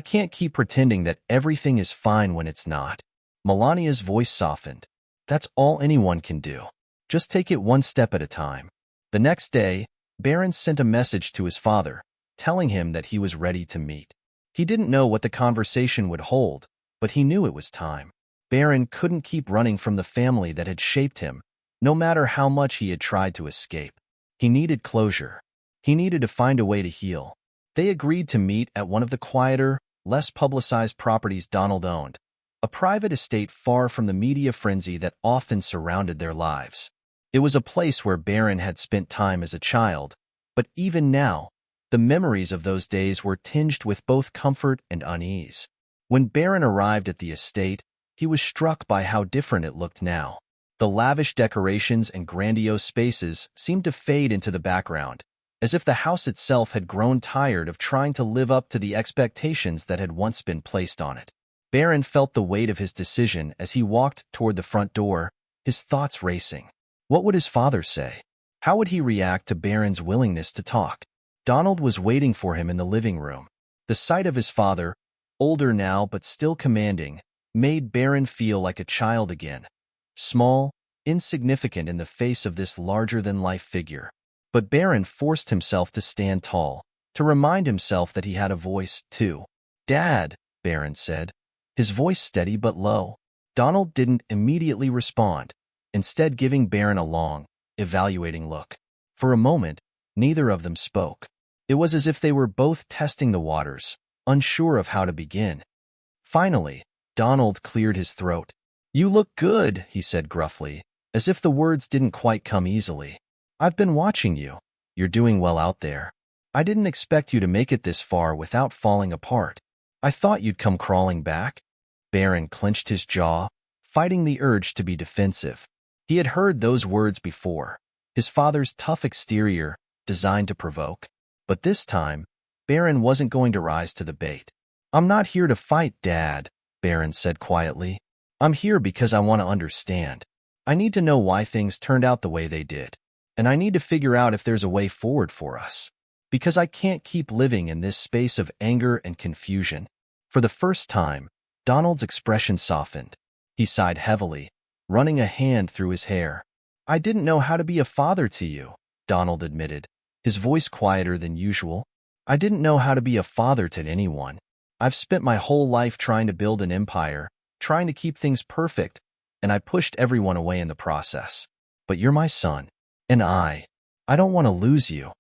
can't keep pretending that everything is fine when it's not." Melania's voice softened. "That's all anyone can do. Just take it one step at a time." The next day, Barron sent a message to his father, telling him that he was ready to meet. He didn't know what the conversation would hold, but he knew it was time. Barron couldn't keep running from the family that had shaped him, no matter how much he had tried to escape. He needed closure. He needed to find a way to heal. They agreed to meet at one of the quieter, less publicized properties Donald owned, a private estate far from the media frenzy that often surrounded their lives. It was a place where Barron had spent time as a child, but even now, the memories of those days were tinged with both comfort and unease. When Barron arrived at the estate, he was struck by how different it looked now. The lavish decorations and grandiose spaces seemed to fade into the background, as if the house itself had grown tired of trying to live up to the expectations that had once been placed on it. Barron felt the weight of his decision as he walked toward the front door, his thoughts racing. What would his father say? How would he react to Barron's willingness to talk? Donald was waiting for him in the living room. The sight of his father, older now but still commanding, made Barron feel like a child again. Small, insignificant in the face of this larger-than-life figure. But Barron forced himself to stand tall, to remind himself that he had a voice, too. "Dad," Barron said, his voice steady but low. Donald didn't immediately respond, instead giving Barron a long, evaluating look. For a moment, neither of them spoke. It was as if they were both testing the waters, unsure of how to begin. Finally, Donald cleared his throat. "You look good," he said gruffly, as if the words didn't quite come easily. "I've been watching you. You're doing well out there. I didn't expect you to make it this far without falling apart. I thought you'd come crawling back." Barron clenched his jaw, fighting the urge to be defensive. He had heard those words before, his father's tough exterior, designed to provoke. But this time, Barron wasn't going to rise to the bait. "I'm not here to fight, Dad," Barron said quietly. "I'm here because I want to understand. I need to know why things turned out the way they did. And I need to figure out if there's a way forward for us. Because I can't keep living in this space of anger and confusion." For the first time, Donald's expression softened. He sighed heavily, running a hand through his hair. "I didn't know how to be a father to you," Donald admitted, his voice quieter than usual. I didn't know how to be a father to anyone. I've spent my whole life trying to build an empire, trying to keep things perfect, and I pushed everyone away in the process. But you're my son, and I don't want to lose you."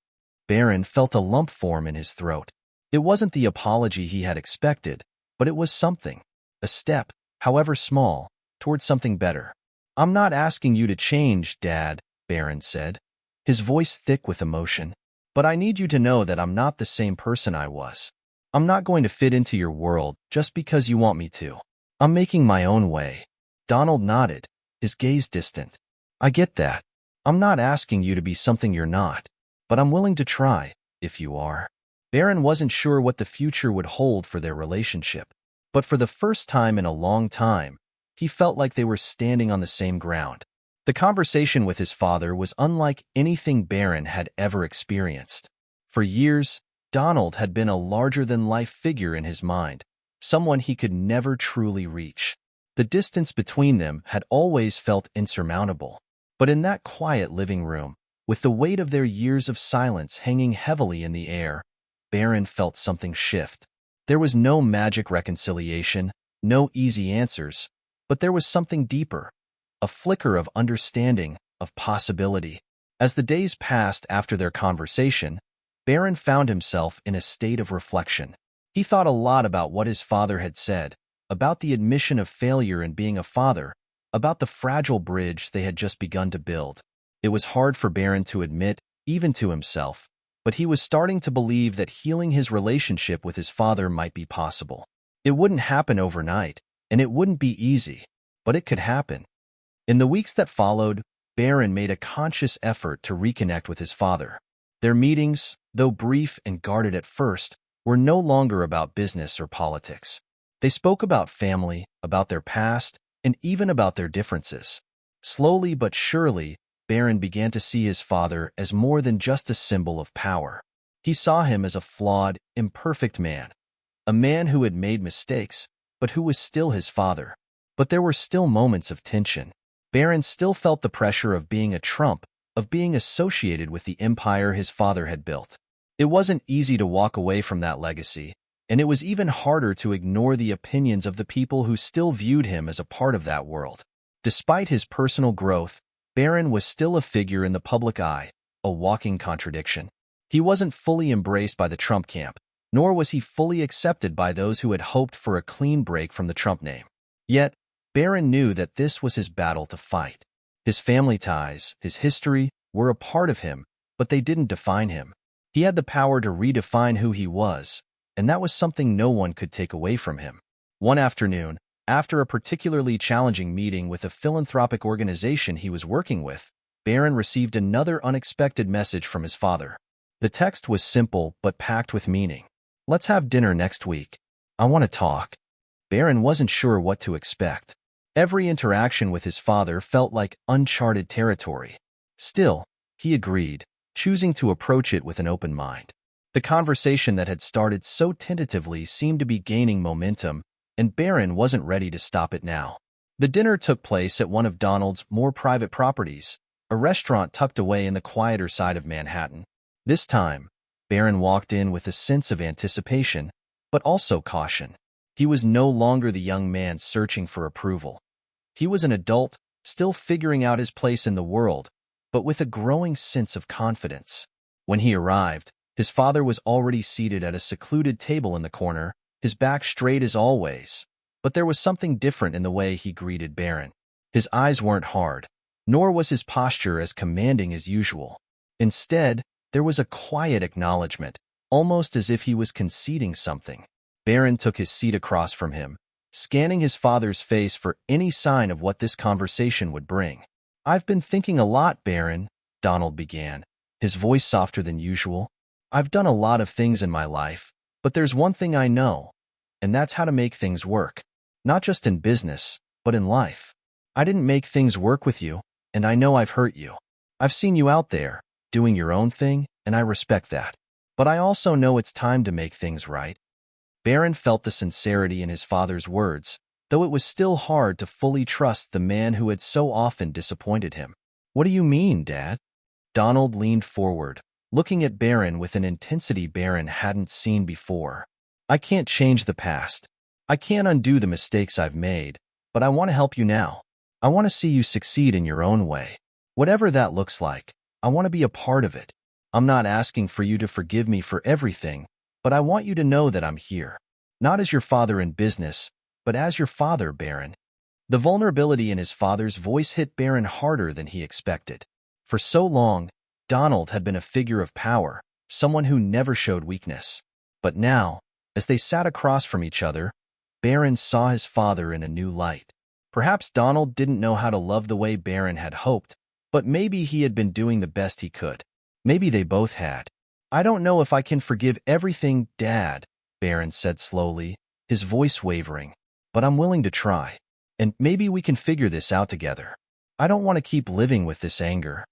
Barron felt a lump form in his throat. It wasn't the apology he had expected, but it was something, a step, however small, towards something better. "I'm not asking you to change, Dad," Barron said, his voice thick with emotion. "But I need you to know that I'm not the same person I was. I'm not going to fit into your world just because you want me to. I'm making my own way." Donald nodded, his gaze distant. "I get that. I'm not asking you to be something you're not, but I'm willing to try, if you are." Barron wasn't sure what the future would hold for their relationship, but for the first time in a long time, he felt like they were standing on the same ground. The conversation with his father was unlike anything Barron had ever experienced. For years, Donald had been a larger-than-life figure in his mind, someone he could never truly reach. The distance between them had always felt insurmountable. But in that quiet living room, with the weight of their years of silence hanging heavily in the air, Barron felt something shift. There was no magic reconciliation, no easy answers, but there was something deeper, a flicker of understanding, of possibility. As the days passed after their conversation, Barron found himself in a state of reflection. He thought a lot about what his father had said, about the admission of failure in being a father, about the fragile bridge they had just begun to build. It was hard for Barron to admit, even to himself, but he was starting to believe that healing his relationship with his father might be possible. It wouldn't happen overnight, and it wouldn't be easy, but it could happen. In the weeks that followed, Barron made a conscious effort to reconnect with his father. Their meetings, though brief and guarded at first, were no longer about business or politics. They spoke about family, about their past, and even about their differences. Slowly but surely, Barron began to see his father as more than just a symbol of power. He saw him as a flawed, imperfect man, a man who had made mistakes, but who was still his father. But there were still moments of tension. Barron still felt the pressure of being a trump, of being associated with the empire his father had built. It wasn't easy to walk away from that legacy, and it was even harder to ignore the opinions of the people who still viewed him as a part of that world. Despite his personal growth, Barron was still a figure in the public eye, a walking contradiction. He wasn't fully embraced by the Trump camp, nor was he fully accepted by those who had hoped for a clean break from the Trump name. Yet, Barron knew that this was his battle to fight. His family ties, his history, were a part of him, but they didn't define him. He had the power to redefine who he was, and that was something no one could take away from him. One afternoon, after a particularly challenging meeting with a philanthropic organization he was working with, Barron received another unexpected message from his father. The text was simple but packed with meaning. "Let's have dinner next week. I want to talk." Barron wasn't sure what to expect. Every interaction with his father felt like uncharted territory. Still, he agreed, choosing to approach it with an open mind. The conversation that had started so tentatively seemed to be gaining momentum, and Barron wasn't ready to stop it now. The dinner took place at one of Donald's more private properties, a restaurant tucked away in the quieter side of Manhattan. This time, Barron walked in with a sense of anticipation, but also caution. He was no longer the young man searching for approval. He was an adult, still figuring out his place in the world, but with a growing sense of confidence. When he arrived, his father was already seated at a secluded table in the corner, his back straight as always. But there was something different in the way he greeted Barron. His eyes weren't hard, nor was his posture as commanding as usual. Instead, there was a quiet acknowledgement, almost as if he was conceding something. Barron took his seat across from him, scanning his father's face for any sign of what this conversation would bring. "I've been thinking a lot, Barron," Donald began, his voice softer than usual. "I've done a lot of things in my life, but there's one thing I know, and that's how to make things work. Not just in business, but in life. I didn't make things work with you, and I know I've hurt you. I've seen you out there, doing your own thing, and I respect that. But I also know it's time to make things right." Barron felt the sincerity in his father's words, though it was still hard to fully trust the man who had so often disappointed him. "What do you mean, Dad?" Donald leaned forward, looking at Barron with an intensity Barron hadn't seen before. I can't change the past. I can't undo the mistakes I've made, but I want to help you now. I want to see you succeed in your own way. Whatever that looks like, I want to be a part of it. I'm not asking for you to forgive me for everything, but I want you to know that I'm here. Not as your father in business, but as your father, Barron. The vulnerability in his father's voice hit Barron harder than he expected. For so long, Donald had been a figure of power, someone who never showed weakness. But now, as they sat across from each other, Barron saw his father in a new light. Perhaps Donald didn't know how to love the way Barron had hoped, but maybe he had been doing the best he could. Maybe they both had. I don't know if I can forgive everything, Dad, Barron said slowly, his voice wavering, but I'm willing to try. And maybe we can figure this out together. I don't want to keep living with this anger.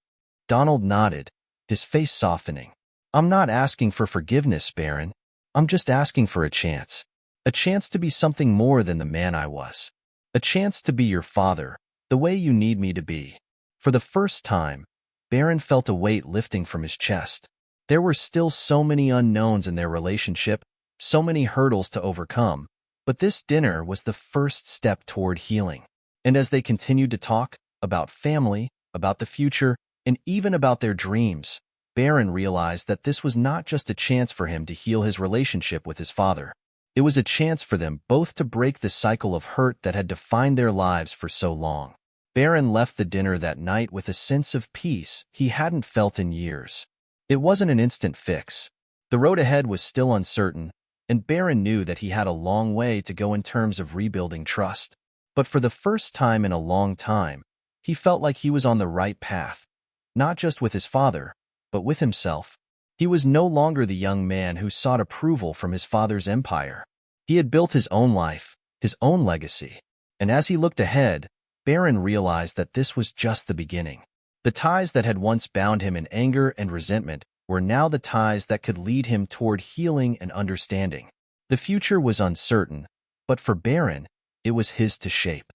Donald nodded, his face softening. I'm not asking for forgiveness, Barron. I'm just asking for a chance. A chance to be something more than the man I was. A chance to be your father, the way you need me to be. For the first time, Barron felt a weight lifting from his chest. There were still so many unknowns in their relationship, so many hurdles to overcome, but this dinner was the first step toward healing. And as they continued to talk about family, about the future, and even about their dreams, Barron realized that this was not just a chance for him to heal his relationship with his father. It was a chance for them both to break the cycle of hurt that had defined their lives for so long. Barron left the dinner that night with a sense of peace he hadn't felt in years. It wasn't an instant fix. The road ahead was still uncertain, and Barron knew that he had a long way to go in terms of rebuilding trust. But for the first time in a long time, he felt like he was on the right path, not just with his father, but with himself. He was no longer the young man who sought approval from his father's empire. He had built his own life, his own legacy. And as he looked ahead, Barron realized that this was just the beginning. The ties that had once bound him in anger and resentment were now the ties that could lead him toward healing and understanding. The future was uncertain, but for Barron, it was his to shape.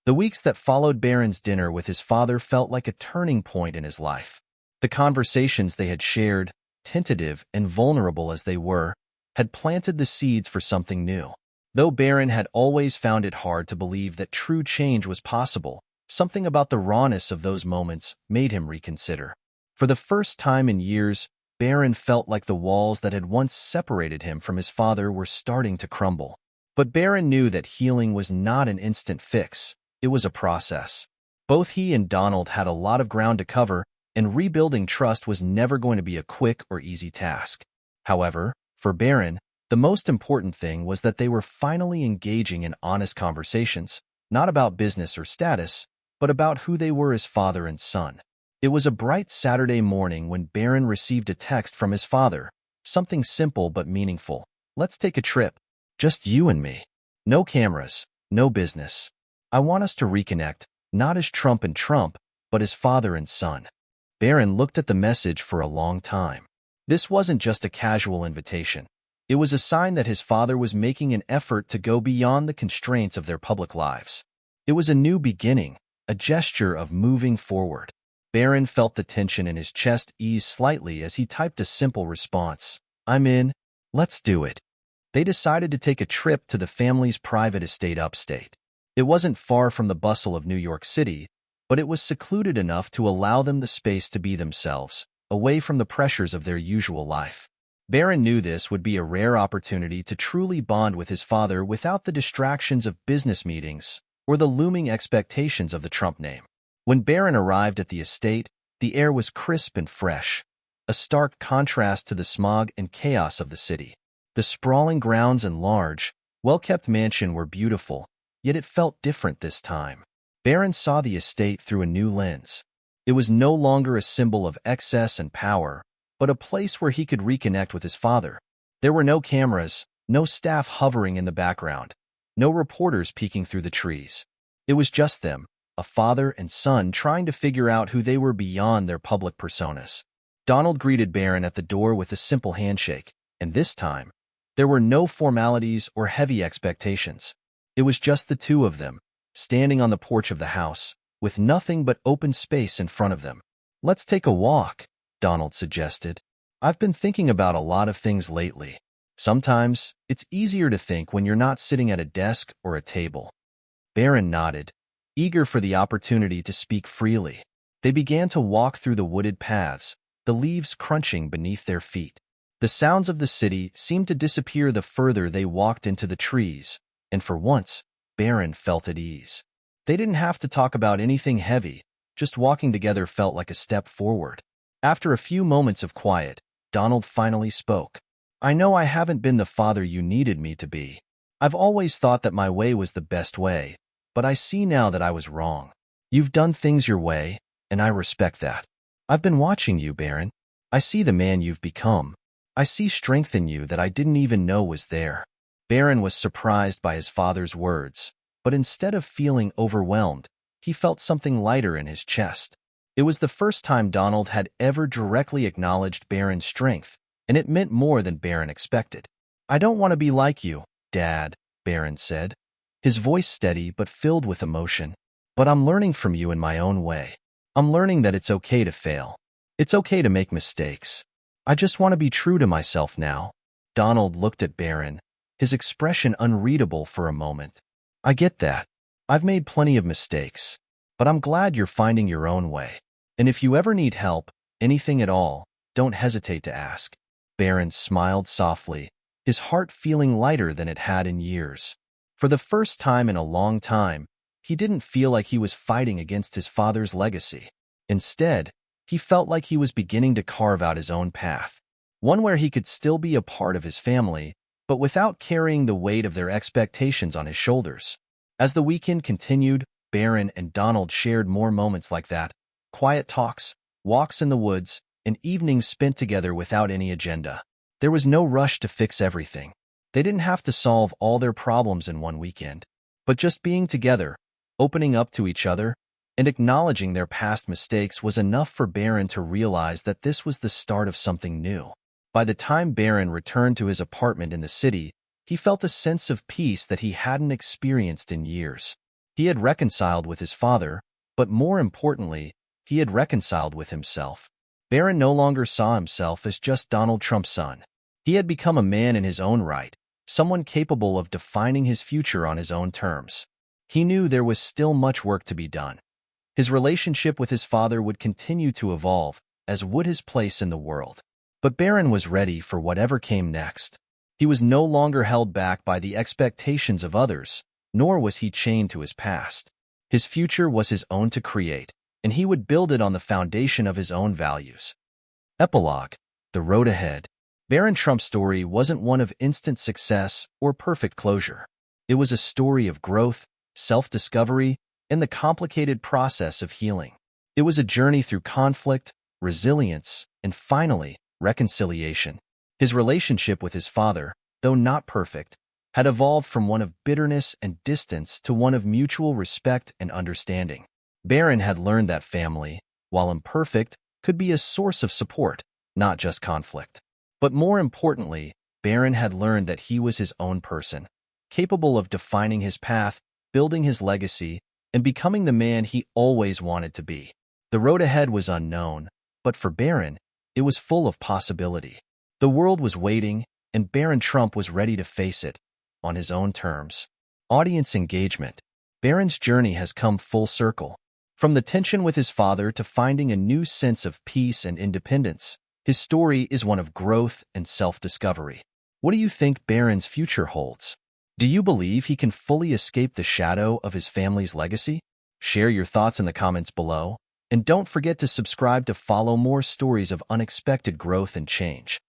The weeks that followed Barron's dinner with his father felt like a turning point in his life. The conversations they had shared, tentative and vulnerable as they were, had planted the seeds for something new. Though Barron had always found it hard to believe that true change was possible, something about the rawness of those moments made him reconsider. For the first time in years, Barron felt like the walls that had once separated him from his father were starting to crumble. But Barron knew that healing was not an instant fix. It was a process. Both he and Donald had a lot of ground to cover, and rebuilding trust was never going to be a quick or easy task. However, for Barron, the most important thing was that they were finally engaging in honest conversations, not about business or status, but about who they were as father and son. It was a bright Saturday morning when Barron received a text from his father, something simple but meaningful. Let's take a trip. Just you and me. No cameras, no business. I want us to reconnect, not as Trump and Trump, but as father and son. Barron looked at the message for a long time. This wasn't just a casual invitation. It was a sign that his father was making an effort to go beyond the constraints of their public lives. It was a new beginning, a gesture of moving forward. Barron felt the tension in his chest ease slightly as he typed a simple response. I'm in. Let's do it. They decided to take a trip to the family's private estate upstate. It wasn't far from the bustle of New York City, but it was secluded enough to allow them the space to be themselves, away from the pressures of their usual life. Barron knew this would be a rare opportunity to truly bond with his father without the distractions of business meetings or the looming expectations of the Trump name. When Barron arrived at the estate, the air was crisp and fresh, a stark contrast to the smog and chaos of the city. The sprawling grounds and large, well-kept mansion were beautiful, yet it felt different this time. Barron saw the estate through a new lens. It was no longer a symbol of excess and power, but a place where he could reconnect with his father. There were no cameras, no staff hovering in the background, no reporters peeking through the trees. It was just them, a father and son trying to figure out who they were beyond their public personas. Donald greeted Barron at the door with a simple handshake, and this time, there were no formalities or heavy expectations. It was just the two of them, standing on the porch of the house, with nothing but open space in front of them. Let's take a walk, Donald suggested. I've been thinking about a lot of things lately. Sometimes, it's easier to think when you're not sitting at a desk or a table. Barron nodded, eager for the opportunity to speak freely. They began to walk through the wooded paths, the leaves crunching beneath their feet. The sounds of the city seemed to disappear the further they walked into the trees, and for once, Barron felt at ease. They didn't have to talk about anything heavy, just walking together felt like a step forward. After a few moments of quiet, Donald finally spoke. I know I haven't been the father you needed me to be. I've always thought that my way was the best way, but I see now that I was wrong. You've done things your way, and I respect that. I've been watching you, Barron. I see the man you've become. I see strength in you that I didn't even know was there. Barron was surprised by his father's words, but instead of feeling overwhelmed, he felt something lighter in his chest. It was the first time Donald had ever directly acknowledged Barron's strength, and it meant more than Barron expected. I don't want to be like you, Dad, Barron said, his voice steady but filled with emotion. But I'm learning from you in my own way. I'm learning that it's okay to fail. It's okay to make mistakes. I just want to be true to myself now. Donald looked at Barron, his expression unreadable for a moment. I get that. I've made plenty of mistakes, but I'm glad you're finding your own way. And if you ever need help, anything at all, don't hesitate to ask. Barron smiled softly, his heart feeling lighter than it had in years. For the first time in a long time, he didn't feel like he was fighting against his father's legacy. Instead, he felt like he was beginning to carve out his own path, one where he could still be a part of his family, but without carrying the weight of their expectations on his shoulders. As the weekend continued, Barron and Donald shared more moments like that, quiet talks, walks in the woods, and evenings spent together without any agenda. There was no rush to fix everything. They didn't have to solve all their problems in one weekend. But just being together, opening up to each other, and acknowledging their past mistakes was enough for Barron to realize that this was the start of something new. By the time Barron returned to his apartment in the city, he felt a sense of peace that he hadn't experienced in years. He had reconciled with his father, but more importantly, he had reconciled with himself. Barron no longer saw himself as just Donald Trump's son. He had become a man in his own right, someone capable of defining his future on his own terms. He knew there was still much work to be done. His relationship with his father would continue to evolve, as would his place in the world. But Barron was ready for whatever came next. He was no longer held back by the expectations of others, nor was he chained to his past. His future was his own to create, and he would build it on the foundation of his own values. Epilogue: The road ahead. Barron Trump's story wasn't one of instant success or perfect closure. It was a story of growth, self-discovery, and the complicated process of healing. It was a journey through conflict, resilience, and finally, reconciliation. His relationship with his father, though not perfect, had evolved from one of bitterness and distance to one of mutual respect and understanding. Barron had learned that family, while imperfect, could be a source of support, not just conflict. But more importantly, Barron had learned that he was his own person, capable of defining his path, building his legacy, and becoming the man he always wanted to be. The road ahead was unknown, but for Barron, it was full of possibility. The world was waiting, and Barron Trump was ready to face it, on his own terms. Audience engagement. Barron's journey has come full circle. From the tension with his father to finding a new sense of peace and independence, his story is one of growth and self-discovery. What do you think Barron's future holds? Do you believe he can fully escape the shadow of his family's legacy? Share your thoughts in the comments below, and don't forget to subscribe to follow more stories of unexpected growth and change.